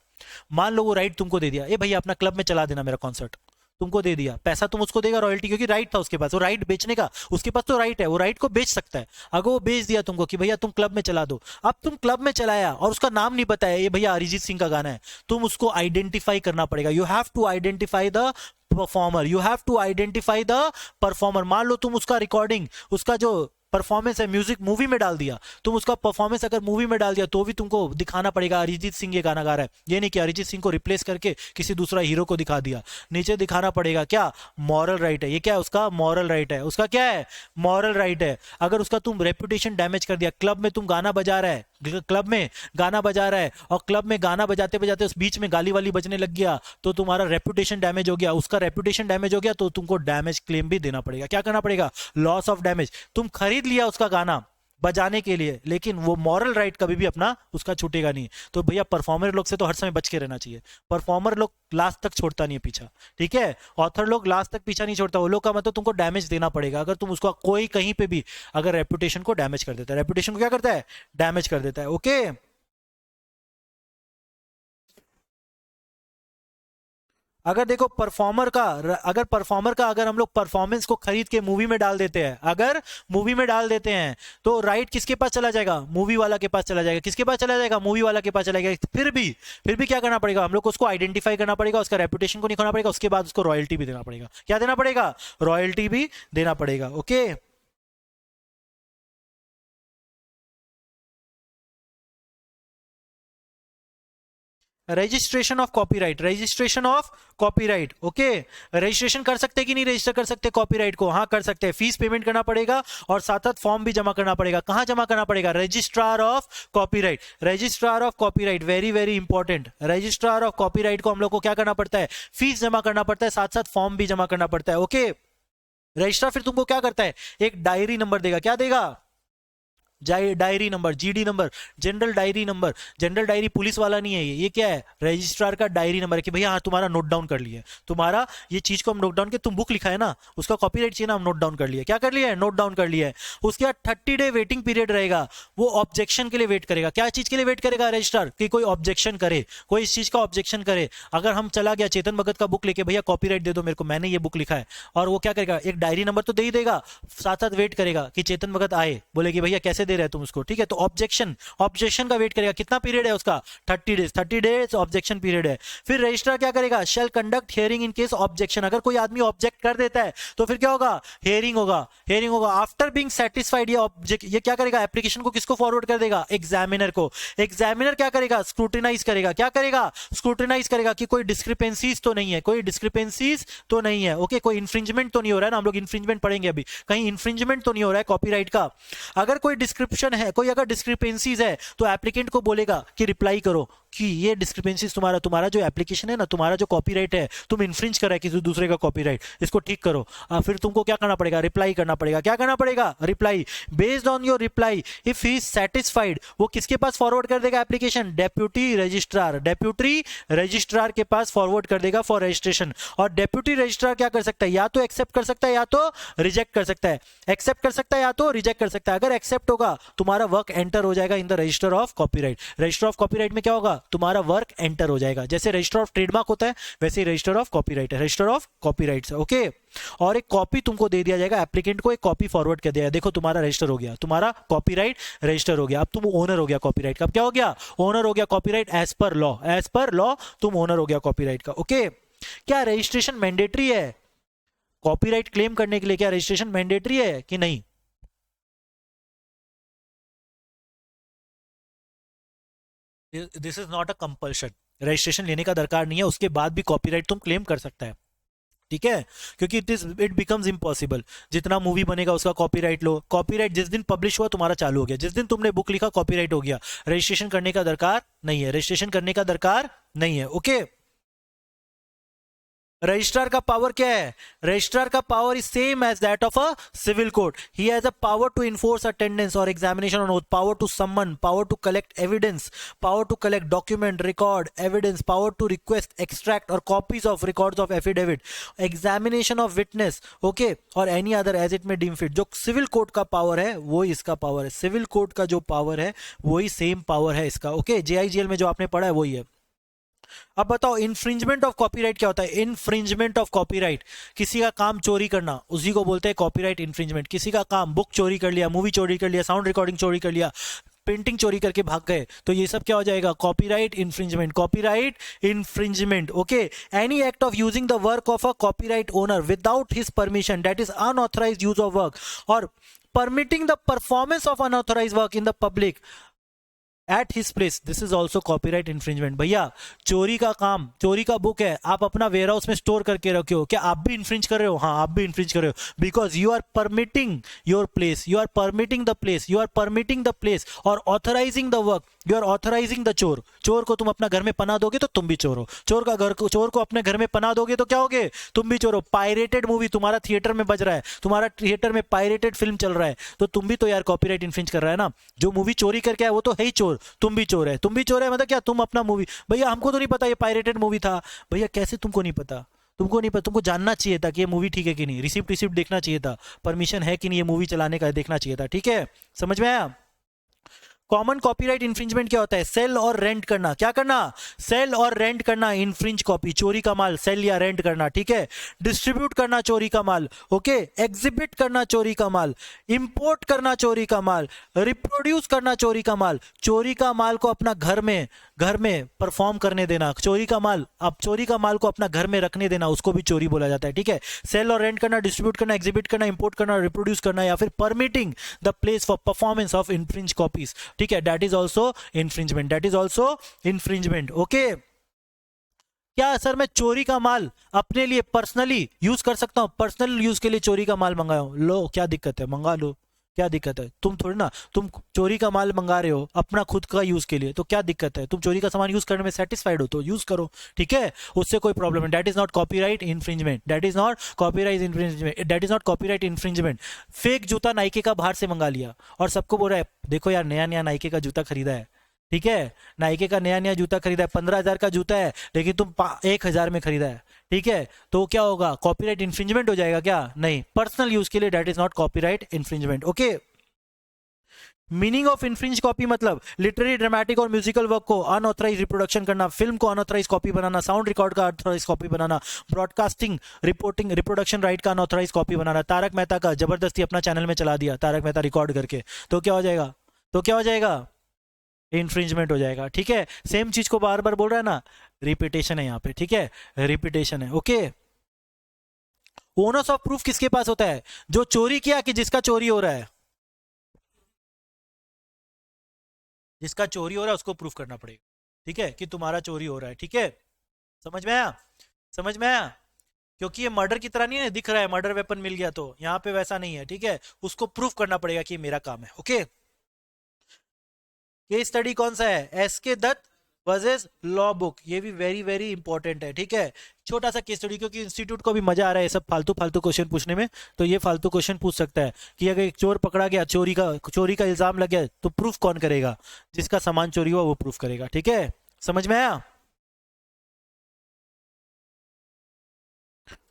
मान लो वो राइट तुमको दे दिया, ए भैया अपना क्लब में चला देना मेरा कॉन्सर्ट, तुमको दे दिया, पैसा तुम उसको देगा रॉयल्टी, क्योंकि राइट था उसके पास, वो राइट बेचने का उसके पास तो राइट है, वो राइट को बेच सकता है। अगर वो बेच दिया तुमको कि भैया तुम क्लब में चला दो, अब तुम क्लब में चलाया और उसका नाम नहीं बताया, ये भैया अरिजीत सिंह का गाना है, तुम उसको आइडेंटिफाई करना पड़ेगा। You have to identify the performer, you have to identify the performer. मान लो तुम उसका रिकॉर्डिंग, उसका जो परफॉर्मेंस है म्यूजिक मूवी में डाल दिया, तुम उसका परफॉर्मेंस अगर मूवी में डाल दिया तो भी तुमको दिखाना पड़ेगा अरिजीत सिंह ये गाना गा रहा है, ये नहीं कि अरिजीत सिंह को रिप्लेस करके किसी दूसरा हीरो को दिखा दिया। नीचे दिखाना पड़ेगा क्या, मॉरल राइट है, ये क्या है उसका मॉरल राइट है, उसका क्या है मॉरल राइट है। अगर उसका तुम रेपुटेशन डैमेज कर दिया, क्लब में तुम गाना बजा रहा है, क्लब में गाना बजा रहा है और क्लब में गाना बजाते बजाते उस बीच में गाली वाली बजने लग गया, तो तुम्हारा रेपुटेशन डैमेज हो गया, उसका रेपुटेशन डैमेज हो गया, तो तुमको डैमेज क्लेम भी देना पड़ेगा। क्या करना पड़ेगा, लॉस ऑफ डैमेज। तुम खरीद लिया उसका गाना बजाने के लिए, लेकिन वो मॉरल राइट कभी भी अपना उसका छूटेगा नहीं। तो भैया परफॉर्मर लोग से तो हर समय बच के रहना चाहिए, परफॉर्मर लोग लास्ट तक छोड़ता नहीं है पीछा, ठीक है, ऑथर लोग लास्ट तक पीछा नहीं छोड़ता, वो लोग का मतलब तुमको डैमेज देना पड़ेगा अगर तुम उसका कोई कहीं पे भी अगर रेपुटेशन को डैमेज कर देता है, रेपुटेशन को क्या करता है, डैमेज कर देता है। ओके, अगर देखो परफॉर्मर का, अगर परफॉर्मर का अगर हम लोग परफॉर्मेंस को खरीद के मूवी में डाल देते हैं, अगर मूवी में डाल देते हैं तो राइट किसके पास चला जाएगा, मूवी वाला के पास चला जाएगा। किसके पास चला जाएगा, मूवी वाला के पास चला जाएगा। फिर भी क्या करना पड़ेगा, हम लोग को उसको आइडेंटिफाई करना पड़ेगा, उसका रेपुटेशन को नहीं खोना पड़ेगा, उसके बाद उसको रॉयल्टी भी देना पड़ेगा। क्या देना पड़ेगा, रॉयल्टी भी देना पड़ेगा। Okay, registration of copyright, registration of copyright. Okay, registration कर सकते कि नहीं रजिस्टर कर सकते कॉपीराइट को, हाँ कर सकते हैं, फीस पेमेंट करना पड़ेगा और साथ साथ फॉर्म भी जमा करना पड़ेगा। कहां जमा करना पड़ेगा, registrar of copyright, registrar of copyright, very very important. Registrar of copyright को हम लोग को क्या करना पड़ता है, फीस जमा करना पड़ता है, साथ साथ फॉर्म भी जमा करना पड़ता है। ओके, रजिस्ट्रार फिर तुमको क्या करता है, एक डायरी नंबर देगा, क्या देगा, diary number, GD number, general diary number. General diary police वाला नहीं है, ये क्या है, रजिस्ट्रार का डायरी नंबर है कि भैया हाँ तुम्हारा नोट डाउन कर लिया, तुम्हारा ये चीज को हम नोट डाउन के, तुम बुक लिखा है ना, उसका कॉपीराइट चाहिए ना, हम नोट डाउन कर लिया। क्या कर लिया है, नोट डाउन कर लिया है। उसके बाद 30 डे वेटिंग पीरियड रहेगा, वो ऑब्जेक्शन के लिए वेट करेगा। क्या चीज के लिए वेट करेगा रजिस्ट्रार, कि कोई ऑब्जेक्शन करे, कोई इस चीज का ऑब्जेक्शन करे। अगर हम चला गया चेतन भगत का बुक लेके, भैया कॉपीराइट दे दो मेरे को, मैंने ये बुक लिखा है, और वो क्या करेगा, एक डायरी नंबर तो दे ही देगा, साथ साथ वेट करेगा कि चेतन भगत आए, बोलेगी भैया कैसे दे रहे हैं तुम उसको, ठीक है। तो ऑब्जेक्शन, ऑब्जेक्शन का वेट करेगा, कितना पीरियड है उसका, 30 डेज, 30 डेज ऑब्जेक्शन पीरियड है। फिर रजिस्ट्रार क्या करेगा, shall conduct hearing in case objection, अगर कोई आदमी ऑब्जेक्ट कर देता है तो फिर क्या होगा, हियरिंग होगा, हियरिंग होगा। आफ्टर बीइंग सेटिस्फाइड, ये ऑब्जेक्ट, ये क्या करेगा, एप्लीकेशन को किसको फॉरवर्ड कर देगा, एग्जामिनर को। एग्जामिनर क्या करेगा, स्क्रूटिनाइज करेगा, क्या करेगा, स्क्रूटिनाइज करेगा कि कोई डिस्क्रिपेंसीज तो नहीं है, कोई डिस्क्रिपेंसीज तो नहीं है। ओके, कोई इंफ्रिंजमेंट तो नहीं हो रहा है ना, हम लोग इंफ्रिंजमेंट पढ़ेंगे अभी, कहीं इंफ्रिंजमेंट तो नहीं हो रहा है कॉपीराइट का। अगर कोई डिस्क्रिप्शन है, कोई अगर डिस्क्रिपेंसीज है तो एप्लीकेंट को बोलेगा कि रिप्लाई करो कि ये डिस्क्रिपेंसीज तुम्हारा जो एप्लीकेशन है ना, तुम्हारा जो कॉपीराइट है, तुम इन्फ्रिंज कर रहे किसी दूसरे का कॉपीराइट, इसको ठीक करो। फिर तुमको क्या करना पड़ेगा, रिप्लाई करना पड़ेगा। क्या करना पड़ेगा, reply. Based on your reply if he is satisfied, वो किसके पास फॉरवर्ड कर देगा application, deputy registrar, deputy registrar के पास फॉरवर्ड कर देगा फॉर रजिस्ट्रेशन। और डेप्यूटी रजिस्ट्रार क्या कर सकता है, या तो एक्सेप्ट कर सकता है या तो रिजेक्ट कर सकता है, एक्सेप्ट कर सकता है या तो रिजेक्ट कर सकता है। अगर एक्सेप्ट होगा तुम्हारा वर्क एंटर हो जाएगा in the register of copyright. Register of copyright में क्या होगा, तुम्हारा वर्क एंटर हो जाएगा। जैसे रजिस्टर ऑफ ट्रेडमार्क होता है वैसे ही रजिस्टर ऑफ कॉपीराइट है, रजिस्टर ऑफ कॉपीराइट। ओके, और एक कॉपी तुमको दे दिया जाएगा, एप्लीकेंट को एक कॉपी फॉरवर्ड कर दिया, देखो तुम्हारा रजिस्टर हो गया, तुम्हारा कॉपीराइट रजिस्टर हो गया। अब तुम ओनर हो गया कॉपीराइट का। अब क्या हो गया, ओनर हो गया copyright as per law, as per law तुम ओनर हो गया कॉपीराइट का। ओके, क्या रजिस्ट्रेशन मैंडेटरी है कॉपीराइट क्लेम करने के लिए, क्या रजिस्ट्रेशन मैंडेटरी है कि नहीं, this is not a compulsion, registration लेने का दरकार नहीं है, उसके बाद भी कॉपीराइट तुम क्लेम कर सकता है। ठीक है, क्योंकि इट बिकम्स इम्पॉसिबल। जितना मूवी बनेगा उसका कॉपीराइट लो। कॉपीराइट जिस दिन पब्लिश हुआ तुम्हारा चालू हो गया, जिस दिन तुमने बुक लिखा कॉपीराइट हो गया, रजिस्ट्रेशन करने का दरकार नहीं है, रजिस्ट्रेशन करने का दरकार नहीं है। ओके, रजिस्ट्रार का पावर क्या है? रजिस्ट्रार का power is same as that of a civil court. He has a power to enforce attendance or examination on oath, power to summon, power to collect evidence, power to collect document, record evidence, power to request extract or copies of records of affidavit, examination of witness, okay, और any other as it may deem fit. जो सिविल कोर्ट का पावर है वो इसका पावर है, सिविल कोर्ट का जो पावर है वही सेम पावर है इसका। ओके, जेआईजीएल में जो आपने पढ़ा है वही है। अब बताओ इन्फ्रिंजमेंट ऑफ कॉपीराइट क्या होता है? इन्फ्रिंजमेंट ऑफ कॉपीराइट, किसी का काम चोरी करना, उसी को बोलते हैं कॉपीराइट इन्फ्रिंजमेंट। किसी का काम, बुक चोरी कर लिया, मूवी चोरी कर लिया, साउंड रिकॉर्डिंग चोरी कर लिया, पेंटिंग चोरी करके भाग गए, तो ये सब क्या हो जाएगा? Copyright infringement, copyright infringement. Okay, any act of using the work of a copyright owner without his permission, that is unauthorized use of work, और permitting the performance of unauthorized work in the public at his place, this is also copyright infringement. भैया चोरी का काम, चोरी का बुक है, आप अपना वेयर हाउस में स्टोर करके रखे हो, क्या आप भी इन्फ्रिंज कर रहे हो? हाँ, आप भी इन्फ्रिंज कर रहे हो, because you are permitting your place, you are permitting the place, you are permitting the place or authorising the work, you are authorising the चोर। चोर को तुम अपना घर में पना दोगे तो तुम भी चोर हो, चोर को अपने घर में पना दोगे तो क्या होगे? तुम भी चोर हो। पायरेटेड मूवी तुम्हारा थिएटर में बज रहा है, तुम्हारा थिएटर में पायरेटेड फिल्म चल रहा है, तो तुम भी तो यार कॉपीराइट इन्फ्रिंज कर रहा है ना। जो मूवी चोरी करके आया वो तो है ही चोर, तुम भी चोर है, तुम भी चोर है, मतलब क्या तुम अपना मूवी, भैया हमको तो नहीं पता ये पायरेटेड मूवी था। भैया कैसे तुमको नहीं पता? तुमको नहीं पता, तुमको जानना चाहिए था कि ये मूवी ठीक है कि नहीं, रिसिप्ट देखना चाहिए था, परमिशन है कि नहीं ये मूवी चलाने का, देखना चाहिए था। ठीक है, समझ में आया? कॉमन कॉपीराइट इन्फ्रिंजमेंट क्या होता है? सेल और रेंट करना। क्या करना? सेल और रेंट करना, इन्फ्रिंज कॉपी, चोरी का माल सेल या रेंट करना। ठीक है, डिस्ट्रीब्यूट करना चोरी का माल, ओके, एग्जिबिट करना चोरी का माल, इंपोर्ट करना चोरी का माल, रिप्रोड्यूस करना चोरी का माल, चोरी का माल को अपना घर में परफॉर्म करने देना, चोरी का माल, अब चोरी का माल को अपना घर में रखने देना, उसको भी चोरी बोला जाता है। ठीक है, सेल और रेंट करना, डिस्ट्रीब्यूट करना, एग्जिबिट करना, इंपोर्ट करना, रिप्रोड्यूस करना, या फिर permitting the place for performance of infringe copies. ठीक है, that is also infringement, that is also infringement. Okay, क्या सर मैं चोरी का माल अपने लिए पर्सनली यूज कर सकता हूं? पर्सनल यूज के लिए चोरी का माल मंगाया हूं, लो क्या दिक्कत है, मंगा लो, क्या दिक्कत है? तुम थोड़ी ना, तुम चोरी का माल मंगा रहे हो अपना खुद का यूज के लिए, तो क्या दिक्कत है? तुम चोरी का सामान यूज करने में सेटिस्फाइड हो तो यूज करो, ठीक है, उससे कोई प्रॉब्लम है। That is not copyright infringement, that is not copyright infringement, that is not copyright infringement. Fake जूता नाइके का बाहर से मंगा लिया और सबको बोल रहा है देखो यार नया नया नाइके का जूता खरीदा है, ठीक है, नाइके का नया नया जूता खरीदा है, 15,000 का जूता है, लेकिन तुम 1,000 में खरीदा है, ठीक है, तो क्या होगा? कॉपीराइट इन्फ्रिंजमेंट हो जाएगा क्या? नहीं, पर्सनल यूज के लिए that is not copyright infringement. Okay, meaning of infringe copy मतलब लिटरेरी, ड्रामेटिक और म्यूजिकल वर्क को अनऑथराइज रिप्रोडक्शन करना, फिल्म को अनऑथराइज कॉपी बनाना, साउंड रिकॉर्ड का अनऑथराइज कॉपी बनाना, ब्रॉडकास्टिंग रिपोर्टिंग रिप्रोडक्शन राइट का अनऑथराइज कॉपी बनाना। तारक मेहता का जबरदस्ती अपना चैनल में चला दिया, तारक मेहता रिकॉर्ड करके, तो क्या हो जाएगा? तो क्या हो जाएगा? इन्फ्रिंजमेंट हो जाएगा। ठीक है, सेम चीज को बार बार बोल रहा है ना, रिपीटेशन है यहाँ पे, ठीक है, रिपीटेशन है। ओके, ओनर्स ऑफ प्रूफ किसके पास होता है? जो चोरी किया कि जिसका चोरी हो रहा है? जिसका चोरी हो रहा है उसको प्रूफ करना पड़ेगा, ठीक है, कि तुम्हारा चोरी हो रहा है। ठीक है, समझ में आया? समझ में आया? क्योंकि ये मर्डर की तरह नहीं है, दिख रहा है मर्डर वेपन मिल गया, तो यहाँ पे वैसा नहीं है। ठीक है, उसको प्रूफ करना पड़ेगा कि मेरा काम है। ओके, केस स्टडी कौन सा है? SK Dutt versus law book, ये भी वेरी वेरी इंपॉर्टेंट है। ठीक है, छोटा सा केस स्टडी, क्योंकि इंस्टीट्यूट को भी मजा आ रहा है सब फालतू फालतू क्वेश्चन पूछने में, तो ये फालतू क्वेश्चन पूछ सकता है कि अगर एक चोर पकड़ा गया, चोरी का इल्जाम लग गया, तो प्रूफ कौन करेगा? जिसका सामान चोरी हुआ वो प्रूफ करेगा। ठीक है, समझ में आया?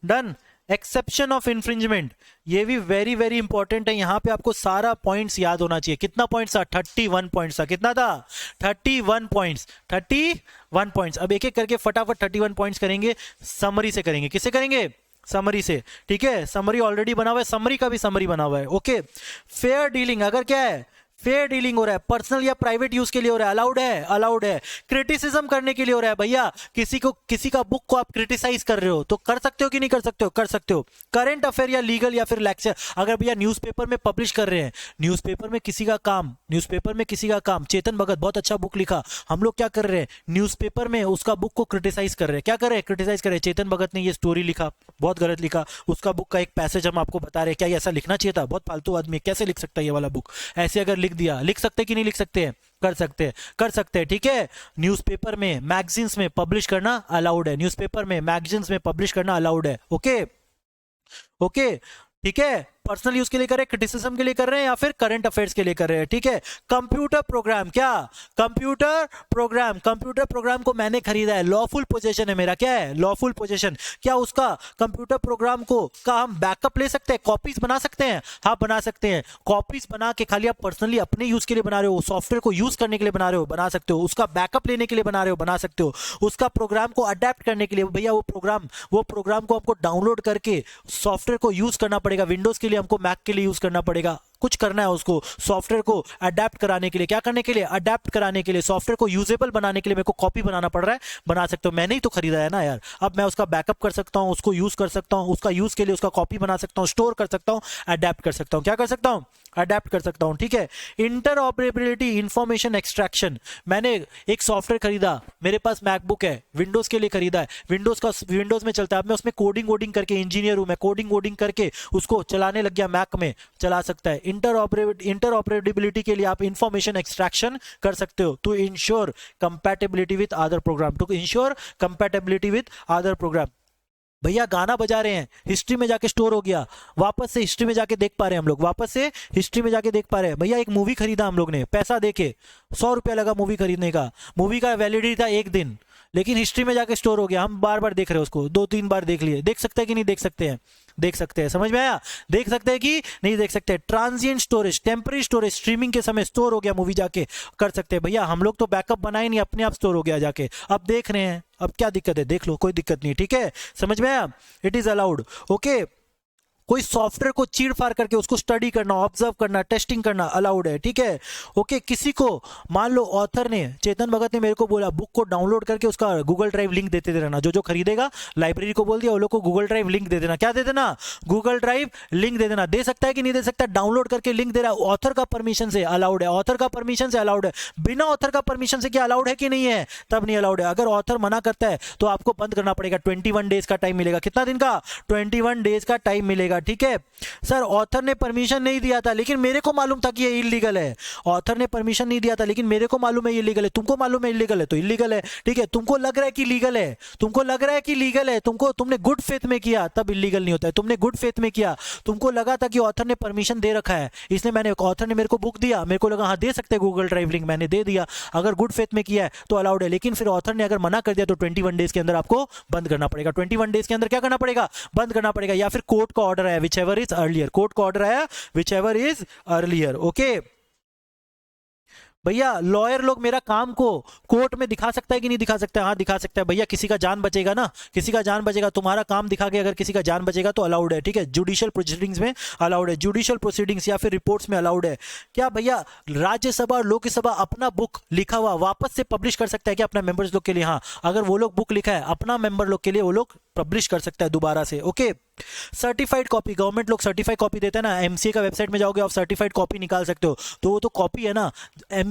डन। एक्सेप्शन ऑफ इन्फ्रिंजमेंट, ये भी वेरी वेरी इंपॉर्टेंट है। यहां पे आपको सारा पॉइंट्स याद होना चाहिए। कितना पॉइंट्स था? 31 पॉइंट्स था। कितना था? 31 पॉइंट्स, 31 पॉइंट्स। अब एक एक करके फटाफट 31 पॉइंट्स करेंगे, समरी से करेंगे। किससे करेंगे? समरी से। ठीक है, समरी ऑलरेडी बना हुआ है, समरी का भी समरी बना हुआ है। ओके, फेयर डीलिंग, अगर क्या है फेयर डीलिंग हो रहा है, पर्सनल या प्राइवेट यूज के लिए हो रहा है, अलाउड है, अलाउड है। क्रिटिसिज्म करने के लिए हो रहा है, भैया किसी का बुक को आप क्रिटिसाइज कर रहे हो तो कर सकते हो कि नहीं कर सकते हो, कर सकते हो। करंट अफेयर या लीगल या फिर लेक्चर, अगर भैया न्यूज़पेपर में पब्लिश कर रहे हैं, न्यूज़पेपर में किसी का काम, चेतन भगत बहुत अच्छा बुक लिखा, हम लोग क्या कर रहे हैं, न्यूज़पेपर में उसका बुक को क्रिटिसाइज कर रहे हैं, क्या कर रहे हैं, क्रिटिसाइज कर रहे हैं। चेतन भगत ने ये स्टोरी लिखा, बहुत गलत लिखा, उसका बुक का एक पैसेज हम आपको बता रहे हैं, क्या ये ऐसा लिखना चाहिए था, बहुत फालतू आदमी कैसे लिख सकता है ये वाला बुक, ऐसे अगर लिख दिया, लिख सकते कि नहीं लिख सकते हैं, कर सकते हैं, कर सकते हैं, ठीक है। न्यूज़पेपर में, मैगजीन्स में पब्लिश करना अलाउड है, न्यूज़पेपर में, मैगजीन्स में पब्लिश करना अलाउड है, ओके ओके, ठीक है। पर्सनल यूज के लिए कर रहे हैं, क्रिटिसिज्म के लिए कर रहे हैं, या फिर करंट अफेयर्स के लिए कर रहे हैं, ठीक है। कंप्यूटर प्रोग्राम, क्या कंप्यूटर प्रोग्राम को मैंने खरीदा है, लॉफुल पोजीशन है मेरा, क्या है, लॉफुल पोजीशन। क्या उसका कंप्यूटर प्रोग्राम को का हम बैकअप ले सकते हैं, कॉपीज बना सकते हैं, हाँ बना सकते हैं। कॉपीज बना के खाली आप पर्सनली अपने यूज के लिए बना रहे हो, सॉफ्टवेयर को यूज करने के लिए बना रहे हो, बना सकते हो। उसका बैकअप लेने के लिए बना रहे हो, बना सकते हो। उसका प्रोग्राम को अडेप्ट करने के लिए, भैया वो प्रोग्राम को हमको डाउनलोड करके सॉफ्टवेयर को यूज करना पड़ेगा, विंडोज के लिए हमको मैक के लिए यूज करना पड़ेगा, कुछ करना है उसको, सॉफ्टवेयर को अडेप्ट कराने के लिए, क्या करने के लिए, अडेप्ट कराने के लिए, सॉफ्टवेयर को यूजेबल बनाने के लिए मेरे को कॉपी बनाना पड़ रहा है, बना सकते हो। मैंने ही तो खरीदा है ना यार, अब मैं उसका बैकअप कर सकता हूं, उसको यूज कर सकता हूं, उसका यूज के लिए उसका कॉपी बना सकता हूं, स्टोर कर सकता हूं, अडेप्ट कर सकता हूं, क्या कर सकता हूं, अडेप्ट कर सकता हूं, ठीक है। इंटरऑपरेबिलिटी, इंफॉर्मेशन एक्सट्रैक्शन, मैंने एक सॉफ्टवेयर खरीदा, मेरे पास मैकबुक है, विंडोज के लिए खरीदा है, विंडोज में चलता है, अब मैं उसमें कोडिंग करके, इंजीनियर हूं मैं, कोडिंग करके उसको चलाने लग गया, मैक में चला सकता है। इंटरऑपरेबिलिटी के लिए आप इंफॉर्मेशन एक्सट्रैक्शन कर सकते हो, to ensure compatibility with other program, भैया गाना बजा रहे हैं, हिस्ट्री में जाके स्टोर हो गया, वापस से हिस्ट्री में जाके देख पा रहे हैं हम लोग, वापस से हिस्ट्री में जाके देख पा रहे हैं। भैया एक मूवी खरीदा हम लोग ने, पैसा देके 100 रुपया लगा मूवी खरीदने का, मूवी का वैलिडिटी था 1 दिन, लेकिन हिस्ट्री में जाके स्टोर हो गया, हम बार बार देख रहे हैं उसको, 2-3 बार देख लिए, देख सकते हैं कि नहीं देख सकते हैं, देख सकते हैं, समझ में आया, देख सकते हैं कि नहीं देख सकते। Transient storage, temporary storage, streaming के समय स्टोर हो गया मूवी, जाके कर सकते हैं। भैया हम लोग तो बैकअप बनाए नहीं, अपने आप स्टोर हो गया जाके, अब देख रहे हैं, अब क्या दिक्कत है, देख लो, कोई दिक्कत नहीं, ठीक है, समझ में आया, इट इज अलाउड, ओके। कोई सॉफ्टवेयर को चीड़ फाड़ करके उसको स्टडी करना, ऑब्जर्व करना, टेस्टिंग करना अलाउड है, ठीक है, ओके। किसी को मान लो ऑथर ने, चेतन भगत ने मेरे को बोला बुक को डाउनलोड करके उसका गूगल ड्राइव लिंक देते रहना, जो खरीदेगा, लाइब्रेरी को बोल दिया वो लोग को गूगल ड्राइव लिंक दे देना, क्या दे देना, गूगल ड्राइव लिंक दे देना, दे सकता है कि नहीं दे सकता, डाउनलोड करके लिंक दे रहा है, ऑथर का परमिशन से अलाउड है, ऑथर का परमिशन से अलाउड है। बिना ऑथर का परमिशन से क्या अलाउड है कि नहीं है, तब नहीं अलाउड है। अगर ऑथर मना करता है तो आपको बंद करना पड़ेगा, 21 डेज का टाइम मिलेगा, कितना दिन का, 21 डेज का टाइम मिलेगा, ठीक है। सर ऑथर ने परमिशन नहीं दिया था लेकिन मेरे को मालूम था कि ये इलीगल है, ऑथर ने परमिशन नहीं दिया था लेकिन मेरे को मालूम है ये इलीगल है, तुमको मालूम है इलीगल है तो इलीगल है, ठीक है। तुमको लग रहा है कि लीगल है, तुमको लग रहा है कि लीगल है, तुमने गुड फेथ में किया तब इलीगल नहीं होता है, तुमने गुड फेथ में किया, तुमको लगा था कि ऑथर ने परमिशन दे रखा है, इसलिए मैंने, ऑथर ने मेरे को बुक दिया, मेरे को लगा हाँ दे सकते हैं गूगल ड्राइव लिंक, मैंने दे दिया, अगर गुड फेथ में किया है तो अलाउड है। लेकिन फिर ऑथर ने अगर मना कर दिया तो 21 डेज के अंदर आपको बंद करना पड़ेगा, 21 डेज के अंदर क्या करना पड़ेगा, बंद करना पड़ेगा, या फिर कोर्ट का ऑर्डर है, which ever is earlier, court का ऑर्डर आया which ever is earlier, okay. भैया लॉयर लोग मेरा काम को कोर्ट में दिखा सकता है कि नहीं दिखा सकता है, हाँ दिखा सकता है भैया, किसी का जान बचेगा ना, किसी का जान बचेगा, तुम्हारा काम दिखा के अगर किसी का जान बचेगा तो अलाउड है, ठीक है। जुडिशियल प्रोसीडिंग्स में अलाउड है, जुडिशियल प्रोसीडिंग्स या फिर रिपोर्ट्स में अलाउड है। क्या भैया राज्यसभा और लोकसभा अपना बुक लिखा हुआ वापस से पब्लिश कर सकता है क्या अपना मेंबर्स लोग के लिए, हाँ अगर वो लोग बुक लिखा है अपना मेंबर लोग के लिए वो लोग पब्लिश कर सकता है दोबारा से, ओके। सर्टिफाइड कॉपी, गवर्नमेंट लोग सर्टिफाइड कॉपी देते हैं ना, एमसीए का वेबसाइट में जाओगे आप सर्टिफाइड कॉपी निकाल सकते हो, तो वो तो कॉपी है ना,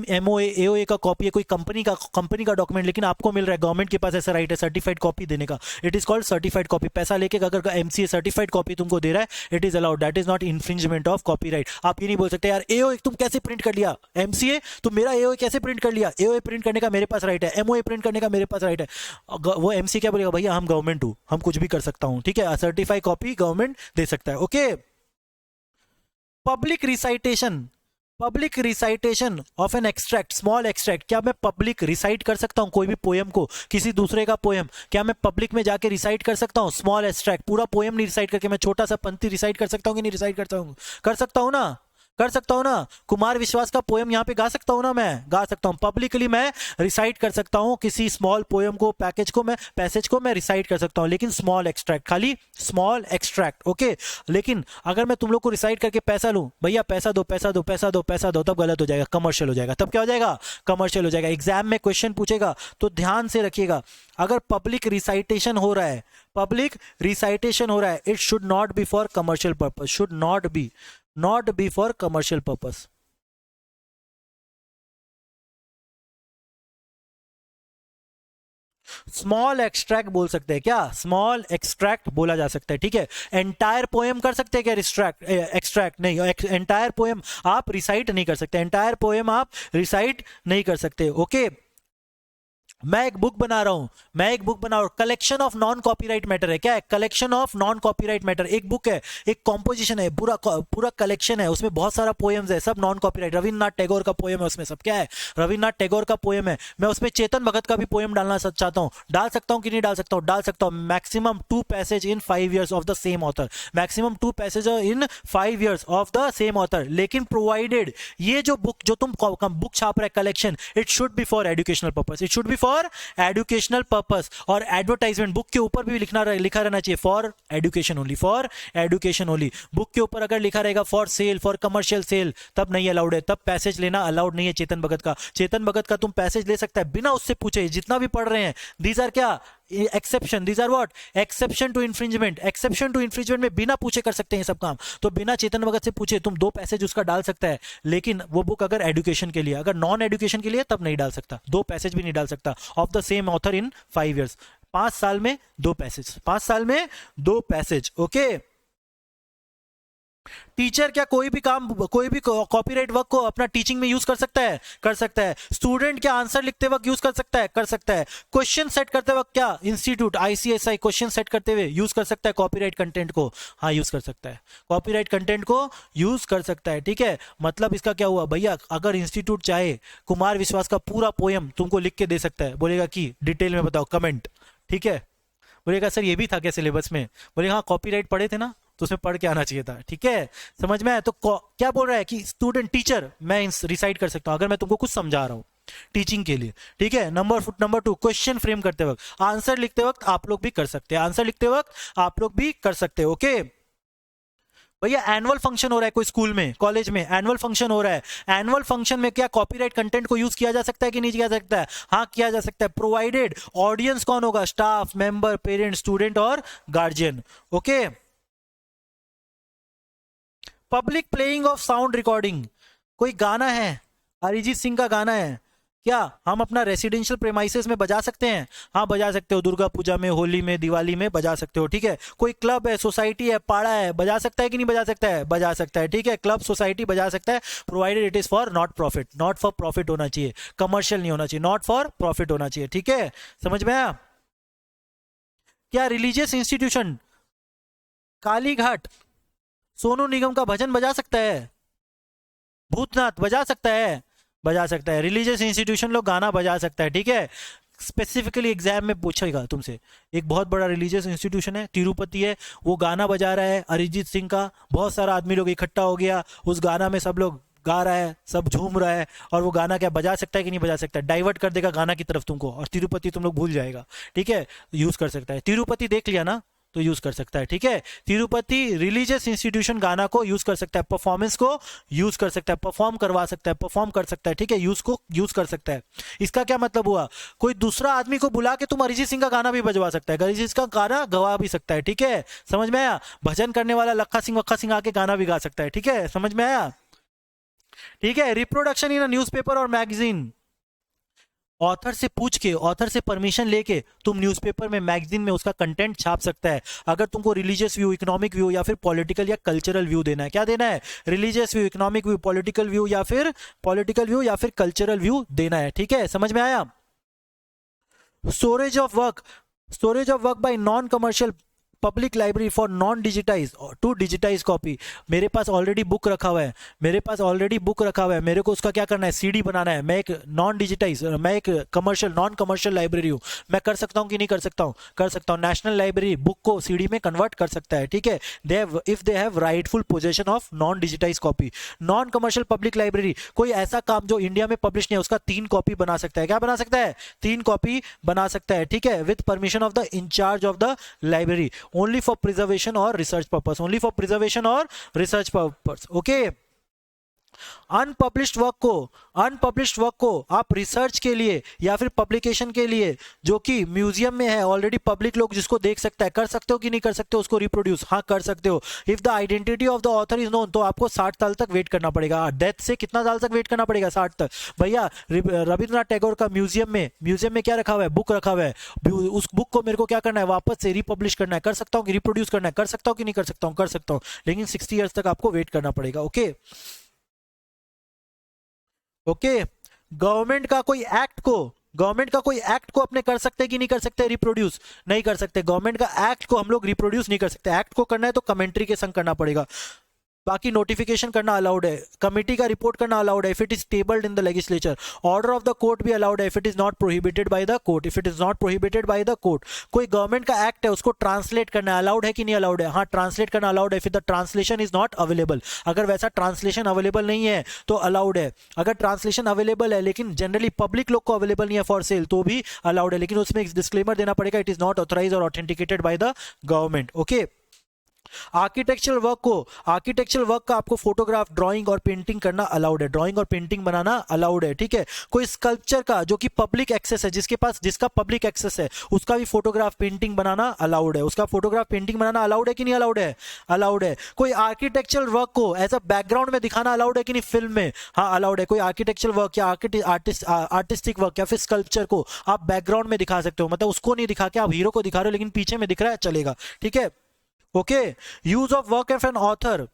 एमओए एओए का कॉपी है, कोई कंपनी का डॉक्यूमेंट, लेकिन आपको मिल रहा है, गवर्नमेंट के पास ऐसा राइट है सर्टिफाइड कॉपी देने का, it is called certified copy. पैसा लेके अगर एमसीए सर्टिफाइड कॉपी तुमको दे रहा है, it is allowed, that is not infringement of copyright. आप ये नहीं बोल सकते यार एओए तुम कैसे प्रिंट कर लिया, एमसीए तुम मेरा एओए कैसे प्रिंट कर लिया, एओए प्रिंट करने का मेरे पास राइट है, एमओए प्रिंट करने का मेरे पास राइट है। वो एमसीए क्या बोलेगा, भैया हम गवर्नमेंट हूं, हम कुछ भी कर सकता हूं, ठीक है, सर्टिफाइड कॉपी गवर्नमेंट दे सकता है, okay. Public recitation of an extract, small extract, क्या मैं पब्लिक रिसाइट कर सकता हूं कोई भी पोएम को, किसी दूसरे का पोएम, क्या मैं पब्लिक में जाके रिसाइट कर सकता हूं, स्मॉल एक्सट्रैक्ट, पूरा पोएम नहीं रिसाइट करके मैं छोटा सा पंक्ति रिसाइट कर सकता हूं कि नहीं रिसाइट करता हूं, कर सकता हूं ना, कर सकता हूँ ना, कुमार विश्वास का पोएम यहाँ पे गा सकता हूँ ना, मैं गा सकता हूँ पब्लिकली, मैं रिसाइट कर सकता हूँ किसी स्मॉल पोएम को, पैसेज को मैं रिसाइट कर सकता हूँ, लेकिन स्मॉल एक्सट्रैक्ट, खाली स्मॉल एक्सट्रैक्ट, ओके। लेकिन अगर मैं तुम लोग को रिसाइट करके पैसा लूँ, भैया पैसा दो पैसा दो पैसा दो पैसा दो, तब गलत हो जाएगा, कमर्शियल हो जाएगा। तब क्या हो जाएगा? कमर्शियल हो जाएगा। एग्जाम में क्वेश्चन पूछेगा तो ध्यान से रखिएगा, अगर पब्लिक रिसाइटेशन हो रहा है, पब्लिक रिसाइटेशन हो रहा है, it should not be for commercial purpose, should not be for commercial purpose. Small extract बोल सकते हैं क्या? स्मॉल एक्सट्रैक्ट बोला जा सकता है, ठीक है। एंटायर पोएम कर सकते हैं क्या एक्सट्रैक्ट नहीं, एंटायर पोएम आप रिसाइट नहीं कर सकते, एंटायर पोएम आप रिसाइट नहीं कर सकते, ओके। मैं एक बुक बना रहा हूं, collection of non copyright matter है, क्या है? Collection of non copyright matter, एक बुक है, एक कॉम्पोजिशन है, पूरा कलेक्शन है, उसमें बहुत सारा पोएम्स है, सब नॉन कॉपीराइट, रविन्द्रनाथ टैगोर का पोएम है उसमें, सब क्या है? रविन्द्रनाथ टैगोर का पोएम है। मैं उसमें चेतन भगत का भी पोएम डालना चाहता हूं, डाल सकता हूं कि नहीं डाल सकता हूं? डाल सकता हूं। Maximum 2 passage in 5 years of the same author, maximum 2 passage in 5 years of the same author, लेकिन प्रोवाइडेड ये जो बुक, जो तुम बुक छाप रहे collection, it should be for educational purpose, it should be for educational purpose. और एडवर्टाइजमेंट लिखा रहना चाहिए for education only, for education only. Book के ऊपर अगर लिखा रहेगा for sale, for commercial sale, तब नहीं अलाउड है, तब पैसेज लेना अलाउड नहीं है। चेतन भगत का तुम पैसेज ले सकता है बिना उससे पूछे, जितना भी पढ़ रहे हैं। दीज आर क्या? Exception, these are what? Exception to infringement, exception to infringement में बिना पूछे कर सकते हैं सब काम। तो बिना चेतन भगत से पूछे तुम 2 पैसेज उसका डाल सकता है, लेकिन वो बुक अगर एजुकेशन के लिए, अगर नॉन एजुकेशन के लिए, तब नहीं डाल सकता, 2 पैसेज भी नहीं डाल सकता of the same author in 5 years. 5 साल में 2 पैसेज, 5 साल में 2 पैसेज, ओके। टीचर क्या कोई भी कॉपीराइट वर्क को अपना टीचिंग में यूज कर सकता है? कर सकता है। स्टूडेंट क्या आंसर लिखते वक्त यूज कर सकता है? कर सकता है। क्वेश्चन सेट करते वक्त क्या इंस्टीट्यूट आईसीएसआई क्वेश्चन सेट करते हुए यूज कर सकता है कॉपीराइट कंटेंट को? हाँ, यूज कर सकता है, कॉपीराइट कंटेंट को यूज कर सकता है, ठीक है। मतलब इसका क्या हुआ भैया, अगर इंस्टीट्यूट चाहे कुमार विश्वास का पूरा पोएम तुमको लिख के दे सकता है, बोलेगा कि डिटेल में बताओ, कमेंट, ठीक है। बोलेगा सर ये भी था क्या सिलेबस में? बोलेगा हाँ कॉपीराइट पढ़े थे ना, तो उसमें पढ़ के आना चाहिए था, ठीक है। समझ में आया? तो क्या बोल रहा है कि स्टूडेंट टीचर मैं रिसाइट कर सकता हूं अगर मैं तुमको कुछ समझा रहा हूं टीचिंग के लिए, ठीक है। नंबर 2, क्वेश्चन फ्रेम करते वक्त, आंसर लिखते वक्त आप लोग भी कर सकते हैं, आंसर लिखते वक्त आप लोग भी कर सकते हैं, ओके। भैया एनुअल फंक्शन हो रहा है कोई स्कूल में, कॉलेज में एनुअल फंक्शन हो रहा है, एनुअल फंक्शन में क्या कॉपीराइट कंटेंट को यूज किया जा सकता है कि नहीं किया जा सकता है? हाँ किया जा सकता है, प्रोवाइडेड ऑडियंस कौन होगा? स्टाफ मेंबर, पेरेंट, स्टूडेंट और guardian, okay. Public playing of sound recording, कोई गाना है, अरिजीत सिंह का गाना है, क्या हम अपना रेसिडेंशियल प्रेमाइसेस में बजा सकते हैं? हाँ बजा सकते हो, दुर्गा पूजा में, होली में, दिवाली में बजा सकते हो, ठीक है। कोई क्लब है, सोसाइटी है, पाड़ा है, बजा सकता है कि नहीं बजा सकता है? बजा सकता है, ठीक है। क्लब सोसाइटी बजा सकता है, provided it is for not profit, not for profit होना चाहिए, कमर्शियल नहीं होना चाहिए, नॉट फॉर प्रॉफिट होना चाहिए, ठीक है। समझ में आया? क्या रिलीजियस इंस्टीट्यूशन कालीघाट सोनू निगम का भजन बजा सकता है? भूतनाथ बजा सकता है? बजा सकता है। रिलीजियस इंस्टीट्यूशन लोग गाना बजा सकता है, ठीक है। स्पेसिफिकली एग्जाम में पूछेगा तुमसे, एक बहुत बड़ा रिलीजियस इंस्टीट्यूशन है, तिरुपति है, वो गाना बजा रहा है अरिजीत सिंह का, बहुत सारा आदमी लोग इकट्ठा हो गया, उस गाना में सब लोग गा रहा है, सब झूम रहा है, और वो गाना क्या बजा सकता है कि नहीं बजा सकता? डाइवर्ट कर देगा गाना की तरफ तुमको, और तिरुपति तुम लोग भूल जाएगा, ठीक है। यूज कर सकता है, तिरुपति देख लिया ना, तो यूज कर सकता है, ठीक है। तिरुपति रिलीजियस इंस्टीट्यूशन गाना को यूज कर सकता है, परफॉर्मेंस को यूज कर सकता है, परफॉर्म करवा सकता है, परफॉर्म कर सकता है, ठीक है। यूज कर सकता है। इसका क्या मतलब हुआ? कोई दूसरा आदमी को बुला के तुम अरिजीत सिंह का गाना भी बजवा सकता है, अरिजीत का गाना गवा भी सकता है, ठीक है। समझ में आया? भजन करने वाला लखा सिंह आके गाना भी गा सकता है, ठीक है। समझ में आया? ठीक है। रिप्रोडक्शन इन न्यूज़पेपर और मैगजीन, ऑथर से पूछ के, ऑथर से परमिशन लेके तुम न्यूज़पेपर में, मैगजीन में उसका कंटेंट छाप सकता है। अगर तुमको रिलीजियस व्यू, इकोनॉमिक व्यू या फिर पॉलिटिकल या कल्चरल व्यू देना है, क्या देना है? Religious view, economic view, political view या फिर कल्चरल व्यू देना है, ठीक है। समझ में आया? Storage of work by non commercial public library for non digitize to digitize copy. मेरे पास ऑलरेडी बुक रखा हुआ है, मेरे पास ऑलरेडी बुक रखा हुआ है, मेरे को उसका क्या करना है, सीडी बनाना है। मैं एक नॉन डिजिटाइज, मैं एक कमर्शियल नॉन कमर्शियल लाइब्रेरी हूँ, मैं कर सकता हूँ कि नहीं कर सकता हूँ, कर सकता हूँ। नेशनल लाइब्रेरी बुक को सीडी में कन्वर्ट कर सकता है, ठीक है, they if they have rightful possession of non digitise copy. Non commercial public library कोई ऐसा काम जो इंडिया में पब्लिश नहीं है उसका 3 कॉपी बना सकता है। क्या बना सकता है, 3 कॉपी बना सकता है, ठीक है, with permission of the incharge of the library, only for preservation or research purpose, only for preservation or research purpose. Okay, unpublished work को आप रिसर्च के लिए या फिर पब्लिकेशन के लिए जो कि म्यूजियम में है ऑलरेडी, पब्लिक लोग जिसको देख सकता है, कर सकते हो कि नहीं कर सकते हो उसको रिप्रोड्यूस? हाँ कर सकते हो। If the identity of the author is known, तो आपको 60 साल तक वेट करना पड़ेगा। डेथ से कितना साल तक वेट करना पड़ेगा? 60 तक। भैया रविंद्रनाथ टैगोर का म्यूजियम में क्या रखा हुआ है, बुक रखा हुआ है, उस बुक को मेरे को क्या करना है, वापस से रिपब्लिश करना है, कर सकता हूँ कि रिप्रोड्यूस करना है, कर सकता हूँ कि नहीं कर सकता हूँ, कर सकता हूँ, लेकिन 60 ईयर्स तक आपको वेट करना पड़ेगा। ओके ओके, गवर्नमेंट का कोई एक्ट को अपने कर सकते कि नहीं कर सकते रिप्रोड्यूस? नहीं कर सकते। गवर्नमेंट का एक्ट को हम लोग रिप्रोड्यूस नहीं कर सकते। एक्ट को करना है तो कमेंट्री के संग करना पड़ेगा। बाकी नोटिफिकेशन करना अलाउड है, कमिटी का रिपोर्ट करना अलाउड है if it is tabled in the legislature. Order of the court भी अलाउड है if it is not prohibited by the court, if it is not prohibited by the court. कोई गवर्नमेंट का एक्ट है उसको ट्रांसलेट करना अलाउड है कि नहीं अलाउड है? हाँ ट्रांसलेट करना अलाउड है if the translation is not available. अगर वैसा ट्रांसलेशन अवेलेबल नहीं है तो अलाउड है। अगर ट्रांसलेशन अवेलेबल है लेकिन जनरली पब्लिक लोग को अवेलेबल नहीं है फॉर सेल, तो भी अलाउड है, लेकिन उसमें एक डिस्क्लेमर देना पड़ेगा, इट इज नॉट ऑथराइज और authenticated by the government. Okay, architectural work का आपको फोटोग्राफ, ड्राइंग और पेंटिंग करना अलाउड है, ड्राइंग और पेंटिंग बनाना अलाउड है, ठीक है। कोई स्कल्पचर का जो कि पब्लिक एक्सेस है, जिसका पब्लिक एक्सेस है, उसका भी फोटोग्राफ पेंटिंग बनाना अलाउड है, उसका फोटोग्राफ पेंटिंग बनाना अलाउड है कि नहीं अलाउड है? अलाउड है। कोई आर्किटेक्चरल वर्क को एज अ बैकग्राउंड में दिखाना अलाउड है कि नहीं फिल्म में? हाँ अलाउड है। कोई आर्किटेक्चरल वर्क या आर्टिस्टिक वर्क या फिर स्कल्पचर को आप बैकग्राउंड में दिखा सकते हो, मतलब उसको नहीं दिखा के आप हीरो को दिखा रहे हो लेकिन पीछे में दिख रहा है, चलेगा, ठीक है। Okay, use of work of an author,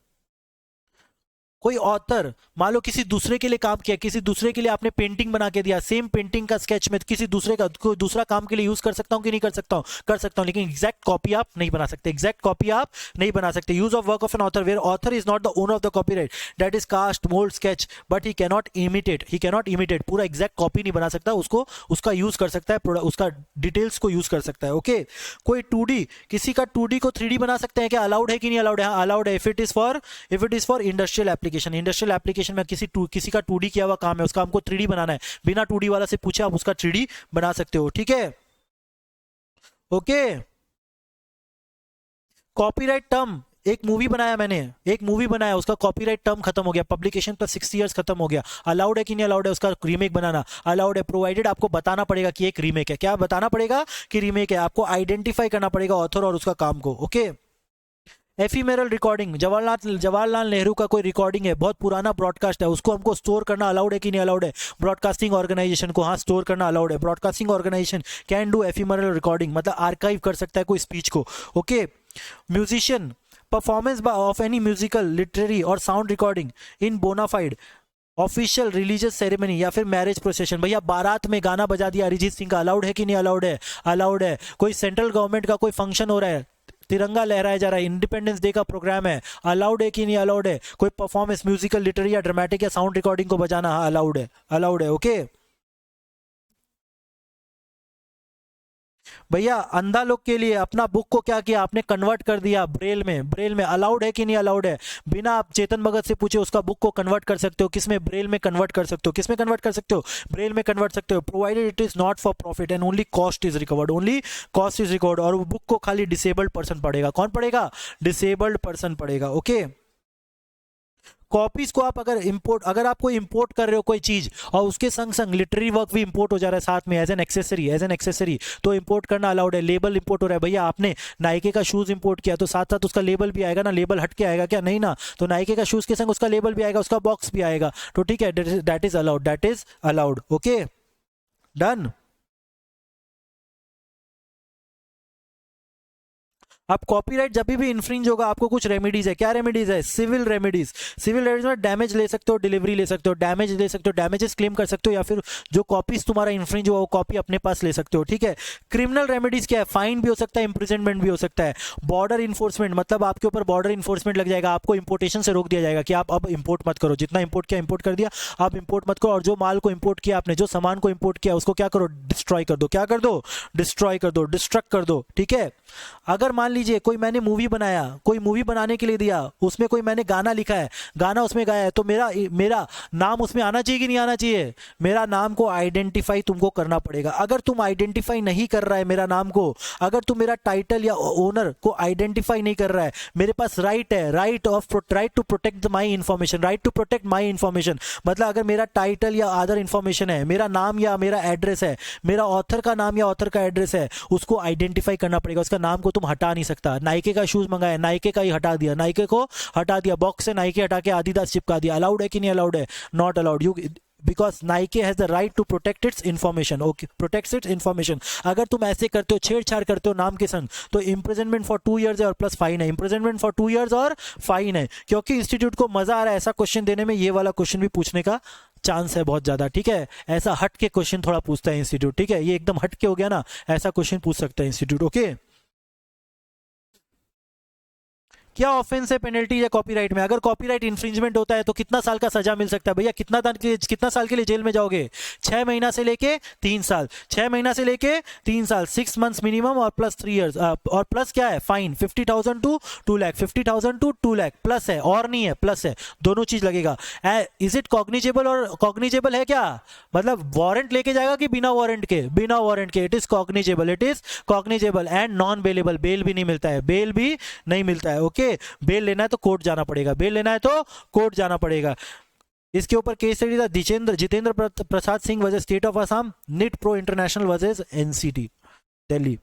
कोई ऑथर मान लो किसी दूसरे के लिए काम किया, किसी दूसरे के लिए आपने पेंटिंग बना के दिया, सेम पेंटिंग का स्केच में किसी दूसरे का कोई दूसरा काम के लिए यूज कर सकता हूं कि नहीं कर सकता हूं? कर सकता हूं, लेकिन एग्जैक्ट कॉपी आप नहीं बना सकते, एग्जैक्ट कॉपी आप नहीं बना सकते। Use of work of an author where author is not the owner of the copyright, that is cast mould sketch but he cannot imitate, पूरा एग्जैक्ट कॉपी नहीं बना सकता, उसको उसका यूज कर सकता है, उसका डिटेल्स को यूज कर सकता है। ओके, कोई 2D, किसी का 2D को 3D बना सकते हैं क्या? अलाउड है कि नहीं अलाउड है? हाँ अलाउड है if it is for industrial application में किसी का 2D किया हुआ काम है, उसका हमको 3D बनाना है, बिना 2D वाला से पूछे आप उसका 3D बना सकते हो, ठीक है। ओके, कॉपीराइट टर्म, एक मूवी बनाया उसका कॉपीराइट टर्म खत्म हो गया, पब्लिकेशन पर 60 इयर्स खत्म हो गया, अलाउड है कि नहीं अलाउड है? उसका रीमेक बनाना अलाउड है, प्रोवाइडेड आपको बताना पड़ेगा कि एक रीमेक है। क्या बताना पड़ेगा? कि रीमेक है। आपको आइडेंटिफाई करना पड़ेगा ऑथर और उसका काम को। Okay, ephemeral recording, Jawaharlal Nehru का कोई रिकॉर्डिंग है, बहुत पुराना ब्रॉडकास्ट है, उसको हमको स्टोर करना अलाउड है कि नहीं अलाउड है? ब्रॉडकास्टिंग ऑर्गेनाइजेशन को हाँ स्टोर करना अलाउड है। Broadcasting organisation can do ephemeral recording, मतलब आर्काइव कर सकता है कोई स्पीच को। Okay, musician performance of any musical, literary or sound recording in bonafide official religious ceremony या फिर मैरिज प्रोसेशन। भैया बारात में गाना बजा दिया अरिजीत सिंह का, अलाउड है कि नहीं अलाउड है? अलाउड है। कोई सेंट्रल गवर्नमेंट का कोई फंक्शन हो रहा है, तिरंगा लहराया जा रहा है, इंडिपेंडेंस डे का प्रोग्राम है, अलाउड है कि नहीं अलाउड है? कोई परफॉर्मेंस म्यूजिकल, लिटरेरी या ड्रामेटिक या साउंड रिकॉर्डिंग को बजाना, हाँ अलाउड है, अलाउड है। ओके भैया, अंधा लोग के लिए अपना बुक को क्या किया आपने? कन्वर्ट कर दिया ब्रेल में अलाउड है कि नहीं अलाउड है? बिना आप चेतन भगत से पूछे उसका बुक को कन्वर्ट कर सकते हो, किसमें? ब्रेल में कन्वर्ट कर सकते हो। किसमें कन्वर्ट कर सकते हो? ब्रेल में कन्वर्ट सकते हो, provided it is not for profit and only cost is recovered, only cost is recovered. और वो बुक को खाली डिसेबल्ड पर्सन पढ़ेगा। कौन पढ़ेगा? डिसेबल्ड पर्सन पढ़ेगा। ओके, कॉपीज को आप अगर आप कोई इंपोर्ट कर रहे हो कोई चीज और उसके संग संग लिटरेरी वर्क भी इंपोर्ट हो जा रहा है साथ में एज एन एक्सेसरी, तो इंपोर्ट करना अलाउड है। लेबल इंपोर्ट हो रहा है, भैया आपने नाइके का शूज इंपोर्ट किया तो साथ साथ उसका लेबल भी आएगा ना, लेबल हट के आएगा क्या? नहीं ना, तो नाइके का शूज के संग उसका लेबल भी आएगा, उसका बॉक्स भी आएगा, तो ठीक है, that is allowed. Okay done. अब कॉपीराइट जब भी इन्फ्रिंज होगा आपको कुछ रेमेडीज है। क्या रेमेडीज है? Civil remedies. सिविल रेमेडीज में डैमेज ले सकते हो, डिलीवरी ले सकते हो, डैमेज ले सकते हो, डैमेजेस क्लेम कर सकते हो, या फिर जो कॉपीज तुम्हारा इन्फ्रिंज हुआ वो कॉपी अपने पास ले सकते हो, ठीक है। क्रिमिनल रेमेडीज क्या है? फाइन भी हो सकता है, इंप्रिजनमेंट भी हो सकता है। बॉर्डर इन्फोर्समेंट, मतलब आपके ऊपर बॉर्डर इन्फोर्समेंट लग जाएगा, आपको इंपोर्टेशन से रोक दिया जाएगा कि आप अब इंपोर्ट मत करो, जितना इंपोर्ट किया इंपोर्ट कर दिया, आप इंपोर्ट मत करो, और जो माल को इंपोर्ट किया आपने, जो सामान को इंपोर्ट किया उसको क्या करो? डिस्ट्रॉय कर दो। क्या कर दो? डिस्ट्रॉय कर दो, डिस्ट्रक्ट कर दो, ठीक है। अगर मान लीजिए कोई मैंने मूवी बनाया, कोई मूवी बनाने के लिए दिया, उसमें कोई मैंने गाना लिखा है, गाना उसमें गाया है, तो मेरा मेरा नाम उसमें आना चाहिए कि नहीं आना चाहिए? मेरा नाम को आइडेंटिफाई तुमको करना पड़ेगा। अगर तुम आइडेंटिफाई नहीं कर रहा है मेरा नाम को, अगर तुम मेरा टाइटल या ओनर को आइडेंटिफाई नहीं कर रहा है, मेरे पास राइट है, right to protect my information, right to protect my information. मतलब अगर मेरा टाइटल या अदर इन्फॉर्मेशन है, मेरा नाम या मेरा एड्रेस है, मेरा ऑथर का नाम या ऑथर का एड्रेस है, उसको आइडेंटिफाई करना पड़ेगा। उसका नाम को तुम हटा नहीं सकता। नाइके का शूज मंगाया, नाइके का ही हटा दिया, नाइके को हटा दिया, बॉक्स से नाइके हटा के आदिदास चिपका दिया, अलाउड है कि नहीं अलाउड है? Not allowed. You because Nike has the right to protect its information, okay, protects its information. अगर तुम ऐसे करते हो, छेड़छाड़ करते हो नाम के संग, तो इंप्रिजनमेंट फॉर 2 years है और प्लस फाइन है। इंप्रिजनमेंट फॉर 2 years और फाइन है। क्योंकि इंस्टीट्यूट को मजा आ रहा है ऐसा क्वेश्चन देने में, ये वाला क्वेश्चन भी पूछने का चांस है बहुत ज्यादा, ठीक है। ऐसा हट के क्वेश्चन थोड़ा पूछता है इंस्टीट्यूट, ठीक है। ये एकदम हट के हो गया ना, ऐसा क्वेश्चन पूछ सकता है इंस्टीट्यूट, ओके। क्या ऑफेंस है, पेनल्टी है कॉपीराइट में? अगर कॉपीराइट इन्फ्रिंजमेंट होता है तो कितना साल का सजा मिल सकता है भैया? कितना साल के लिए जेल में जाओगे? 6 महीना से लेके 3 साल, 6 महीना से लेके 3 साल, 6 months मिनिमम, और प्लस 3 years, और प्लस क्या है? Fine 50,000 to 2 lakh, 50,000 to 2 lakh, plus है और नहीं है, प्लस है, दोनों चीज लगेगा। Is it cognizable? और कॉग्निजेबल है क्या? मतलब वारंट लेके जाएगा कि बिना वारंट के? बिना वारंट के। It is cognizable, it is cognizable and non bailable. Bail भी नहीं मिलता है, बेल भी नहीं मिलता है, ओके। बेल लेना है तो कोर्ट जाना पड़ेगा, बेल लेना है तो कोर्ट जाना पड़ेगा। इसके ऊपर केस स्टडी था Jitendra Prasad Singh versus state of Assam, Nit Pro International versus NCT Delhi.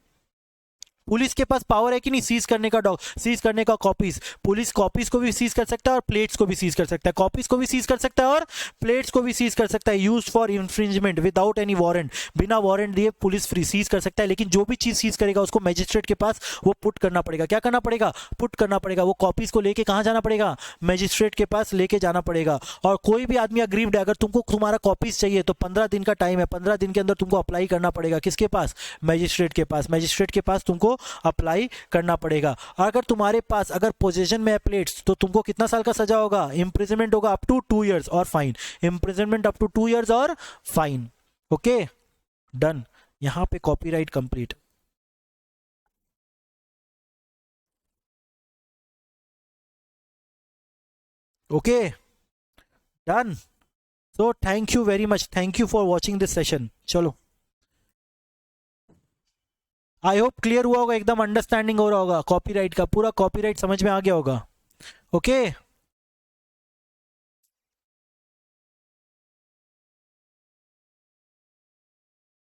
Police के पास पावर है कि नहीं सीज करने का सीज करने का कॉपीज? पुलिस कॉपीज को भी सीज कर सकता है और प्लेट्स को भी सीज कर सकता है, कॉपीज को भी सीज कर सकता है और प्लेट्स को भी सीज कर सकता है। Used for infringement without any warrant, बिना वारंट दिए पुलिस फ्री सीज कर सकता है। लेकिन जो भी चीज सीज करेगा उसको मैजिस्ट्रेट के पास वो पुट करना पड़ेगा। क्या करना पड़ेगा? पुट करना पड़ेगा। वो कॉपीज को लेके कहां जाना पड़ेगा? मैजिस्ट्रेट के पास लेके जाना पड़ेगा। और कोई भी आदमी अग्रीव्ड है, अगर तुमको तुम्हारा कॉपीज चाहिए तो 15 दिन का टाइम है, 15 दिन के अंदर तुमको अप्लाई करना पड़ेगा। किसके पास? मैजिस्ट्रेट के पास। मैजिस्ट्रेट के पास तुमको अप्लाई करना पड़ेगा। अगर तुम्हारे पास अगर पोजीशन में है प्लेट्स, तो तुमको कितना साल का सजा होगा? इंप्रिजनमेंट होगा अप टू 2 years और fine. Imprisonment up to 2 years और फाइन, ओके डन। यहां पे copyright complete. Okay done. So thank you very much, thank you for watching this session. चलो, आई होप क्लियर हुआ होगा, एकदम अंडरस्टैंडिंग हो रहा होगा कॉपीराइट का, पूरा कॉपीराइट समझ में आ गया होगा, ओके।